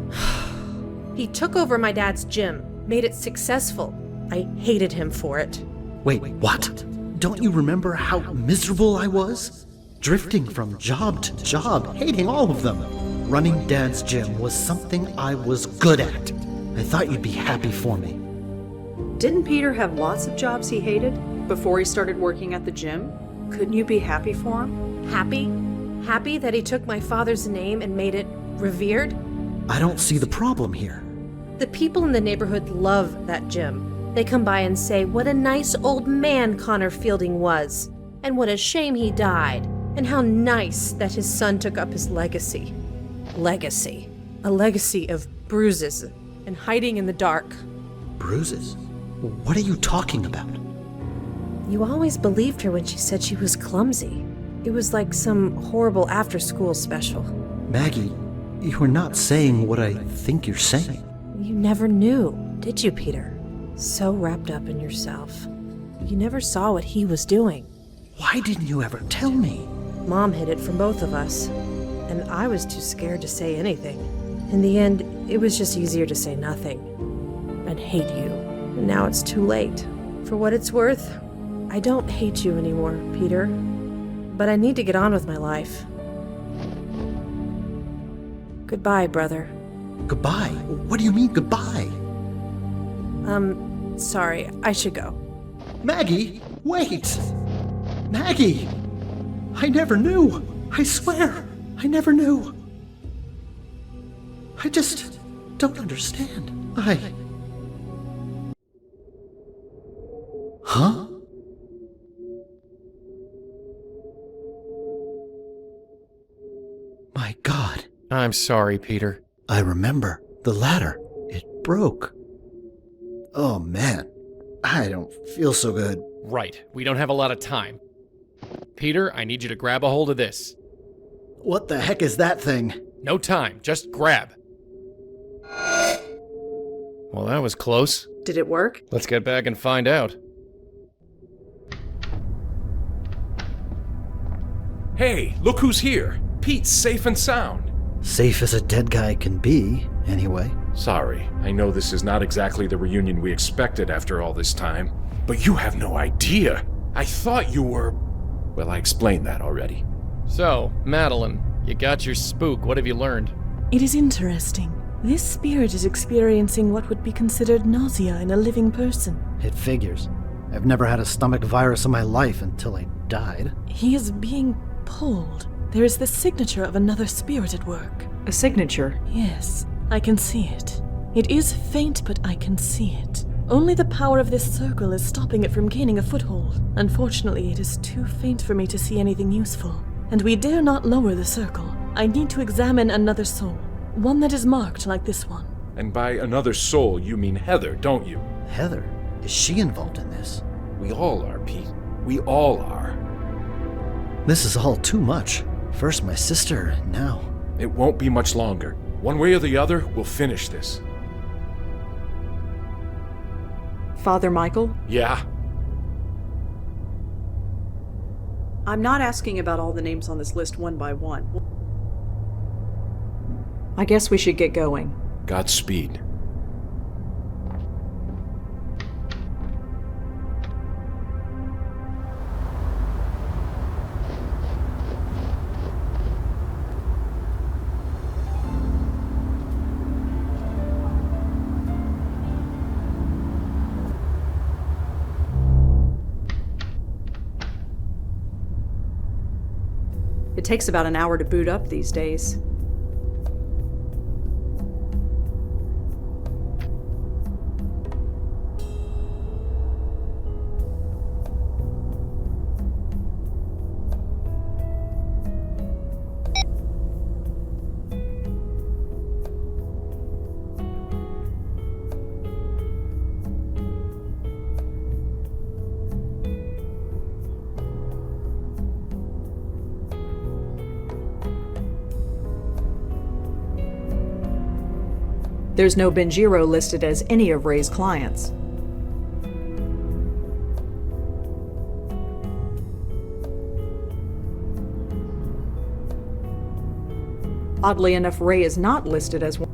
He took over my dad's gym, made it successful. I hated him for it. Wait, what? Don't you remember how miserable I was? Drifting from job to job, hating all of them. Running Dad's gym was something I was good at. I thought you'd be happy for me. Didn't Peter have lots of jobs he hated before he started working at the gym? Couldn't you be happy for him? Happy? Happy that he took my father's name and made it revered? I don't see the problem here. The people in the neighborhood love that gym. They come by and say what a nice old man Connor Fielding was, and what a shame he died, and how nice that his son took up his legacy. Legacy. A legacy of bruises and hiding in the dark. Bruises? What are you talking about? You always believed her when she said she was clumsy. It was like some horrible after-school special. Maggie, you're not saying what I think you're saying. You never knew, did you, Peter? So wrapped up in yourself. You never saw what he was doing. Why didn't you ever tell me? Mom hid it from both of us, and I was too scared to say anything. In the end, it was just easier to say nothing and hate you. And now it's too late. For what it's worth, I don't hate you anymore, Peter. But I need to get on with my life. Goodbye, brother. Goodbye? What do you mean, goodbye? Sorry, I should go. Maggie, wait! Maggie! I never knew! I swear, I never knew! I just don't understand. Huh? My God. I'm sorry, Peter. I remember. The ladder. It broke. Oh man. I don't feel so good. Right. We don't have a lot of time. Peter, I need you to grab a hold of this. What the heck is that thing? No time. Just grab. Well, that was close. Did it work? Let's get back and find out. Hey, look who's here. Pete's safe and sound. Safe as a dead guy can be, anyway. Sorry, I know this is not exactly the reunion we expected after all this time, but you have no idea. I thought you were... Well, I explained that already. So, Madeline, you got your spook. What have you learned? It is interesting. This spirit is experiencing what would be considered nausea in a living person. It figures. I've never had a stomach virus in my life until I died. He is being pulled. There is the signature of another spirit at work. A signature? Yes, I can see it. It is faint, but I can see it. Only the power of this circle is stopping it from gaining a foothold. Unfortunately, it is too faint for me to see anything useful. And we dare not lower the circle. I need to examine another soul. One that is marked like this one. And by another soul, you mean Heather, don't you? Heather? Is she involved in this? We all are, Pete. We all are. This is all too much. First my sister, and now. It won't be much longer. One way or the other, we'll finish this. Father Michael? Yeah? I'm not asking about all the names on this list one by one. I guess we should get going. Godspeed. It takes about an hour to boot up these days. There's no Benjiro listed as any of Ray's clients. Oddly enough, Ray is not listed as one.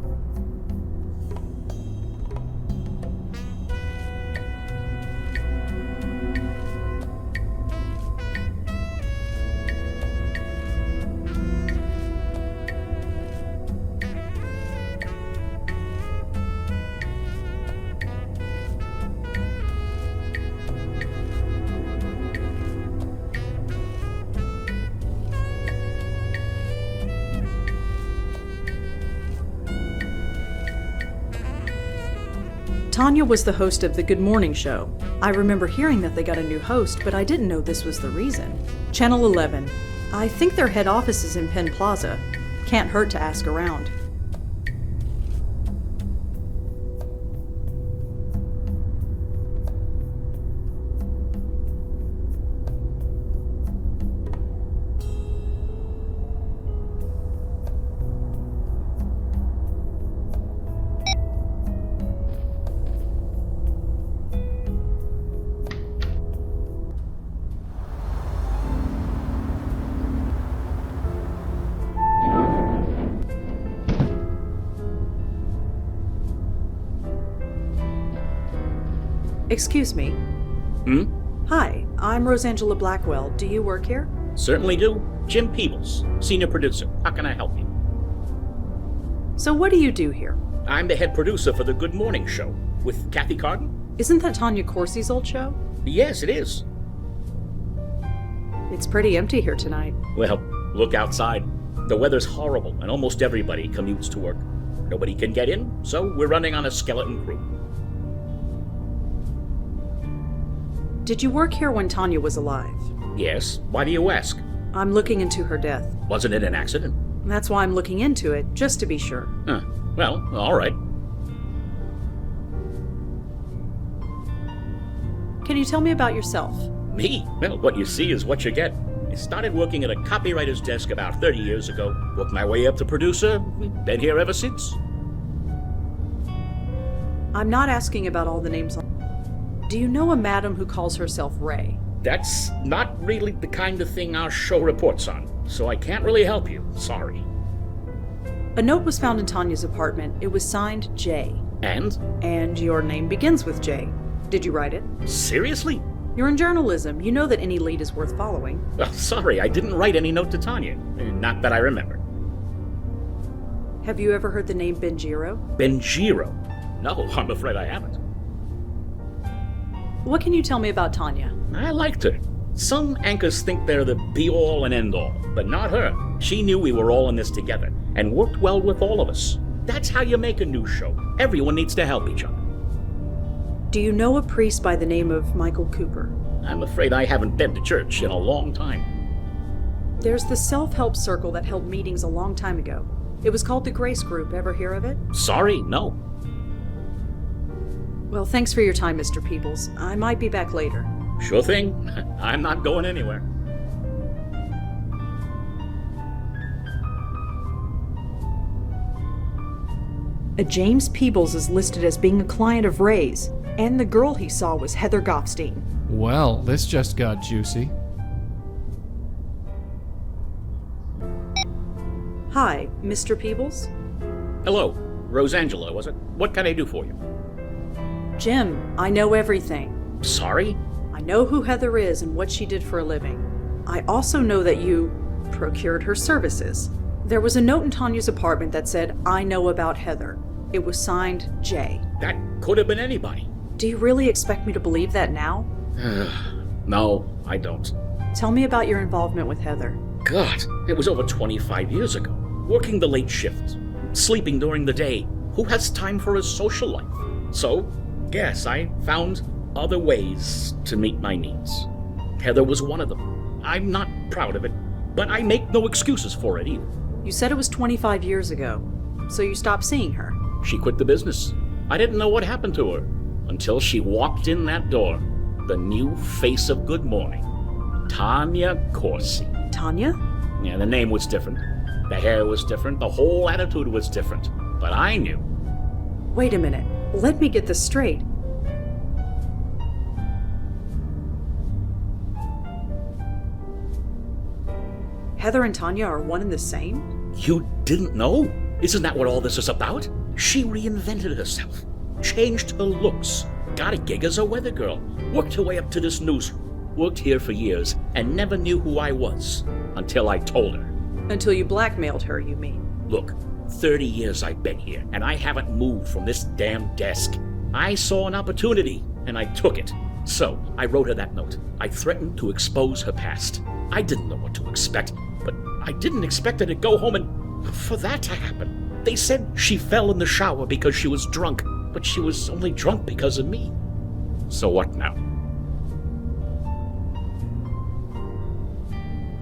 Tanya was the host of the Good Morning Show. I remember hearing that they got a new host, but I didn't know this was the reason. Channel 11. I think their head office is in Penn Plaza. Can't hurt to ask around. Excuse me. Hi, I'm Rosangela Blackwell. Do you work here? Certainly do. Jim Peebles, senior producer. How can I help you? So what do you do here? I'm the head producer for the Good Morning Show with Kathy Carden. Isn't that Tanya Corsi's old show? Yes, it is. It's pretty empty here tonight. Well, look outside. The weather's horrible and almost everybody commutes to work. Nobody can get in, so we're running on a skeleton crew. Did you work here when Tanya was alive? Yes. Why do you ask? I'm looking into her death. Wasn't it an accident? That's why I'm looking into it, just to be sure. Huh. Well, all right. Can you tell me about yourself? Me? Well, what you see is what you get. I started working at a copywriter's desk about 30 years ago. Worked my way up to producer. Been here ever since. I'm not asking about all the names on... Do you know a madam who calls herself Ray? That's not really the kind of thing our show reports on, so I can't really help you. Sorry. A note was found in Tanya's apartment. It was signed J. And? And your name begins with J. Did you write it? Seriously? You're in journalism. You know that any lead is worth following. Well, sorry, I didn't write any note to Tanya. Not that I remember. Have you ever heard the name Benjiro? Benjiro? No, I'm afraid I haven't. What can you tell me about Tanya? I liked her. Some anchors think they're the be-all and end-all, but not her. She knew we were all in this together and worked well with all of us. That's how you make a news show. Everyone needs to help each other. Do you know a priest by the name of Michael Cooper? I'm afraid I haven't been to church in a long time. There's the self-help circle that held meetings a long time ago. It was called the Grace Group. Ever hear of it? Sorry, no. Well, thanks for your time, Mr. Peebles. I might be back later. Sure thing. I'm not going anywhere. A James Peebles is listed as being a client of Ray's, and the girl he saw was Heather Goffstein. Well, this just got juicy. Hi, Mr. Peebles? Hello. Rosangela, was it? What can I do for you? Jim, I know everything. Sorry? I know who Heather is and what she did for a living. I also know that you procured her services. There was a note in Tanya's apartment that said, "I know about Heather." It was signed J. That could have been anybody. Do you really expect me to believe that now? No, I don't. Tell me about your involvement with Heather. God, it was over 25 years ago. Working the late shift, sleeping during the day. Who has time for a social life? So, yes, I found other ways to meet my needs. Heather was one of them. I'm not proud of it, but I make no excuses for it either. You said it was 25 years ago, so you stopped seeing her. She quit the business. I didn't know what happened to her until she walked in that door. The new face of Good Morning. Tanya Corsi. Tanya? Yeah, the name was different. The hair was different. The whole attitude was different. But I knew. Wait a minute. Let me get this straight. Heather and Tanya are one and the same? You didn't know? Isn't that what all this is about? She reinvented herself, changed her looks, got a gig as a weather girl, worked her way up to this newsroom, worked here for years, and never knew who I was until I told her. Until you blackmailed her, you mean? Look, 30 years I've been here, and I haven't moved from this damn desk. I saw an opportunity, and I took it. So, I wrote her that note. I threatened to expose her past. I didn't know what to expect, but I didn't expect her to go home and for that to happen. They said she fell in the shower because she was drunk, but she was only drunk because of me. So what now?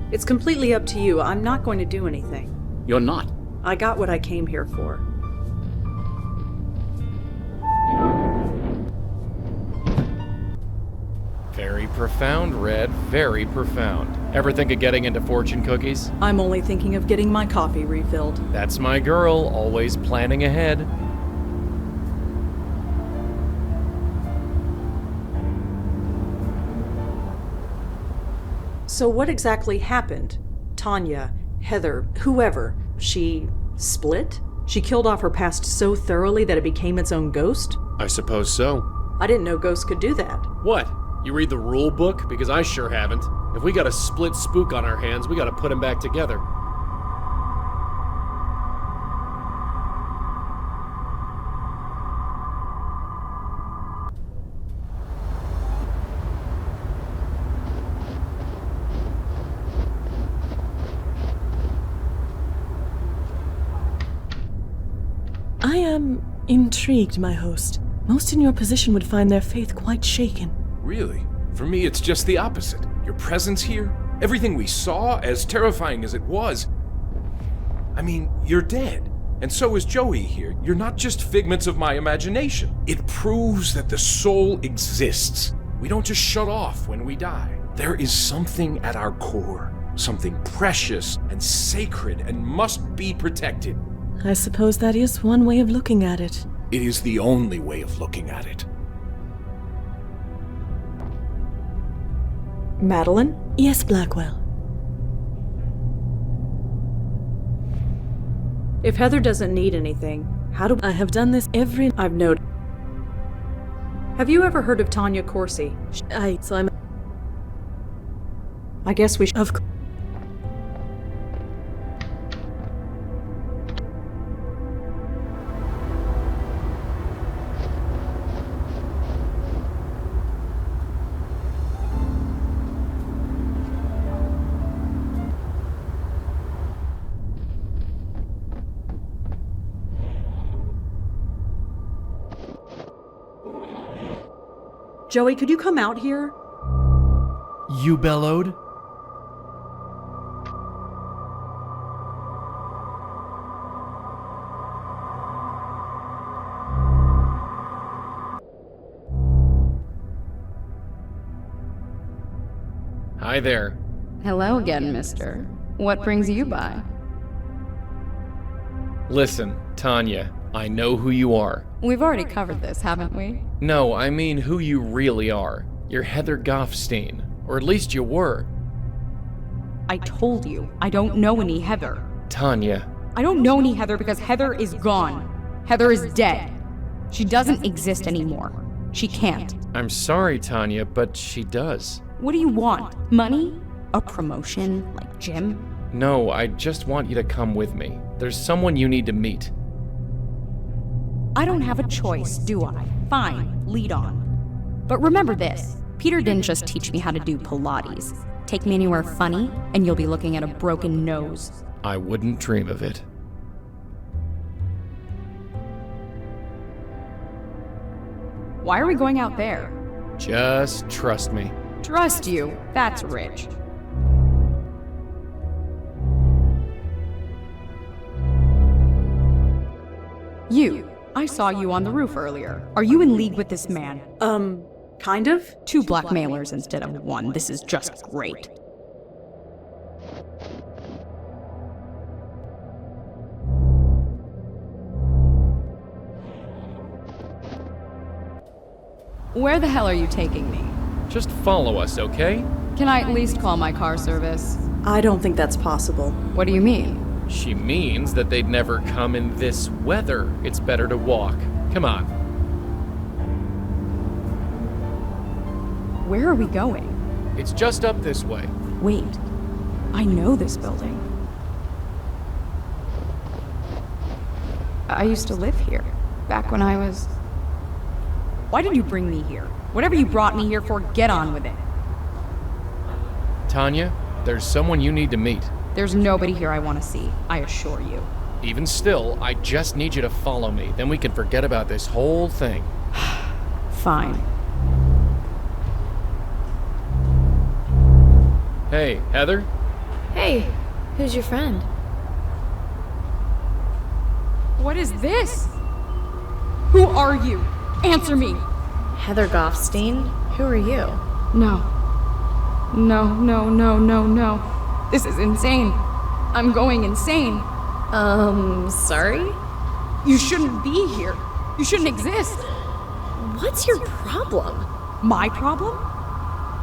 It's completely up to you. I'm not going to do anything. You're not. I got what I came here for. Very profound, Red. Very profound. Ever think of getting into fortune cookies? I'm only thinking of getting my coffee refilled. That's my girl, always planning ahead. So what exactly happened? Tanya, Heather, whoever, she split? She killed off her past so thoroughly that it became its own ghost? I suppose so. I didn't know ghosts could do that. What? You read the rule book? Because I sure haven't. If we got a split spook on our hands, we gotta put them back together. I am intrigued, my host. Most in your position would find their faith quite shaken. Really? For me, it's just the opposite. Your presence here, everything we saw, as terrifying as it was. I mean, you're dead. And so is Joey here. You're not just figments of my imagination. It proves that the soul exists. We don't just shut off when we die. There is something at our core, something precious and sacred and must be protected. I suppose that is one way of looking at it. It is the only way of looking at it. Madeline? Yes, Blackwell. If Heather doesn't need anything, how do I have done this every... I've noted. Have you ever heard of Tanya Corsi? I guess we should... Joey, could you come out here? You bellowed? Hi there. Hello again, mister. What brings you by? Listen, Tanya, I know who you are. We've already covered this, haven't we? No, I mean who you really are. You're Heather Goffstein. Or at least you were. I told you, I don't know any Heather. Tanya. I don't know any Heather because Heather is gone. Heather is dead. She doesn't exist anymore. She can't. I'm sorry, Tanya, but she does. What do you want? Money? A promotion? Like Jim? No, I just want you to come with me. There's someone you need to meet. I don't have a choice, do I? Fine, lead on. But remember this, Peter didn't just teach me how to do Pilates. Take me anywhere funny, and you'll be looking at a broken nose. I wouldn't dream of it. Why are we going out there? Just trust me. Trust you? That's rich. You. I saw you on the roof earlier. Are you in league with this man? Kind of? 2 blackmailers instead of 1. This is just great. Where the hell are you taking me? Just follow us, okay? Can I at least call my car service? I don't think that's possible. What do you mean? She means that they'd never come in this weather. It's better to walk. Come on. Where are we going? It's just up this way. Wait. I know this building. I used to live here, back when I was... Why did you bring me here? Whatever you brought me here for, get on with it. Tanya, there's someone you need to meet. There's nobody here I want to see, I assure you. Even still, I just need you to follow me. Then we can forget about this whole thing. Fine. Hey, Heather? Hey, who's your friend? What is this? Who are you? Answer me! Heather Goffstein? Who are you? No. No. This is insane. I'm going insane. Sorry? You shouldn't be here. You shouldn't exist. What's your problem? My problem?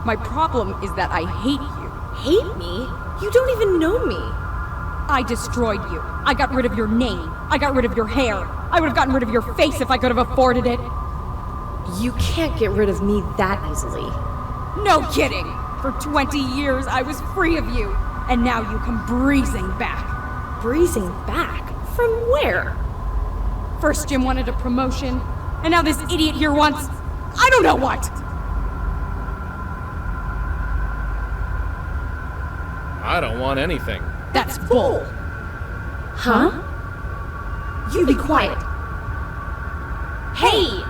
My problem is that I hate you. Hate me? You don't even know me. I destroyed you. I got rid of your name. I got rid of your hair. I would have gotten rid of your face if I could have afforded it. You can't get rid of me that easily. No kidding! For 20 years I was free of you, and now you come breezing back. Breezing back? From where? First Jim wanted a promotion, and now this idiot here wants... I don't know what! I don't want anything. That's bull! Huh? You be quiet! Hey!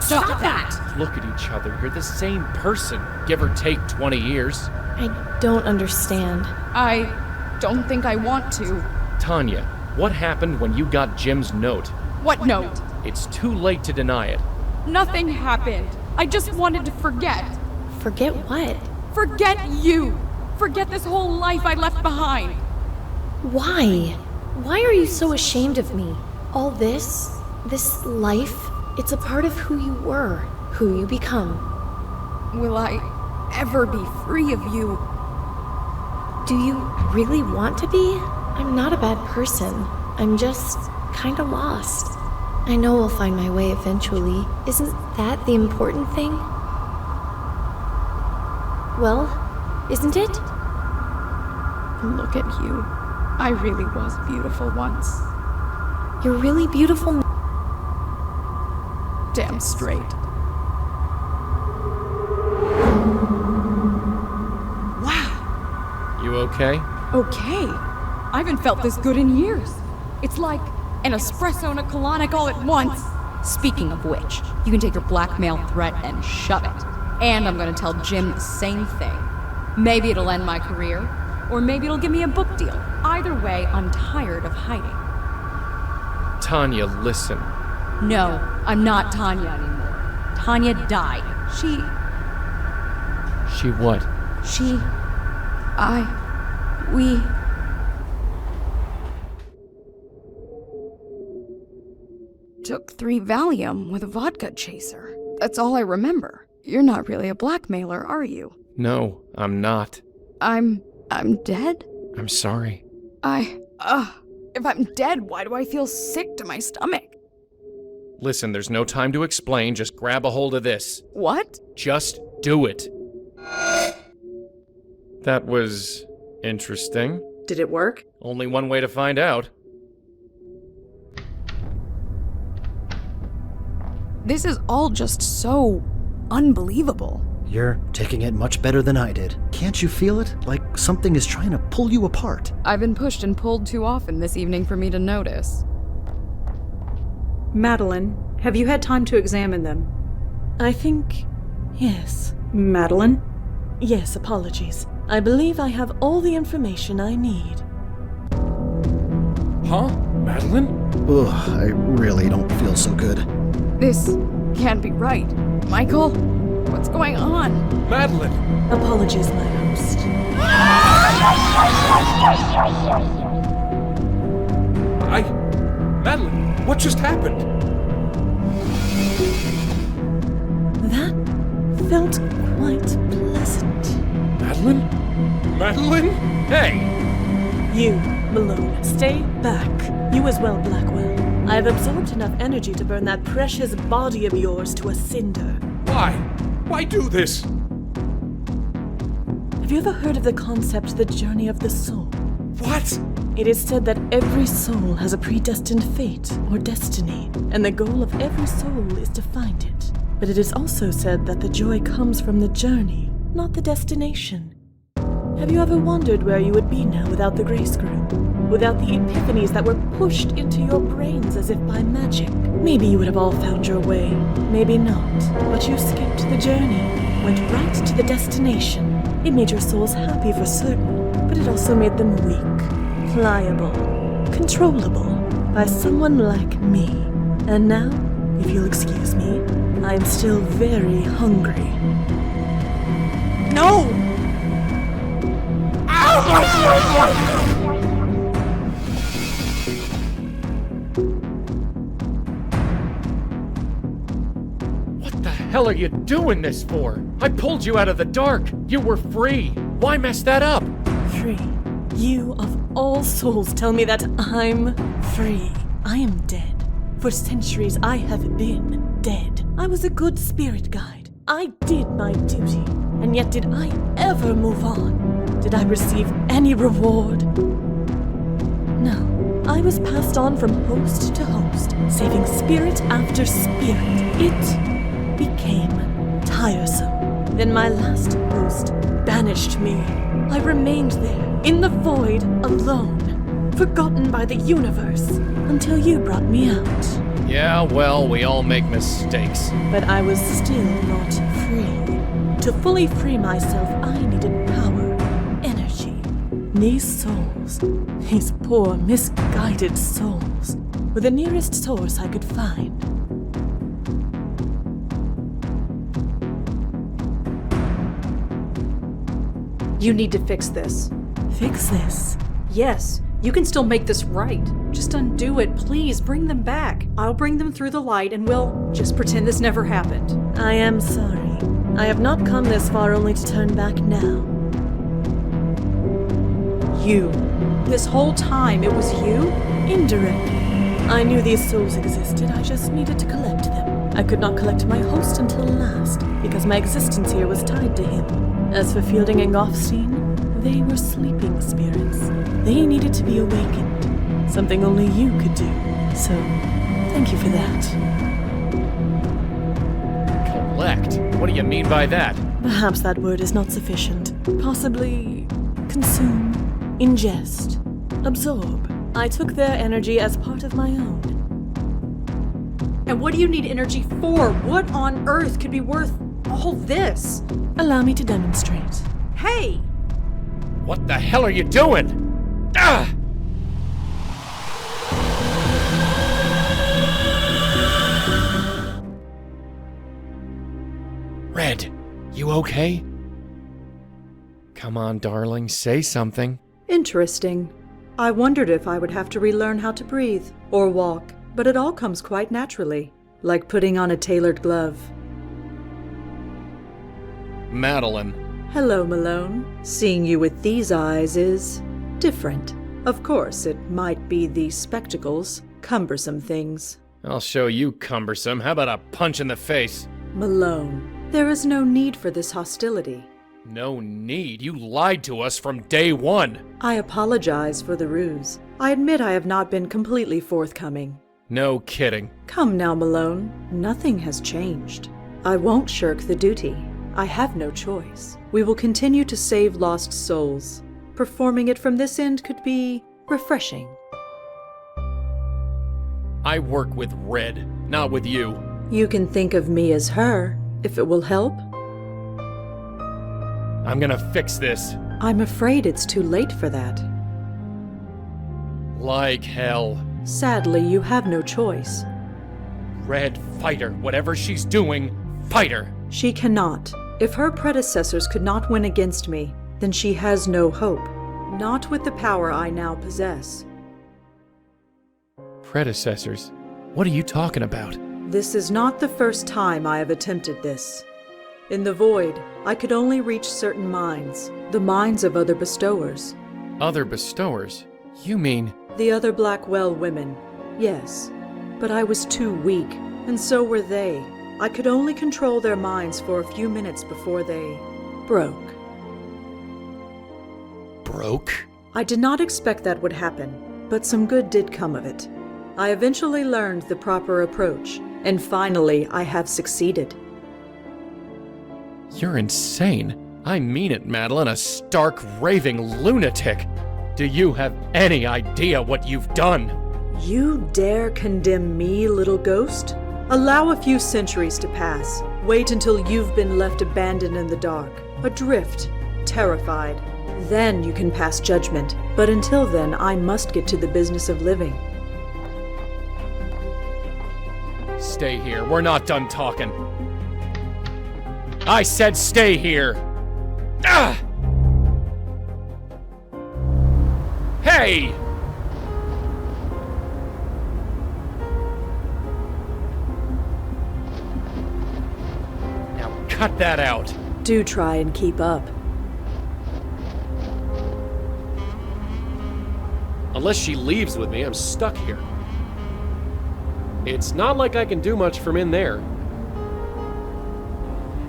Stop that! Look at each other. You're the same person, give or take 20 years. I don't understand. I don't think I want to. Tanya, what happened when you got Jim's note? What note? It's too late to deny it. Nothing happened. I just wanted to forget. Forget what? Forget you! Forget this whole life I left behind! Why? Why are you so ashamed of me? All this life, it's a part of who you were, who you become. Will I ever be free of you? Do you really want to be? I'm not a bad person. I'm just kinda lost. I know I'll find my way eventually. Isn't that the important thing? Well, isn't it? Look at you. I really was beautiful once. You're really beautiful. Damn straight. Wow. You okay? Okay. I haven't felt this good in years. It's like an espresso and a colonic all at once. Speaking of which, you can take your blackmail threat and shove it. And I'm gonna tell Jim the same thing. Maybe it'll end my career, or maybe it'll give me a book deal. Either way, I'm tired of hiding. Tanya, listen. No, I'm not Tanya anymore. Tanya died. She what? We... took 3 Valium with a vodka chaser. That's all I remember. You're not really a blackmailer, are you? No, I'm not. I'm dead? I'm sorry. If I'm dead, why do I feel sick to my stomach? Listen, there's no time to explain, just grab a hold of this. What? Just do it. That was interesting. Did it work? Only one way to find out. This is all just so unbelievable. You're taking it much better than I did. Can't you feel it? Like something is trying to pull you apart. I've been pushed and pulled too often this evening for me to notice. Madeline, have you had time to examine them? I think... yes. Madeline? Yes, apologies. I believe I have all the information I need. Huh? Madeline? Ugh, I really don't feel so good. This can't be right. Michael, what's going on? Madeline! Apologies, my host. Madeline, what just happened? That felt quite pleasant. Madeline? Madeline? Hey! You, Malone, stay back. You as well, Blackwell. I have absorbed enough energy to burn that precious body of yours to a cinder. Why? Why do this? Have you ever heard of the concept, the journey of the soul? What? It is said that every soul has a predestined fate or destiny, and the goal of every soul is to find it. But it is also said that the joy comes from the journey, not the destination. Have you ever wondered where you would be now without the Grace Group? Without the epiphanies that were pushed into your brains as if by magic? Maybe you would have all found your way. Maybe not. But you skipped the journey, went right to the destination. It made your souls happy for certain, but it also made them weak, pliable, controllable by someone like me. And now, if you'll excuse me, I am still very hungry. No! What the hell are you doing this for? I pulled you out of the dark. You were free. Why mess that up? Free? You, of all souls, tell me that I'm free. I am dead. For centuries, I have been dead. I was a good spirit guide. I did my duty. And yet did I ever move on? Did I receive any reward? No. I was passed on from host to host, saving spirit after spirit. It became tiresome. Then my last host banished me. I remained there, in the void, alone, forgotten by the universe, until you brought me out. Yeah, well, we all make mistakes. But I was still not free. To fully free myself, I needed power, energy. These souls, these poor, misguided souls, were the nearest source I could find. You need to fix this. Fix this? Yes, you can still make this right. Just undo it, please. Bring them back. I'll bring them through the light and we'll just pretend this never happened. I am sorry. I have not come this far only to turn back now. You. This whole time it was you? Indirectly. I knew these souls existed, I just needed to collect them. I could not collect my host until last, because my existence here was tied to him. As for Fielding and Goffstein, they were sleeping spirits. They needed to be awakened. Something only you could do. So, thank you for that. Collect? What do you mean by that? Perhaps that word is not sufficient. Possibly consume, ingest, absorb. I took their energy as part of my own. And what do you need energy for? What on earth could be worth all this? Allow me to demonstrate. Hey! What the hell are you doing? Ah! Red, you okay? Come on, darling, say something. Interesting. I wondered if I would have to relearn how to breathe or walk, but it all comes quite naturally, like putting on a tailored glove. Madeline. Hello, Malone. Seeing you with these eyes is different. Of course, it might be these spectacles, cumbersome things. I'll show you cumbersome. How about a punch in the face? Malone, there is no need for this hostility. No need. You lied to us from day one. I apologize for the ruse. I admit I have not been completely forthcoming. No kidding. Come now, Malone. Nothing has changed. I won't shirk the duty. I have no choice. We will continue to save lost souls. Performing it from this end could be refreshing. I work with Red, not with you. You can think of me as her, if it will help. I'm gonna fix this. I'm afraid it's too late for that. Like hell. Sadly, you have no choice. Red, fight her. Whatever she's doing, fight her. She cannot. If her predecessors could not win against me, then she has no hope. Not with the power I now possess. Predecessors? What are you talking about? This is not the first time I have attempted this. In the void, I could only reach certain minds, the minds of other bestowers. Other bestowers? You mean... The other Blackwell women, yes. But I was too weak, and so were they. I could only control their minds for a few minutes before they broke. Broke? I did not expect that would happen, but some good did come of it. I eventually learned the proper approach, and finally I have succeeded. You're insane. I mean it, Madeline, a stark, raving lunatic. Do you have any idea what you've done? You dare condemn me, little ghost? Allow a few centuries to pass. Wait until you've been left abandoned in the dark, adrift, terrified. Then you can pass judgment. But until then, I must get to the business of living. Stay here. We're not done talking. I said stay here! Ah! Hey! Now cut that out. Do try and keep up. Unless she leaves with me, I'm stuck here. It's not like I can do much from in there.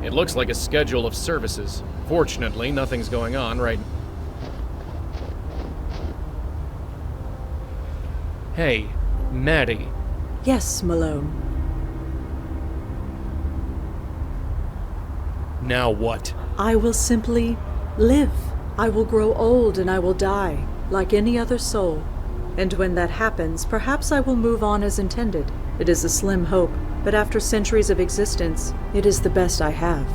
It looks like a schedule of services. Fortunately, nothing's going on right... Hey, Maddie. Yes, Malone. Now what? I will simply live. I will grow old and I will die, like any other soul. And when that happens, perhaps I will move on as intended. It is a slim hope, but after centuries of existence, it is the best I have.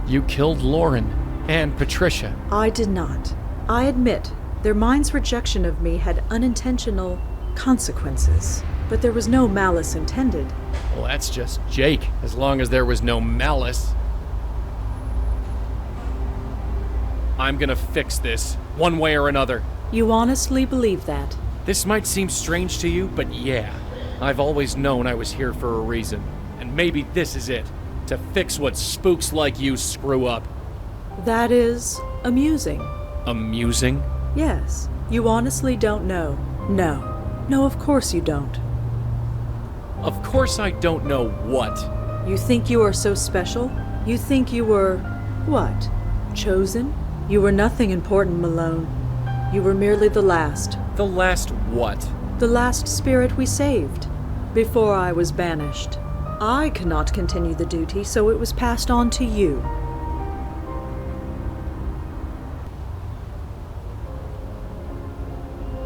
You killed Lauren and Patricia. I did not. I admit, their mind's rejection of me had unintentional consequences, but there was no malice intended. Well, that's just Jake, as long as there was no malice. I'm gonna fix this, one way or another. You honestly believe that? This might seem strange to you, but yeah. I've always known I was here for a reason. And maybe this is it. To fix what spooks like you screw up. That is amusing. Amusing? Yes. You honestly don't know. No, of course you don't. Of course I don't know what. You think you are so special? You think you were... what? Chosen? You were nothing important, Malone. You were merely the last. The last what? The last spirit we saved, before I was banished. I cannot continue the duty, so it was passed on to you.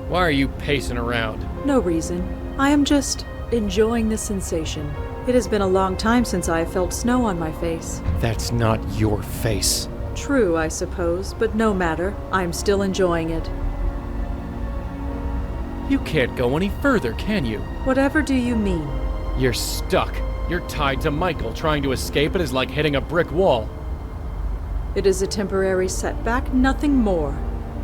Why are you pacing around? No reason. I am just enjoying the sensation. It has been a long time since I have felt snow on my face. That's not your face. True, I suppose, but no matter. I'm still enjoying it. You can't go any further, can you? Whatever do you mean? You're stuck. You're tied to Michael. Trying to escape it is like hitting a brick wall. It is a temporary setback, nothing more.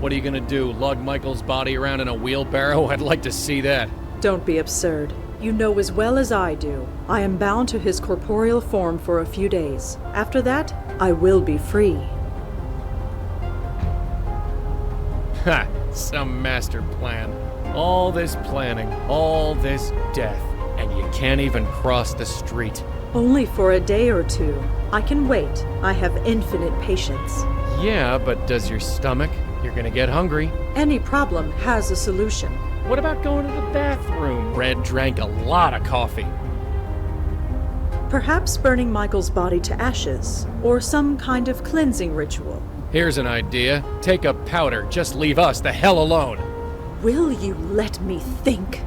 What are you gonna do, lug Michael's body around in a wheelbarrow? I'd like to see that. Don't be absurd. You know as well as I do. I am bound to his corporeal form for a few days. After that, I will be free. Ha! Some master plan. All this planning, all this death, and you can't even cross the street. Only for a day or two. I can wait. I have infinite patience. Yeah, but does your stomach? You're gonna get hungry. Any problem has a solution. What about going to the bathroom? Red drank a lot of coffee. Perhaps burning Michael's body to ashes, or some kind of cleansing ritual. Here's an idea. Take a powder. Just leave us the hell alone. Will you let me think?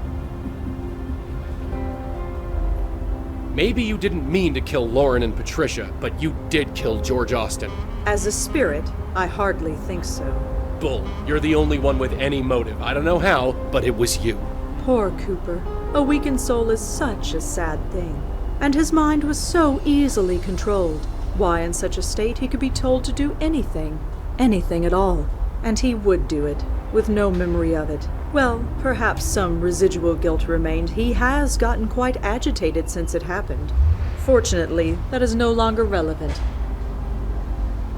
Maybe you didn't mean to kill Lauren and Patricia, but you did kill George Austin. As a spirit, I hardly think so. Bull, you're the only one with any motive. I don't know how, but it was you. Poor Cooper. A weakened soul is such a sad thing. And his mind was so easily controlled. Why, in such a state, he could be told to do anything. Anything at all. And he would do it, with no memory of it. Well, perhaps some residual guilt remained. He has gotten quite agitated since it happened. Fortunately, that is no longer relevant.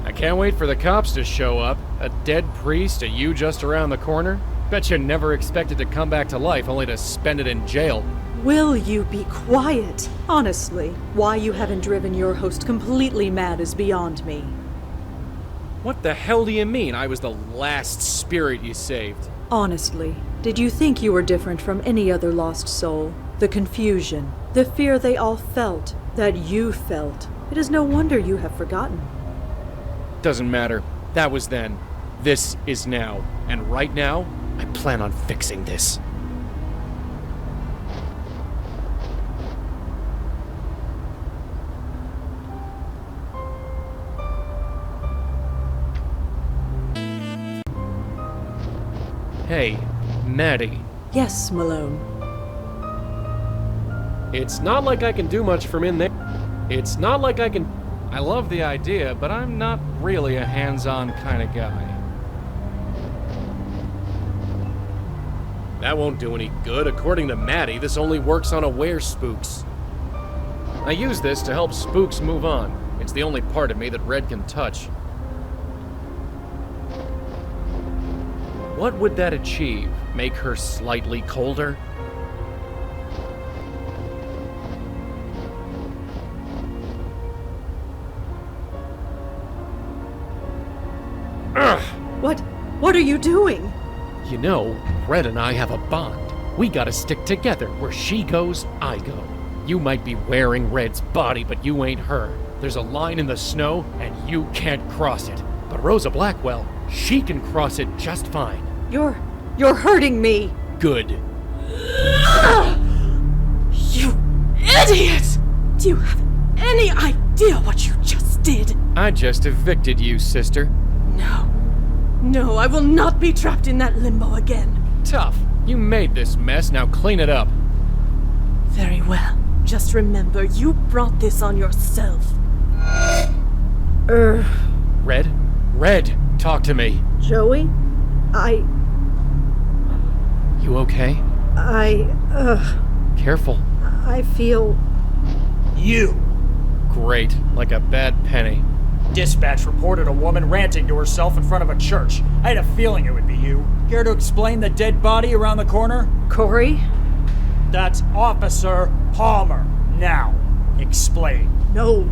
I can't wait for the cops to show up. A dead priest, a you just around the corner. Bet you never expected to come back to life, only to spend it in jail. Will you be quiet? Honestly, why you haven't driven your host completely mad is beyond me. What the hell do you mean? I was the last spirit you saved. Honestly, did you think you were different from any other lost soul? The confusion, the fear they all felt, that you felt. It is no wonder you have forgotten. Doesn't matter. That was then. This is now. And right now, I plan on fixing this. Hey, Maddie. Yes, Malone. It's not like I can do much from in there. It's not like I can... I love the idea, but I'm not really a hands-on kind of guy. That won't do any good. According to Maddie, this only works on aware spooks. I use this to help spooks move on. It's the only part of me that Red can touch. What would that achieve? Make her slightly colder? Ugh! What are you doing? You know, Red and I have a bond. We gotta stick together. Where she goes, I go. You might be wearing Red's body, but you ain't her. There's a line in the snow, and you can't cross it. But Rosa Blackwell, she can cross it just fine. You're hurting me. Good. You idiot! Do you have any idea what you just did? I just evicted you, sister. No, I will not be trapped in that limbo again. Tough. You made this mess, now clean it up. Very well. Just remember, you brought this on yourself. Red, talk to me. Joey? You okay? Careful. I feel... You! Great, like a bad penny. Dispatch reported a woman ranting to herself in front of a church. I had a feeling it would be you. Care to explain the dead body around the corner? Corey? That's Officer Palmer. Now, explain. No.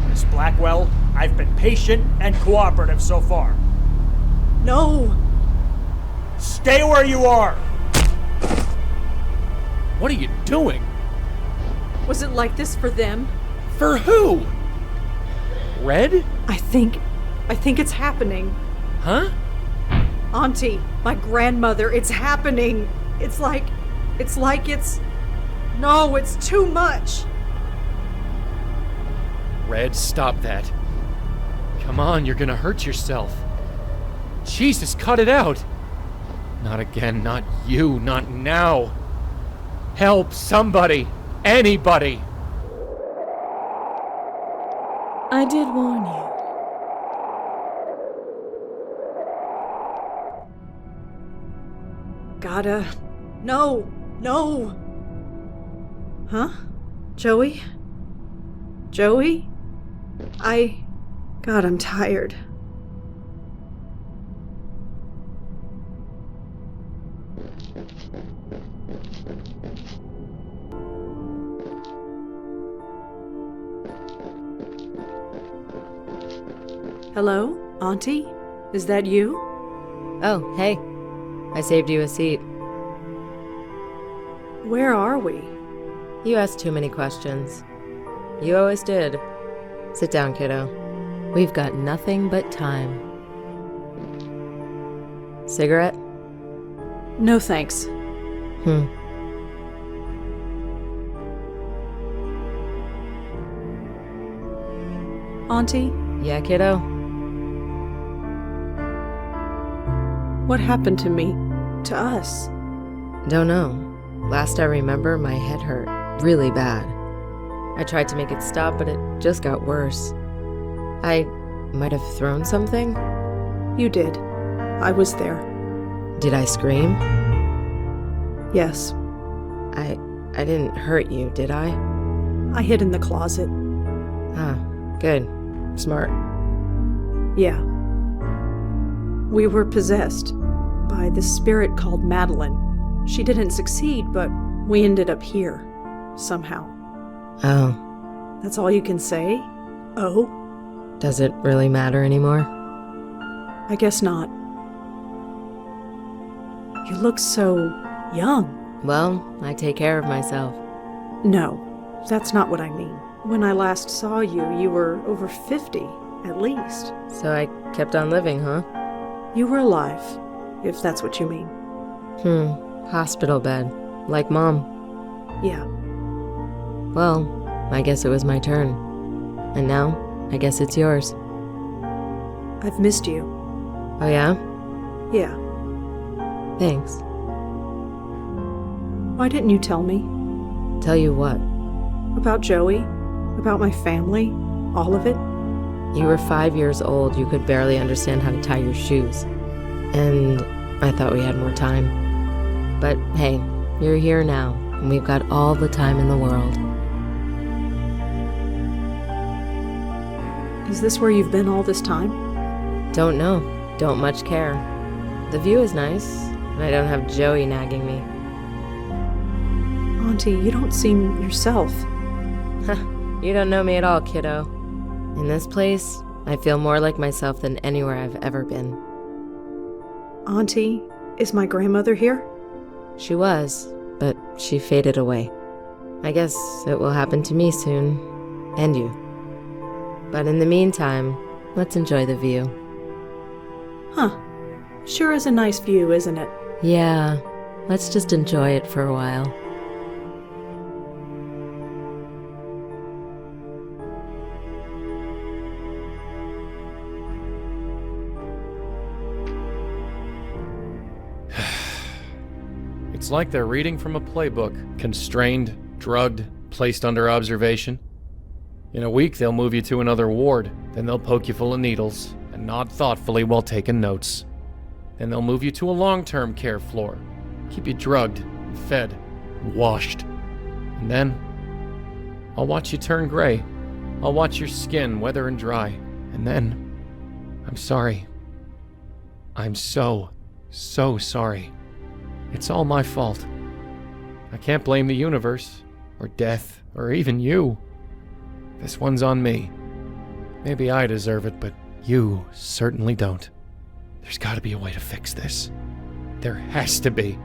Miss Blackwell, I've been patient and cooperative so far. No. Stay where you are! What are you doing? Was it like this for them? For who? Red? I think it's happening. Huh? Auntie, my grandmother, it's happening. It's like It's like it's... No, it's too much. Red, stop that. Come on, you're gonna hurt yourself. Jesus, cut it out! Not again, not you, not now. Help, somebody! Anybody! I did warn you. Gotta... No! No! Huh? Joey? Joey? God, I'm tired. Hello? Auntie? Is that you? Oh, hey. I saved you a seat. Where are we? You asked too many questions. You always did. Sit down, kiddo. We've got nothing but time. Cigarette? No thanks. Auntie? Yeah, kiddo? What happened to me? To us? Don't know. Last I remember, my head hurt really bad. I tried to make it stop, but it just got worse. I might have thrown something? You did. I was there. Did I scream? Yes. I didn't hurt you, did I? I hid in the closet. Ah, good. Smart. Yeah. We were possessed by this spirit called Madeline. She didn't succeed, but we ended up here. Somehow. Oh. That's all you can say? Oh? Does it really matter anymore? I guess not. You look so young. Well, I take care of myself. No, that's not what I mean. When I last saw you, you were over 50, at least. So I kept on living, huh? You were alive, if that's what you mean. Hospital bed. Like Mom. Yeah. Well, I guess it was my turn. And now, I guess it's yours. I've missed you. Oh yeah? Yeah. Thanks. Why didn't you tell me? Tell you what? About Joey? About my family? All of it? You were 5 years old. You could barely understand how to tie your shoes. And I thought we had more time. But hey, you're here now, and we've got all the time in the world. Is this where you've been all this time? Don't know. Don't much care. The view is nice, and I don't have Joey nagging me. Auntie, you don't seem yourself. You don't know me at all, kiddo. In this place, I feel more like myself than anywhere I've ever been. Auntie, is my grandmother here? She was, but she faded away. I guess it will happen to me soon, and you. But in the meantime, let's enjoy the view. Huh. Sure is a nice view, isn't it? Yeah, let's just enjoy it for a while. It's like they're reading from a playbook. Constrained, drugged, placed under observation. In a week, they'll move you to another ward. Then they'll poke you full of needles and nod thoughtfully while taking notes. Then they'll move you to a long-term care floor. Keep you drugged, fed, washed. And then, I'll watch you turn gray. I'll watch your skin weather and dry. And then, I'm sorry. I'm so sorry. It's all my fault. I can't blame the universe, or death, or even you. This one's on me. Maybe I deserve it, but you certainly don't. There's gotta be a way to fix this. There has to be.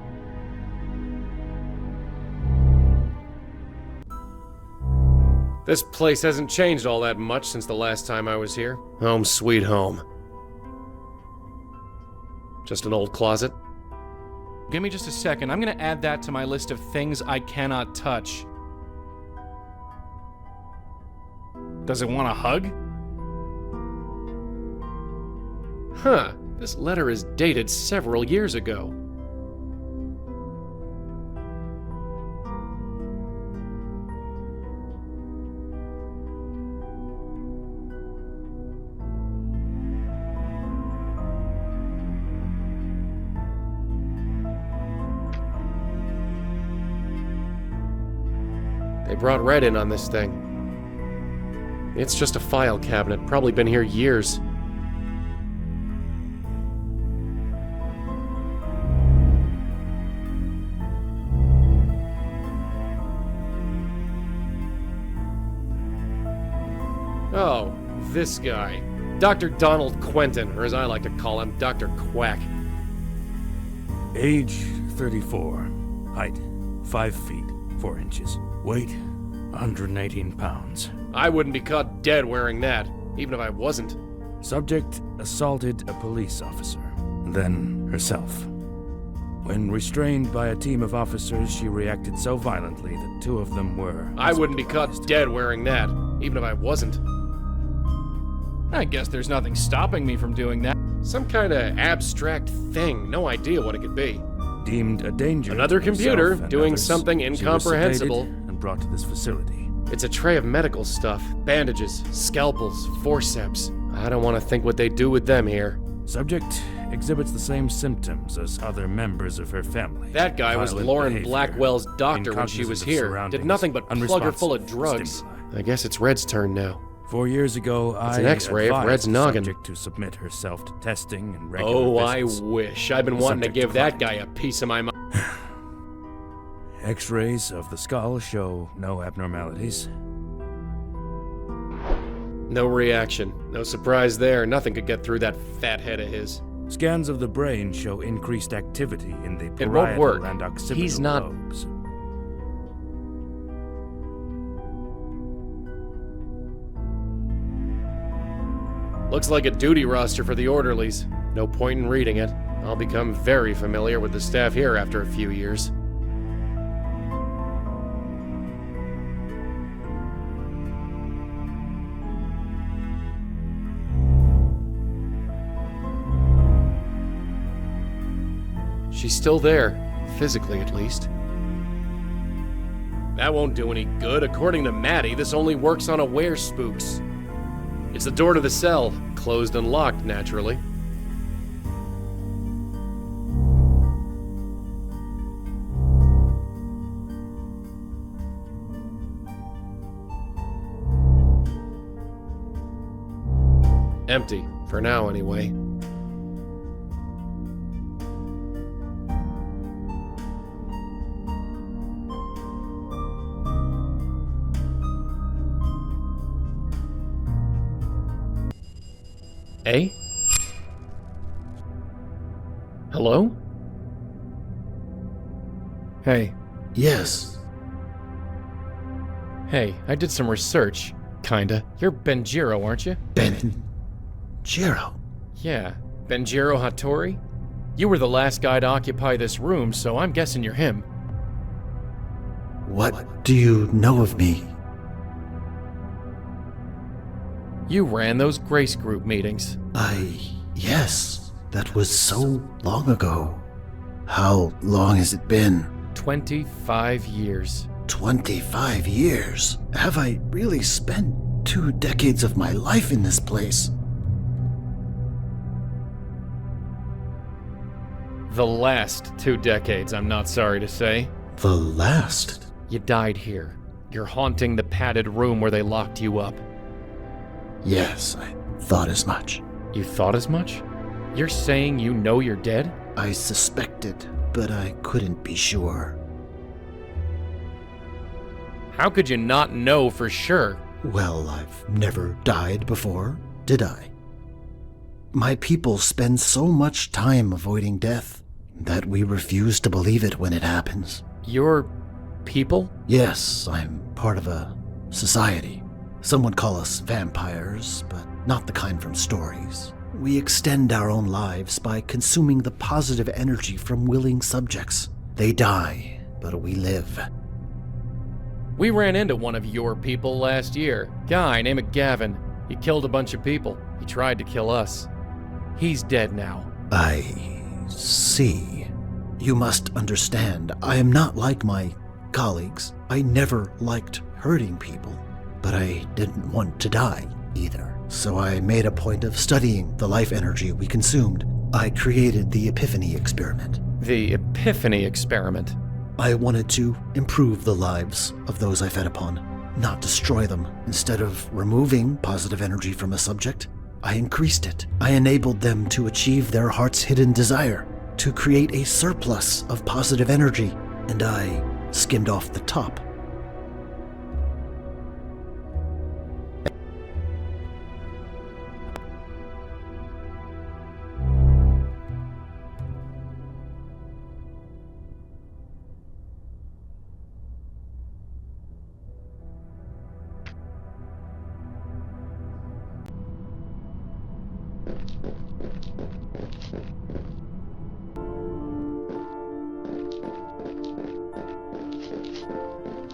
This place hasn't changed all that much since the last time I was here. Home sweet home. Just an old closet. Give me just a second. I'm gonna add that to my list of things I cannot touch. Does it want a hug? Huh. This letter is dated several years ago. They brought Red in on this thing. It's just a file cabinet, probably been here years. Oh, this guy. Dr. Donald Quentin, or as I like to call him, Dr. Quack. Age 34. Height 5 feet 4 inches. Weight 118 pounds. I wouldn't be caught dead wearing that, even if I wasn't. Subject assaulted a police officer, then herself. When restrained by a team of officers, she reacted so violently that 2 of them were... I wouldn't be caught dead wearing that, even if I wasn't. I guess there's nothing stopping me from doing that. Some kind of abstract thing, no idea what it could be. Deemed a danger. Another to computer herself and doing others, something she was incomprehensible. sedated and brought to this facility. It's a tray of medical stuff, bandages, scalpels, forceps. I don't want to think what they do with them here. Subject exhibits the same symptoms as other members of her family. That guy was Violent Lauren behavior, Blackwell's doctor when she incognizant was of here. Did surroundings, nothing but plug her full of unresponsive to drugs. stimuli. I guess it's Red's turn now. 4 years ago, It's I an X-ray of advised Red's the noggin. subject to submit herself to testing and regular Oh, I visits. wish. I've been The wanting to subject give that declined. guy a piece of my mind. X-rays of the skull show no abnormalities. No reaction. No surprise there. Nothing could get through that fat head of his. Scans of the brain show increased activity in the It won't work. parietal and occipital He's not- lobes. Looks like a duty roster for the orderlies. No point in reading it. I'll become very familiar with the staff here after a few years. She's still there, physically at least. That won't do any good. According to Maddie, this only works on aware spooks. It's the door to the cell, closed and locked, naturally. Empty, for now anyway. Eh? Hello? Hey. Yes. Hey, I did some research. Kinda. You're Benjiro, aren't you? Jiro. Yeah. Benjiro Hattori? You were the last guy to occupy this room, so I'm guessing you're him. What do you know of me? You ran those Grace Group meetings. Yes. That was so long ago. How long has it been? 25 years. 25 years? Have I really spent 2 decades of my life in this place? The last 2 decades, I'm not sorry to say. The last? You died here. You're haunting the padded room where they locked you up. Yes, I thought as much. You thought as much? You're saying you know you're dead? I suspected, but I couldn't be sure. How could you not know for sure? Well, I've never died before, did I? My people spend so much time avoiding death that we refuse to believe it when it happens. Your people? Yes, I'm part of a society. Some would call us vampires, but not the kind from stories. We extend our own lives by consuming the positive energy from willing subjects. They die, but we live. We ran into one of your people last year. Guy named Gavin. He killed a bunch of people. He tried to kill us. He's dead now. I see. You must understand, I am not like my colleagues. I never liked hurting people, but I didn't want to die either. So I made a point of studying the life energy we consumed. I created the Epiphany experiment. The Epiphany experiment? I wanted to improve the lives of those I fed upon, not destroy them. Instead of removing positive energy from a subject, I increased it. I enabled them to achieve their heart's hidden desire, to create a surplus of positive energy, and I skimmed off the top.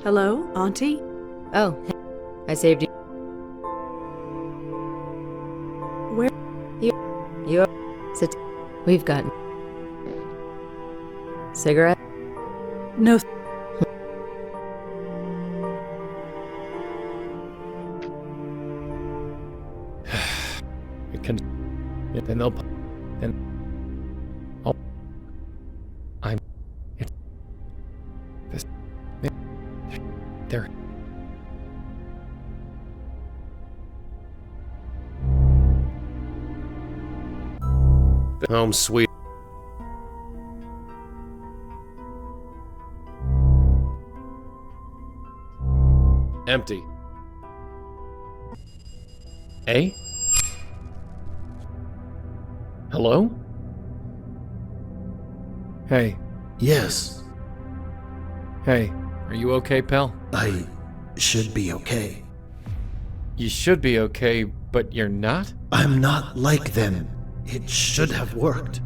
Hello, Auntie? Oh, hey. I saved you. Where? You sit. We've got cigarette? No. It can. And they'll. And. Oh. I'm. It's. This. There. Home sweet. Empty. Eh? Hello? Hey. Yes. Hey, are you okay, pal? I should be okay. You should be okay, but you're not? I'm not like them. It should have worked.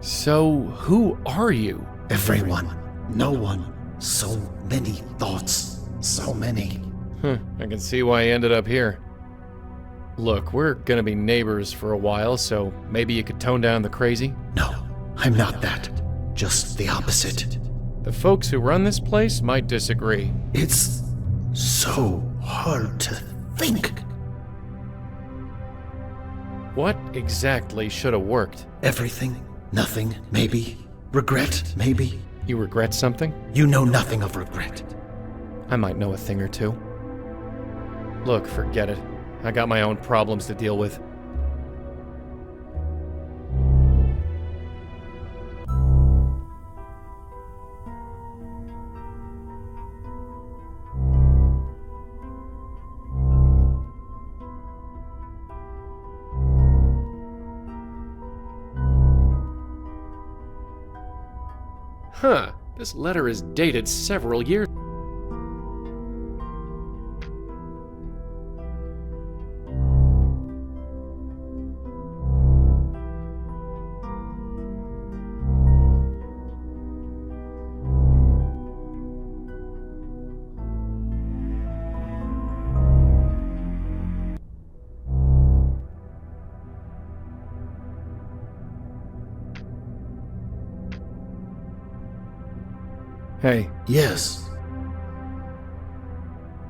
So, who are you? Everyone. No one. So many thoughts. So many. I can see why I ended up here. Look, we're gonna be neighbors for a while, so maybe you could tone down the crazy? No, I'm not that. Just the opposite. The folks who run this place might disagree. It's so hard to think. What exactly should have worked? Everything. Nothing, maybe. Regret, maybe. You regret something? You know nothing of regret. I might know a thing or two. Look, forget it. I got my own problems to deal with. Huh, this letter is dated several years. Hey. Yes.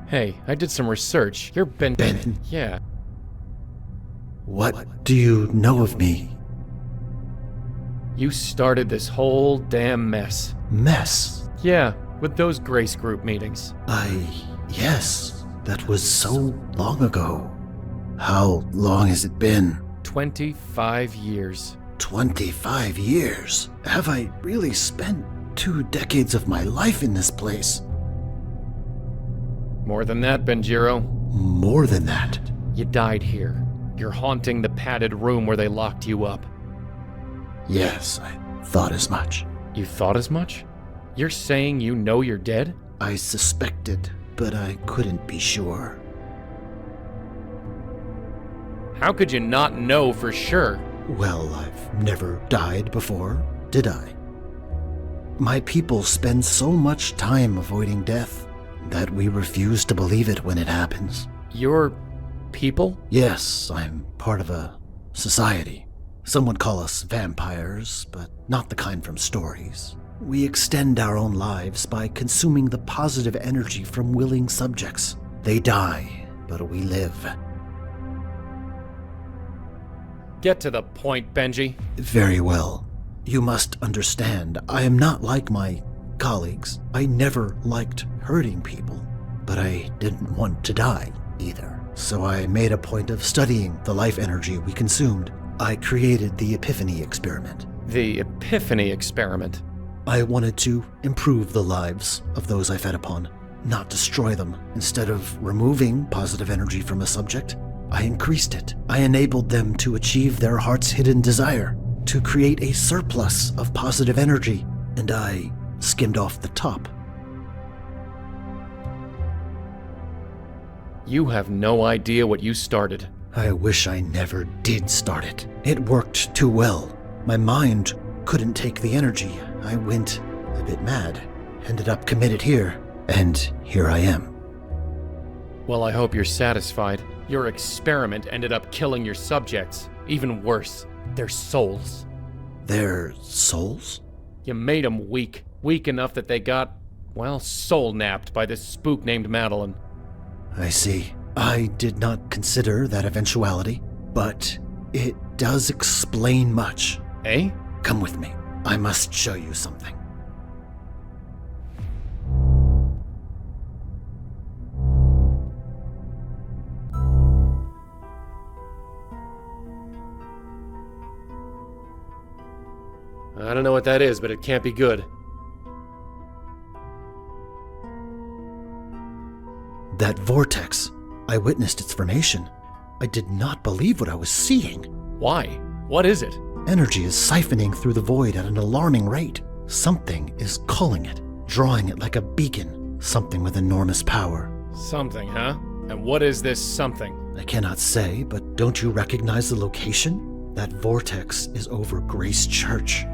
Hey, I did some research. You're Benton? Yeah. What do you know of me? You started this whole damn mess. Mess? Yeah, with those Grace Group meetings. Yes. That was so long ago. How long has it been? 25 years. 25 years? Have I really spent 2 decades of my life in this place? More than that, Benjiro. More than that? You died here. You're haunting the padded room where they locked you up. Yes, I thought as much. You thought as much? You're saying you know you're dead? I suspected but I couldn't be sure. How could you not know for sure? Well, I've never died before, did I? My people spend so much time avoiding death that we refuse to believe it when it happens. Your people? Yes, I'm part of a society. Some would call us vampires, but not the kind from stories. We extend our own lives by consuming the positive energy from willing subjects. They die, but we live. Get to the point, Benji. Very well. You must understand, I am not like my colleagues. I never liked hurting people, but I didn't want to die either. So I made a point of studying the life energy we consumed. I created the Epiphany experiment. The Epiphany experiment? I wanted to improve the lives of those I fed upon, not destroy them. Instead of removing positive energy from a subject, I increased it. I enabled them to achieve their heart's hidden desire, to create a surplus of positive energy, and I skimmed off the top. You have no idea what you started. I wish I never did start it. It worked too well. My mind couldn't take the energy. I went a bit mad, ended up committed here, and here I am. Well, I hope you're satisfied. Your experiment ended up killing your subjects. Even worse, their souls. Their souls? You made them weak. Weak enough that they got, well, soul-napped by this spook named Madeline. I see. I did not consider that eventuality, but it does explain much. Eh? Come with me. I must show you something. I don't know what that is, but it can't be good. That vortex. I witnessed its formation. I did not believe what I was seeing. Why? What is it? Energy is siphoning through the void at an alarming rate. Something is culling it, drawing it like a beacon. Something with enormous power. Something, huh? And what is this something? I cannot say, but don't you recognize the location? That vortex is over Grace Church.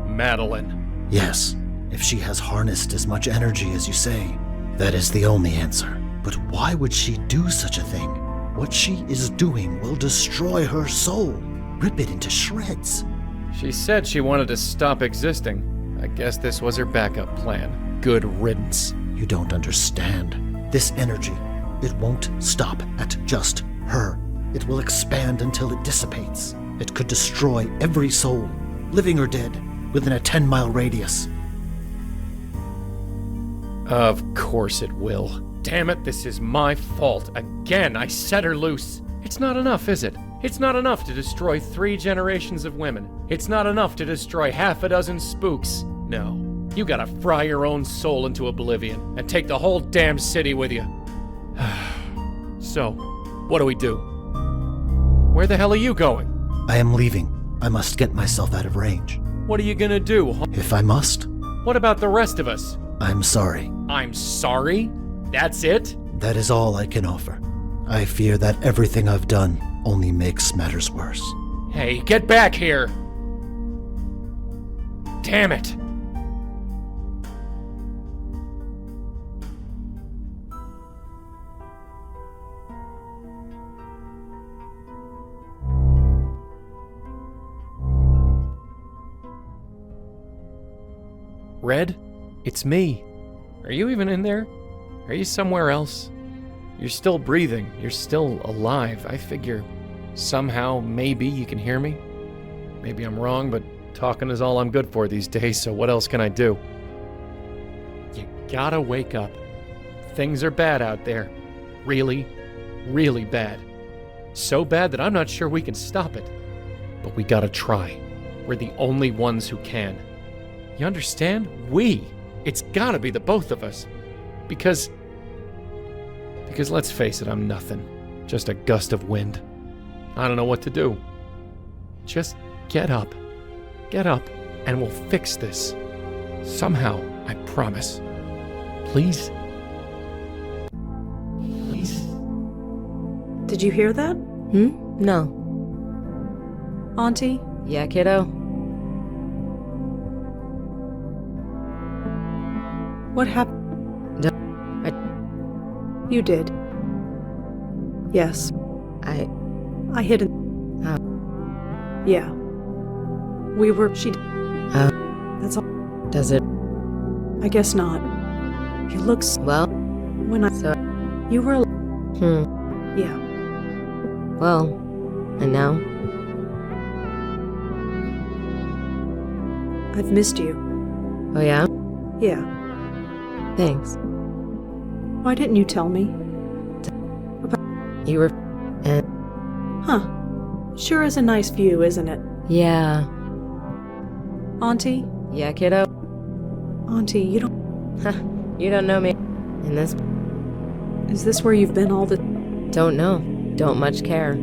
Madeline. Yes, if she has harnessed as much energy as you say, that is the only answer. But why would she do such a thing? What she is doing will destroy her soul, rip it into shreds. She said she wanted to stop existing. I guess this was her backup plan. Good riddance. You don't understand. This energy, it won't stop at just her. It will expand until it dissipates. It could destroy every soul, living or dead, within a 10-mile radius. Of course it will. Damn it, this is my fault. Again, I set her loose. It's not enough, is it? It's not enough to destroy 3 generations of women. It's not enough to destroy half a dozen spooks. No, you gotta fry your own soul into oblivion and take the whole damn city with you. So, what do we do? Where the hell are you going? I am leaving. I must get myself out of range. What are you gonna do? If I must. What about the rest of us? I'm sorry. I'm sorry? That's it? That is all I can offer. I fear that everything I've done only makes matters worse. Hey, get back here! Damn it! Red? It's me. Are you even in there? Are you somewhere else? You're still breathing. You're still alive. I figure somehow, maybe you can hear me. Maybe I'm wrong, but talking is all I'm good for these days, so what else can I do? You gotta wake up. Things are bad out there. Really, really bad. So bad that I'm not sure we can stop it. But we gotta try. We're the only ones who can. You understand? We. It's gotta be the both of us. Because let's face it, I'm nothing. Just a gust of wind. I don't know what to do. Just get up. Get up, and we'll fix this. Somehow, I promise. Please? Did you hear that? No. Auntie? Yeah, kiddo? What happened? You did. Yes. I hit it. Yeah. We were. She. That's all. Does it? I guess not. You look. Well. When I. So. You were. Yeah. Well. And now? I've missed you. Oh, yeah? Yeah. Thanks. Why didn't you tell me? You were. Huh. Sure is a nice view, isn't it? Yeah. Auntie? Yeah, kiddo? Auntie, you don't. You don't know me. In this. Is this where you've been all the. Don't know. Don't much care.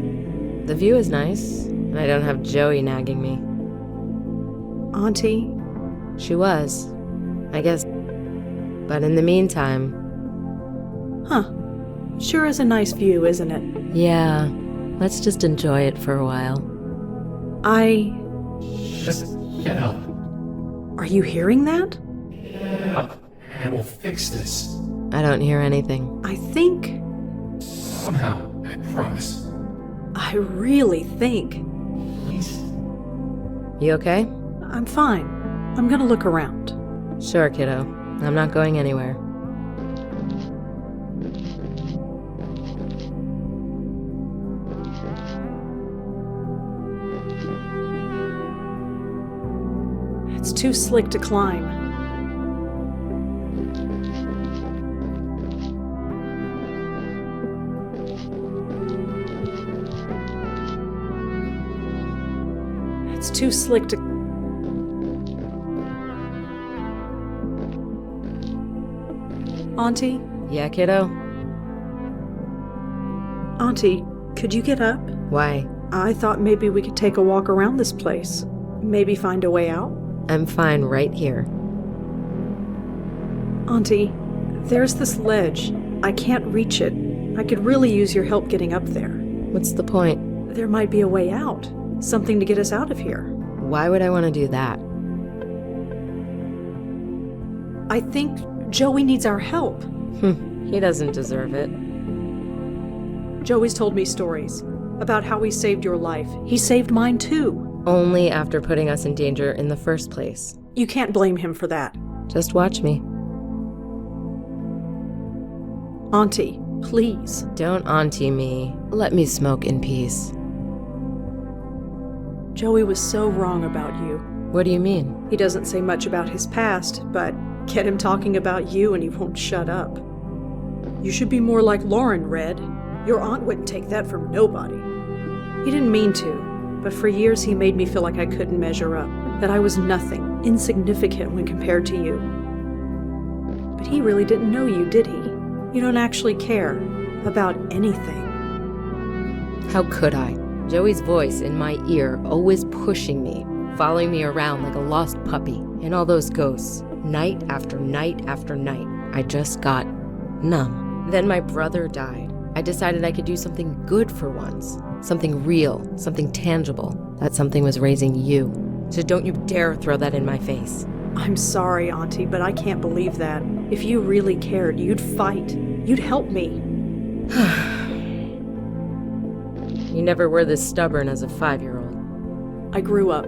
The view is nice, and I don't have Joey nagging me. Auntie? She was. I guess. But in the meantime. Huh. Sure is a nice view, isn't it? Yeah. Let's just enjoy it for a while. Just get up. Are you hearing that? Get up, and we'll fix this. I don't hear anything. I think. Somehow, I promise. I really think. Please. You okay? I'm fine. I'm gonna look around. Sure, kiddo. I'm not going anywhere. It's too slick to climb. It's too slick to... Auntie? Yeah, kiddo? Auntie, could you get up? Why? I thought maybe we could take a walk around this place. Maybe find a way out. I'm fine right here. Auntie, there's this ledge. I can't reach it. I could really use your help getting up there. What's the point? There might be a way out. Something to get us out of here. Why would I want to do that? I think Joey needs our help. He doesn't deserve it. Joey's told me stories about how he saved your life. He saved mine too. Only after putting us in danger in the first place. You can't blame him for that. Just watch me. Auntie, please. Don't auntie me. Let me smoke in peace. Joey was so wrong about you. What do you mean? He doesn't say much about his past, but get him talking about you and he won't shut up. You should be more like Lauren, Red. Your aunt wouldn't take that from nobody. He didn't mean to. But for years he made me feel like I couldn't measure up, that I was nothing, insignificant when compared to you. But he really didn't know you, did he? You don't actually care about anything. How could I? Joey's voice in my ear, always pushing me, following me around like a lost puppy, and all those ghosts, night after night after night. I just got numb. Then my brother died. I decided I could do something good for once. Something real, something tangible. That something was raising you. So don't you dare throw that in my face. I'm sorry, Auntie, but I can't believe that. If you really cared, you'd fight. You'd help me. You never were this stubborn as a 5-year-old. I grew up.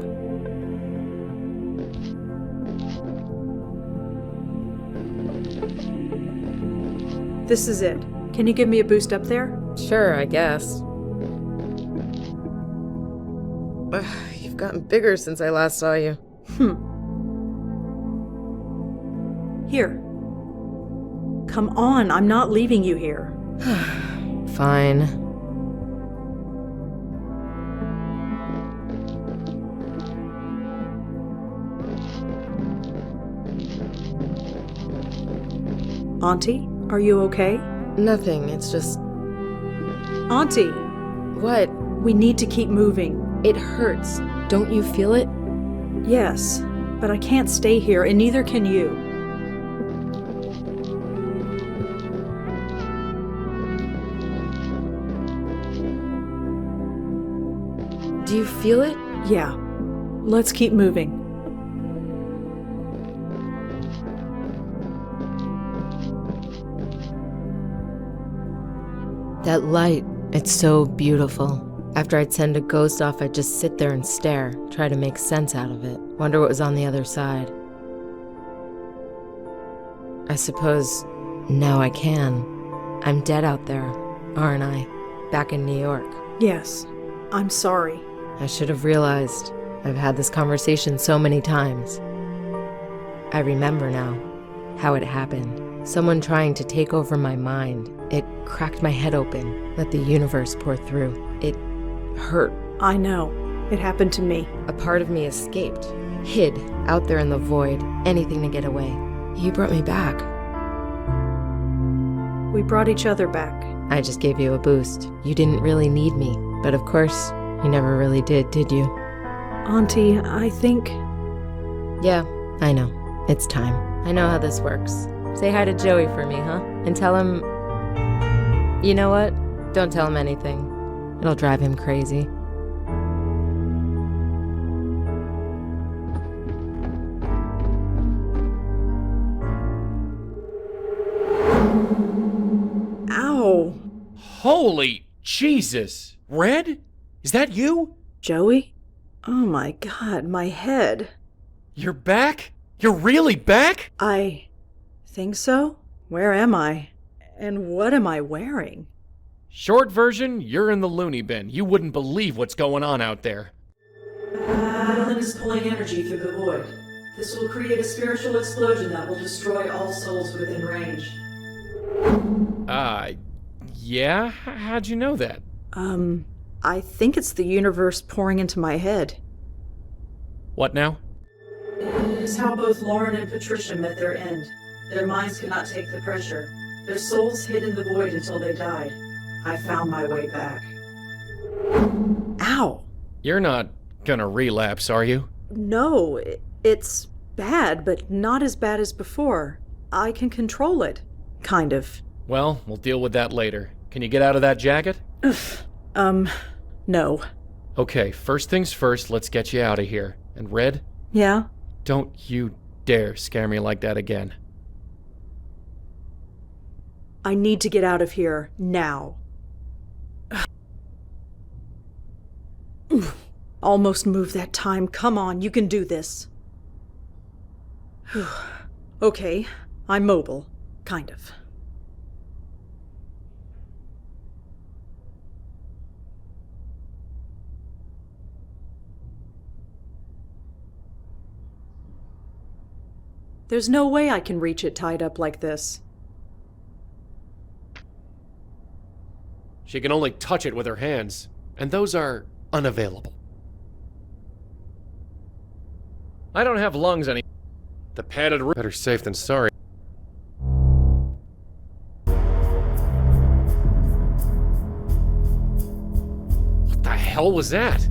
This is it. Can you give me a boost up there? Sure, I guess. You've gotten bigger since I last saw you. Here. Come on, I'm not leaving you here. Fine. Auntie, are you okay? Nothing, it's just... Auntie! What? We need to keep moving. It hurts. Don't you feel it? Yes, but I can't stay here, and neither can you. Do you feel it? Yeah. Let's keep moving. That light, it's so beautiful. After I'd send a ghost off, I'd just sit there and stare, try to make sense out of it, wonder what was on the other side. I suppose now I can. I'm dead out there, aren't I? Back in New York. Yes. I'm sorry. I should have realized. I've had this conversation so many times. I remember now how it happened. Someone trying to take over my mind. It cracked my head open, let the universe pour through. It hurt. I know. It happened to me. A part of me escaped, hid out there in the void, anything to get away. You brought me back. We brought each other back. I just gave you a boost. You didn't really need me, but of course, you never really did you? Auntie, I think... Yeah, I know. It's time. I know how this works. Say hi to Joey for me, huh? And tell him... You know what? Don't tell him anything. It'll drive him crazy. Ow! Holy Jesus! Red? Is that you? Joey? Oh my god, my head. You're back? You're really back? I think so. Where am I? And what am I wearing? Short version, you're in the loony bin. You wouldn't believe what's going on out there. Madeline is pulling energy through the void. This will create a spiritual explosion that will destroy all souls within range. Yeah? How'd you know that? I think it's the universe pouring into my head. What now? It is how both Lauren and Patricia met their end. Their minds could not take the pressure. Their souls hid in the void until they died. I found my way back. Ow! You're not gonna relapse, are you? No, it's bad, but not as bad as before. I can control it. Kind of. Well, we'll deal with that later. Can you get out of that jacket? No. Okay, first things first, let's get you out of here. And Red? Yeah? Don't you dare scare me like that again. I need to get out of here, now. Almost moved that time. Come on, you can do this. Okay, I'm mobile. Kind of. There's no way I can reach it tied up like this. She can only touch it with her hands, and those are unavailable. I don't have lungs any. The padded roof. Better safe than sorry. What the hell was that?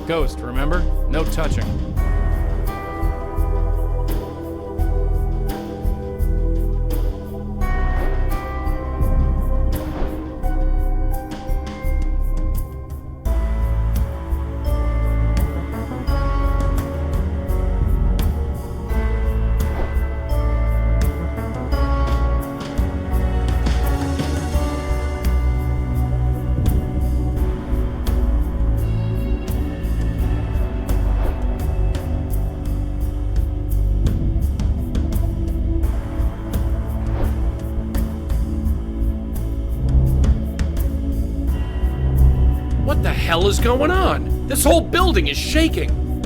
Ghost, remember? No touching. What the hell is going on? This whole building is shaking.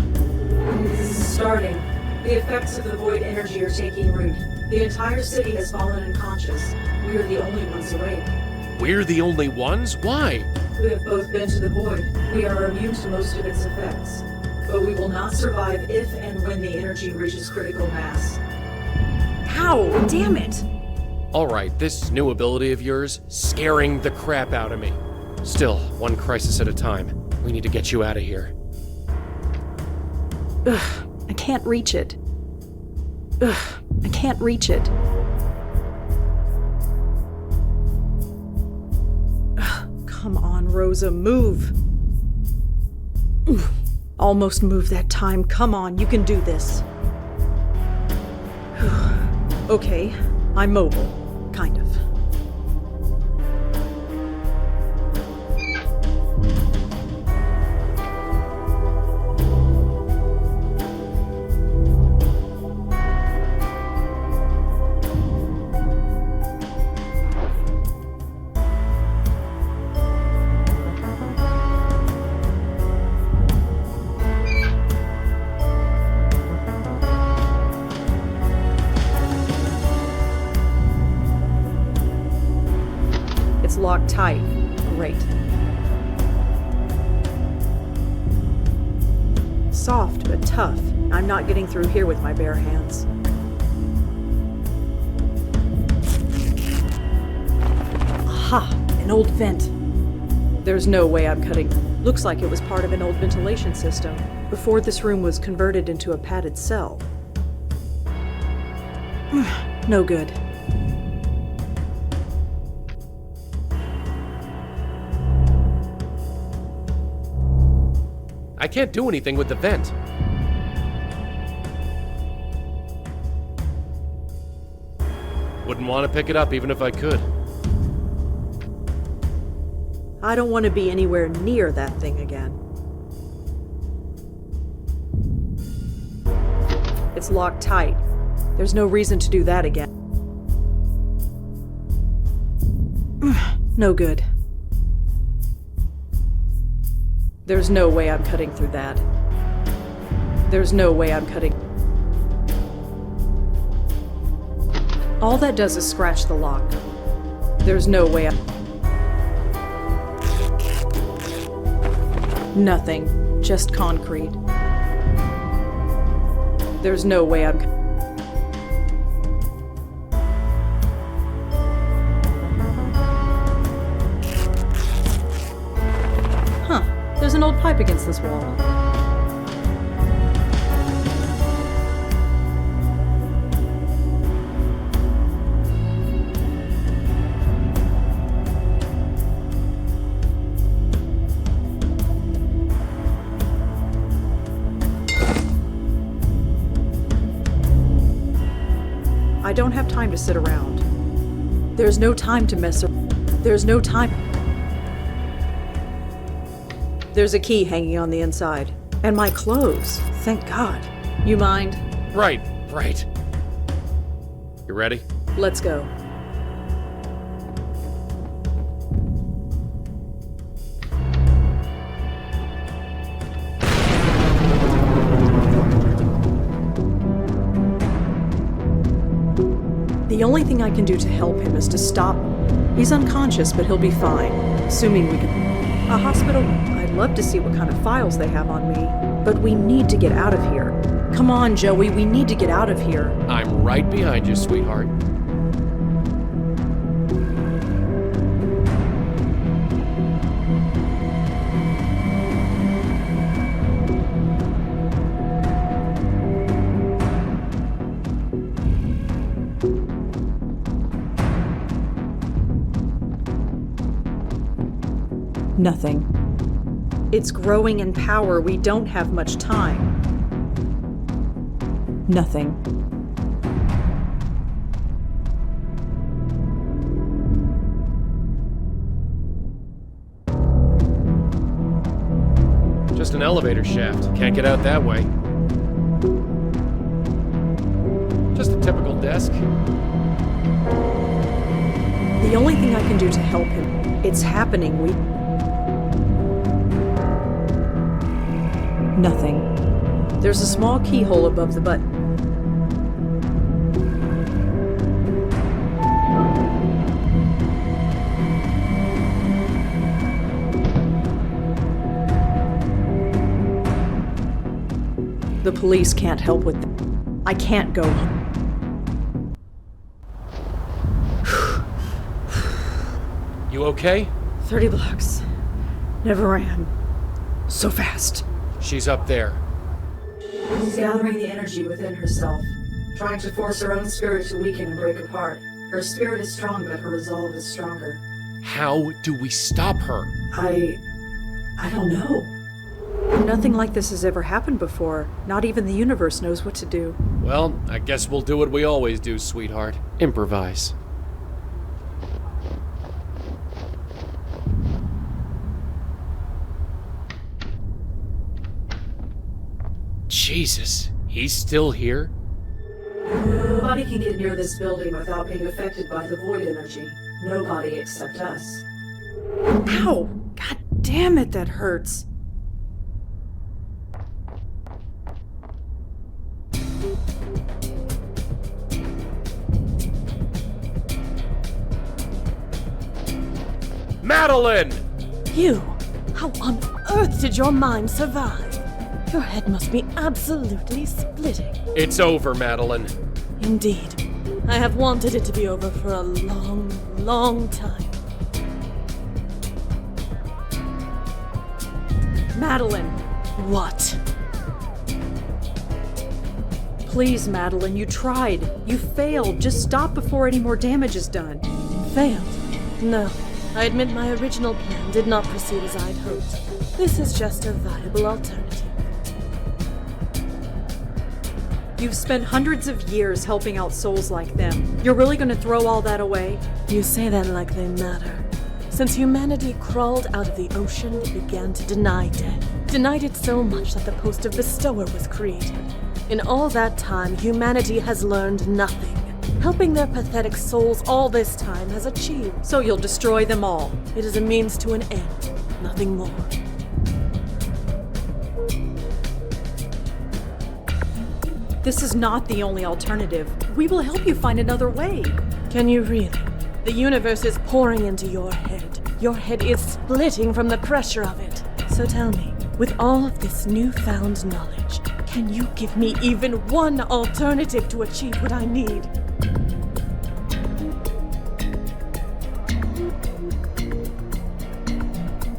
This is starting. The effects of the void energy are taking root. The entire city has fallen unconscious. We are the only ones awake. We're the only ones? Why? We have both been to the void. We are immune to most of its effects. But we will not survive if and when the energy reaches critical mass. Ow! Damn it! Alright, this new ability of yours, scaring the crap out of me. Still, one crisis at a time. We need to get you out of here. Ugh, I can't reach it. Ugh, I can't reach it. Ugh, come on, Rosa, move. Almost moved that time. Come on, you can do this. Okay, I'm mobile. Kind of. Locked tight. Great. Soft but tough. I'm not getting through here with my bare hands. Aha! An old vent. There's no way I'm cutting. Looks like it was part of an old ventilation system before this room was converted into a padded cell. No good. I can't do anything with the vent. Wouldn't want to pick it up even if I could. I don't want to be anywhere near that thing again. It's locked tight. There's no reason to do that again. No good. There's no way I'm cutting through that. There's no way I'm cutting. All that does is scratch the lock. There's no way I'm... Nothing. Just concrete. There's no way I'm... There's an old pipe against this wall. I don't have time to sit around. There's no time to mess around. There's no time. There's a key hanging on the inside. And my clothes. Thank God. You mind? Right. You ready? Let's go. The only thing I can do to help him is to stop. He's unconscious, but he'll be fine. Assuming we can... A hospital? I'd love to see what kind of files they have on me. But we need to get out of here. Come on, Joey, we need to get out of here. I'm right behind you, sweetheart. Nothing. It's growing in power. We don't have much time. Nothing. Just an elevator shaft. Can't get out that way. Just a typical desk. The only thing I can do to help him, it's happening. Nothing. There's a small keyhole above the button. The police can't help with them. I can't go home. You okay? 30 blocks. Never ran. So fast. She's up there. She's gathering the energy within herself, trying to force her own spirit to weaken and break apart. Her spirit is strong, but her resolve is stronger. How do we stop her? I don't know. Nothing like this has ever happened before. Not even the universe knows what to do. Well, I guess we'll do what we always do, sweetheart. Improvise. Jesus, he's still here? Nobody can get near this building without being affected by the void energy. Nobody except us. Ow! God damn it, that hurts. Madeline! You! How on earth did your mind survive? Your head must be absolutely splitting. It's over, Madeline. Indeed. I have wanted it to be over for a long, long time. Madeline! What? Please, Madeline, you tried. You failed. Just stop before any more damage is done. Failed? No. I admit my original plan did not proceed as I'd hoped. This is just a viable alternative. You've spent hundreds of years helping out souls like them. You're really going to throw all that away? You say that like they matter. Since humanity crawled out of the ocean, it began to deny death. Denied it so much that the post of bestower was created. In all that time, humanity has learned nothing. Helping their pathetic souls all this time has achieved. So you'll destroy them all? It is a means to an end, nothing more. This is not the only alternative. We will help you find another way. Can you really? The universe is pouring into your head. Your head is splitting from the pressure of it. So tell me, with all of this newfound knowledge, can you give me even one alternative to achieve what I need?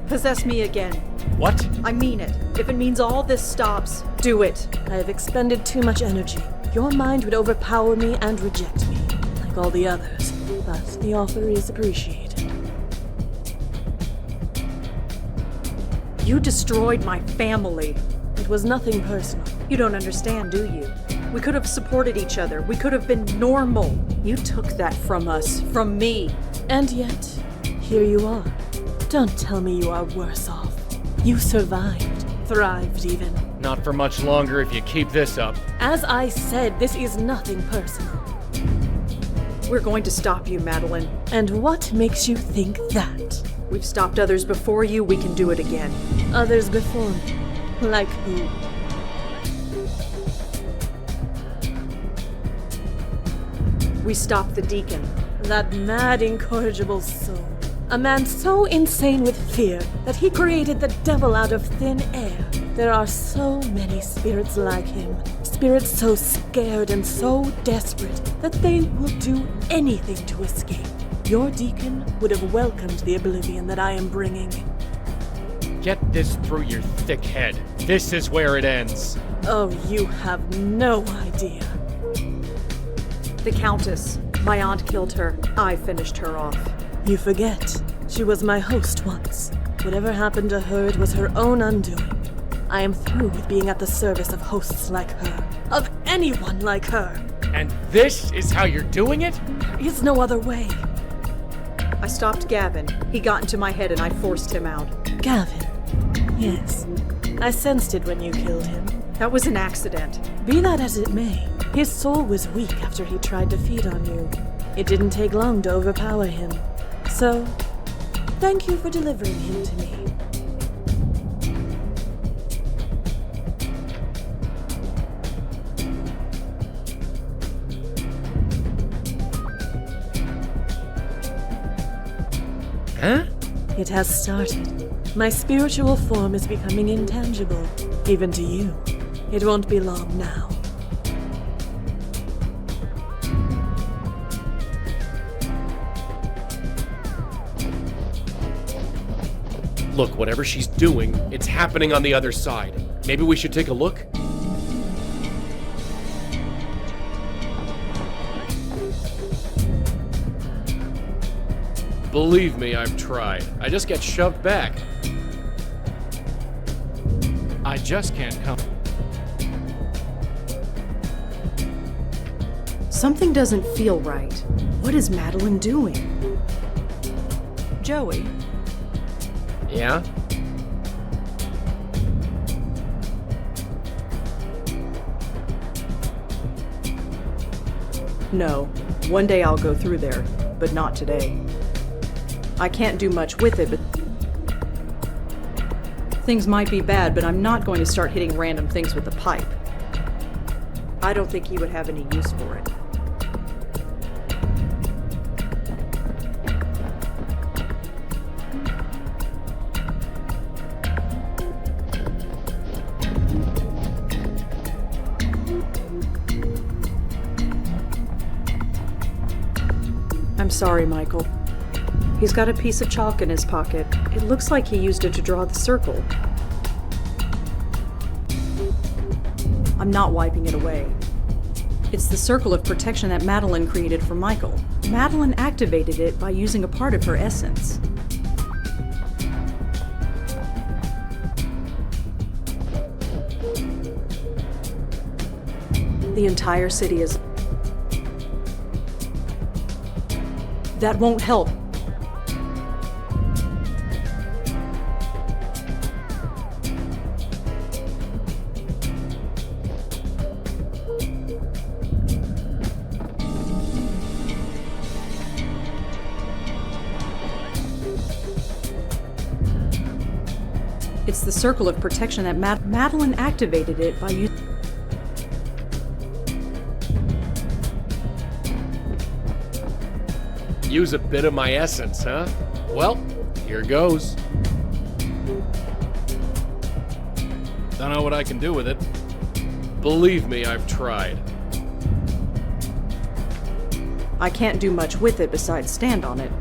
Possess me again. What? I mean it. If it means all this stops, do it. I have expended too much energy. Your mind would overpower me and reject me, like all the others. But the offer is appreciated. You destroyed my family. It was nothing personal. You don't understand, do you? We could have supported each other. We could have been normal. You took that from us, from me. And yet, here you are. Don't tell me you are worse off. You survived, thrived even. Not for much longer if you keep this up. As I said, this is nothing personal. We're going to stop you, Madeline. And what makes you think that? We've stopped others before you, we can do it again. Others before me? Like who? We stopped the deacon. That mad, incorrigible soul. A man so insane with fear that he created the devil out of thin air. There are so many spirits like him. Spirits so scared and so desperate that they will do anything to escape. Your deacon would have welcomed the oblivion that I am bringing. Get this through your thick head. This is where it ends. Oh, you have no idea. The Countess. My aunt killed her. I finished her off. You forget. She was my host once. Whatever happened to her, it was her own undoing. I am through with being at the service of hosts like her. Of anyone like her. And this is how you're doing it? There is no other way. I stopped Gavin. He got into my head and I forced him out. Gavin? Yes. I sensed it when you killed him. That was an accident. Be that as it may, his soul was weak after he tried to feed on you. It didn't take long to overpower him. So, thank you for delivering him to me. Huh? It has started. My spiritual form is becoming intangible, even to you. It won't be long now. Look, whatever she's doing, it's happening on the other side. Maybe we should take a look? Believe me, I've tried. I just get shoved back. I just can't come. Something doesn't feel right. What is Madeline doing? Joey? Yeah? No. One day I'll go through there, but not today. I can't do much with it, but things might be bad, but I'm not going to start hitting random things with a pipe. I don't think he would have any use for it. I'm sorry, Michael. He's got a piece of chalk in his pocket. It looks like he used it to draw the circle. I'm not wiping it away. It's the circle of protection that Madeline created for Michael. Madeline activated it by using a part of her essence. The entire city is... That won't help. It's the circle of protection that Madeline activated it by using... Use a bit of my essence, huh? Well, here goes. Don't know what I can do with it. Believe me, I've tried. I can't do much with it besides stand on it.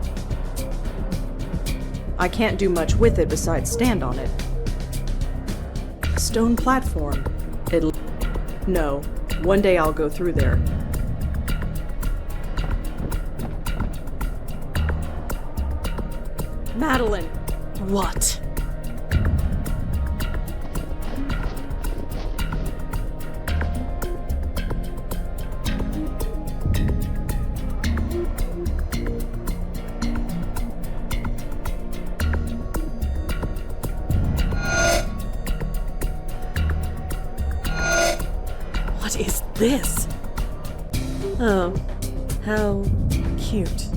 I can't do much with it besides stand on it. A stone platform. No. One day I'll go through there. Madeline! What? What is this? Oh, how cute.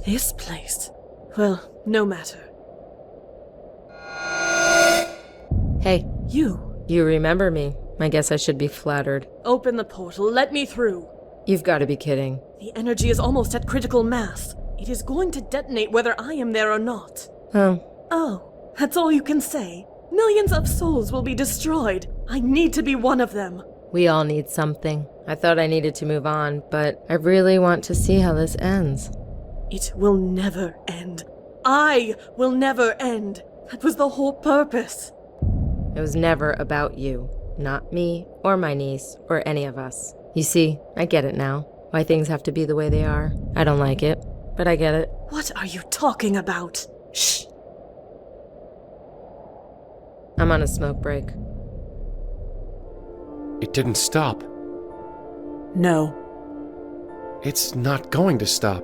This place. Well, no matter. Hey. You. You remember me. I guess I should be flattered. Open the portal. Let me through. You've got to be kidding. The energy is almost at critical mass. It is going to detonate whether I am there or not. Oh, that's all you can say? Millions of souls will be destroyed. I need to be one of them. We all need something. I thought I needed to move on, but I really want to see how this ends. It will never end. I will never end. That was the whole purpose. It was never about you. Not me, or my niece, or any of us. You see, I get it now. Why things have to be the way they are. I don't like it, but I get it. What are you talking about? Shh. I'm on a smoke break. It didn't stop. No. It's not going to stop.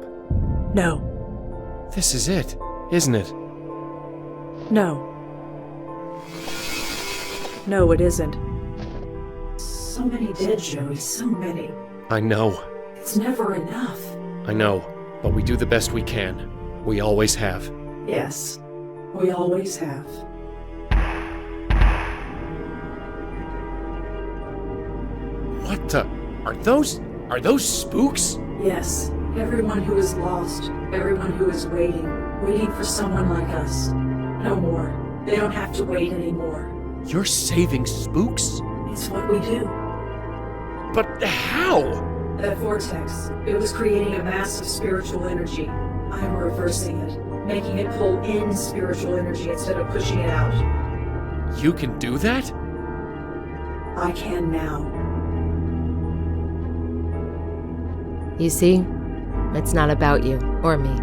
No. This is it, isn't it? No. No, it isn't. So many dead, Joey, so many. I know. It's never enough. I know, but we do the best we can. We always have. Yes, we always have. What the? Are those spooks? Yes, everyone who is lost, everyone who is waiting for someone like us. No more. They don't have to wait anymore. You're saving spooks? It's what we do. But how? That vortex, it was creating a mass of spiritual energy. I'm reversing it, making it pull in spiritual energy instead of pushing it out. You can do that? I can now. You see, it's not about you or me.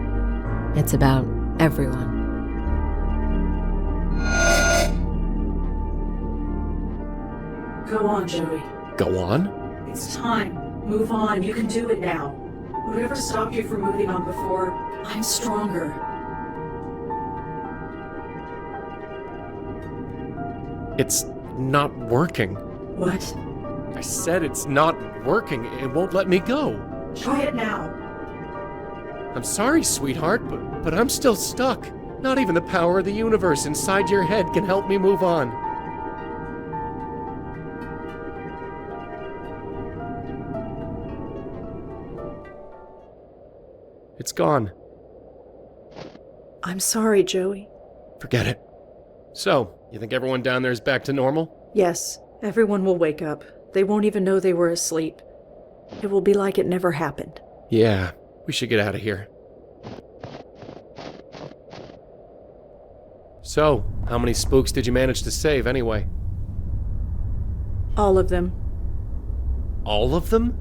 It's about everyone. Go on, Joey. Go on? It's time. Move on. You can do it now. Whatever stopped you from moving on before, I'm stronger. It's not working. What? I said it's not working. It won't let me go. Try it now. I'm sorry, sweetheart, but I'm still stuck. Not even the power of the universe inside your head can help me move on. It's gone. I'm sorry, Joey. Forget it. So, you think everyone down there is back to normal? Yes, everyone will wake up. They won't even know they were asleep. It will be like it never happened. Yeah, we should get out of here. So, how many spooks did you manage to save anyway? All of them. All of them?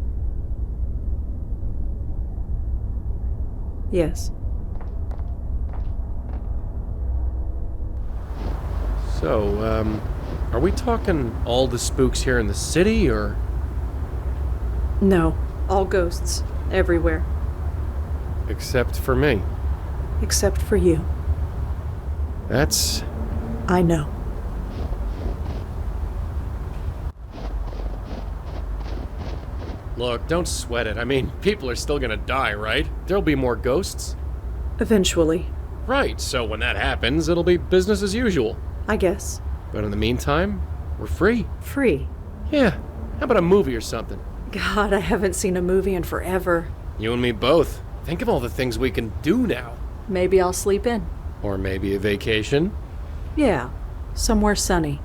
Yes. So, are we talking all the spooks here in the city, or? No, all ghosts. Everywhere. Except for me. Except for you. That's... I know. Look, don't sweat it. I mean, people are still gonna die, right? There'll be more ghosts. Eventually. Right, so when that happens, it'll be business as usual. I guess. But in the meantime, we're free. Free? Yeah. How about a movie or something? God, I haven't seen a movie in forever. You and me both. Think of all the things we can do now. Maybe I'll sleep in. Or maybe a vacation. Yeah, somewhere sunny.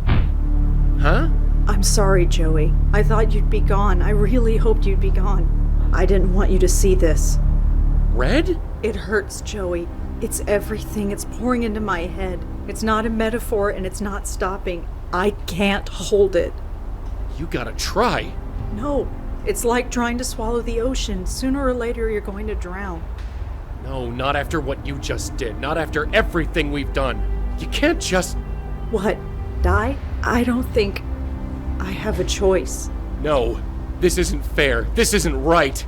Huh? I'm sorry, Joey. I thought you'd be gone. I really hoped you'd be gone. I didn't want you to see this. Red? It hurts, Joey. It's everything. It's pouring into my head. It's not a metaphor and it's not stopping. I can't hold it. You gotta try. No, it's like trying to swallow the ocean. Sooner or later, you're going to drown. No, not after what you just did. Not after everything we've done. You can't just... What? Die? I don't think I have a choice. No, this isn't fair. This isn't right.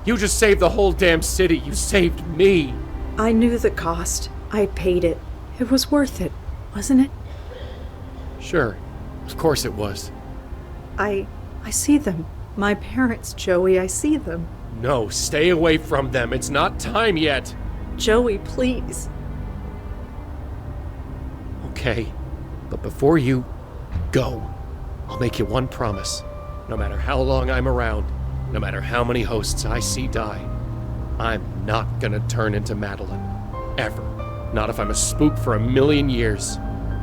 You just saved the whole damn city. You saved me. I knew the cost. I paid it. It was worth it, wasn't it? Sure. Of course it was. I see them. My parents, Joey, I see them. No, stay away from them. It's not time yet. Joey, please. Okay, but before you go, I'll make you one promise. No matter how long I'm around, no matter how many hosts I see die, I'm not gonna turn into Madeline. Ever. Not if I'm a spook for 1,000,000 years.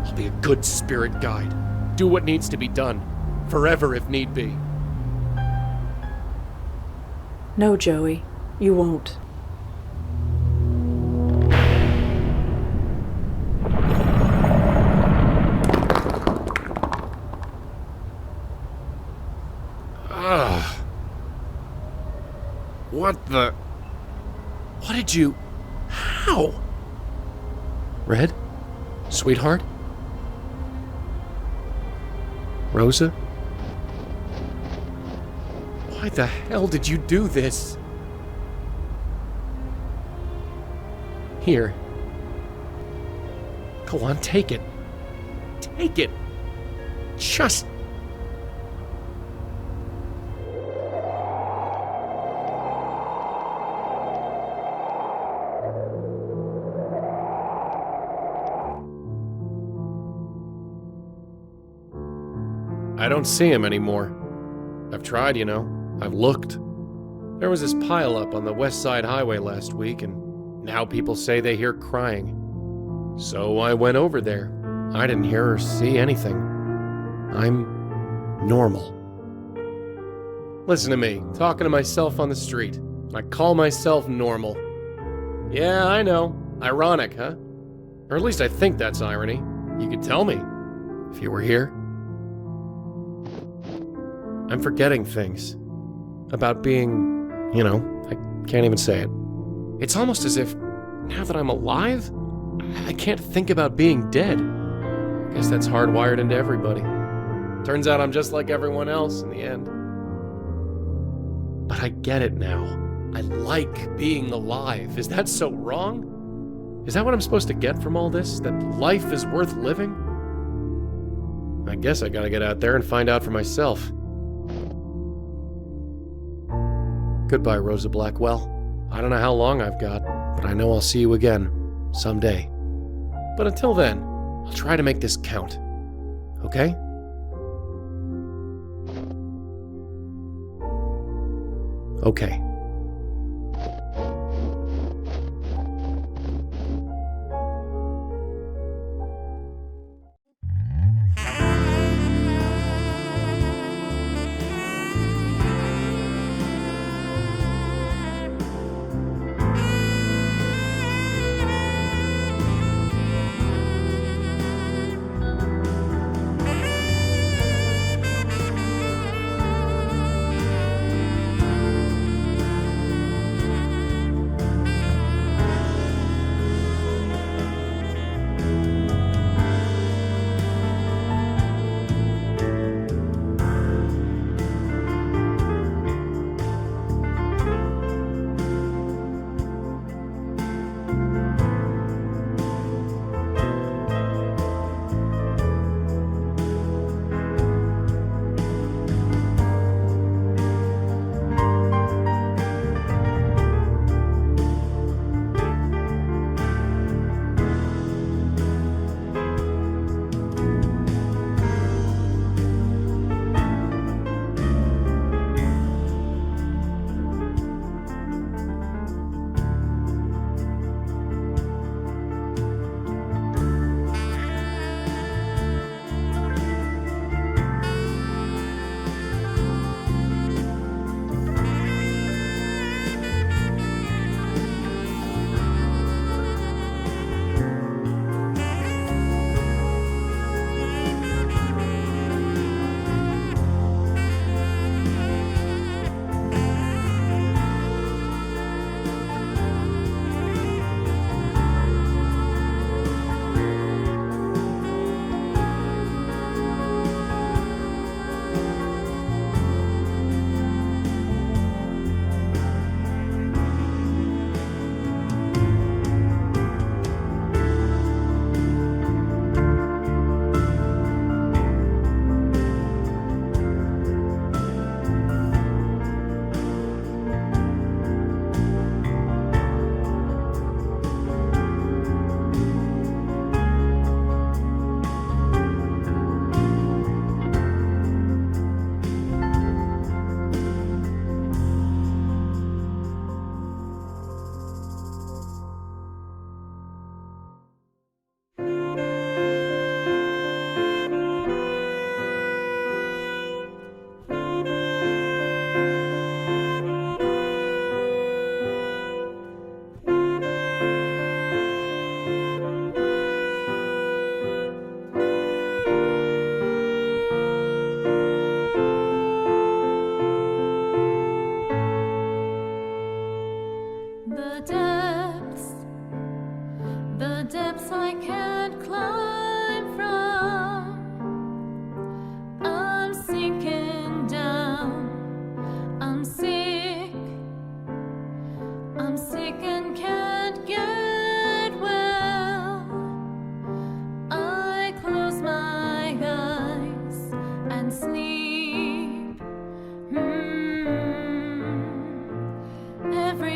I'll be a good spirit guide. Do what needs to be done. Forever if need be. No, Joey, you won't. What the... What did you... How? Red? Sweetheart? Rosa? Why the hell did you do this? Here. Go on, take it. Take it. Just... I don't see him anymore. I've tried, you know. I've looked. There was this pileup on the West Side Highway last week, and now people say they hear crying. So I went over there. I didn't hear or see anything. I'm normal. Listen to me, talking to myself on the street. I call myself normal. Yeah, I know. Ironic, huh? Or at least I think that's irony. You could tell me, if you were here. I'm forgetting things. About being, you know, I can't even say it. It's almost as if, now that I'm alive, I can't think about being dead. I guess that's hardwired into everybody. Turns out I'm just like everyone else in the end. But I get it now. I like being alive. Is that so wrong? Is that what I'm supposed to get from all this? That life is worth living? I guess I gotta get out there and find out for myself. Goodbye, Rosa Blackwell. I don't know how long I've got, but I know I'll see you again someday. But until then, I'll try to make this count. Okay? Okay.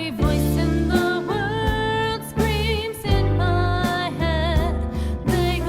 Voice in the world screams in my head. They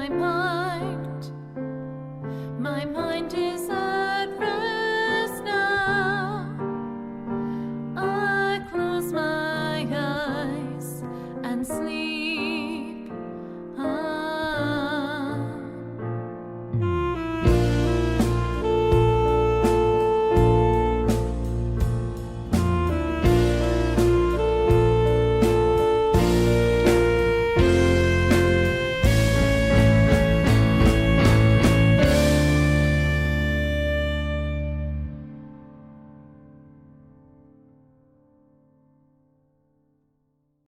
my mind.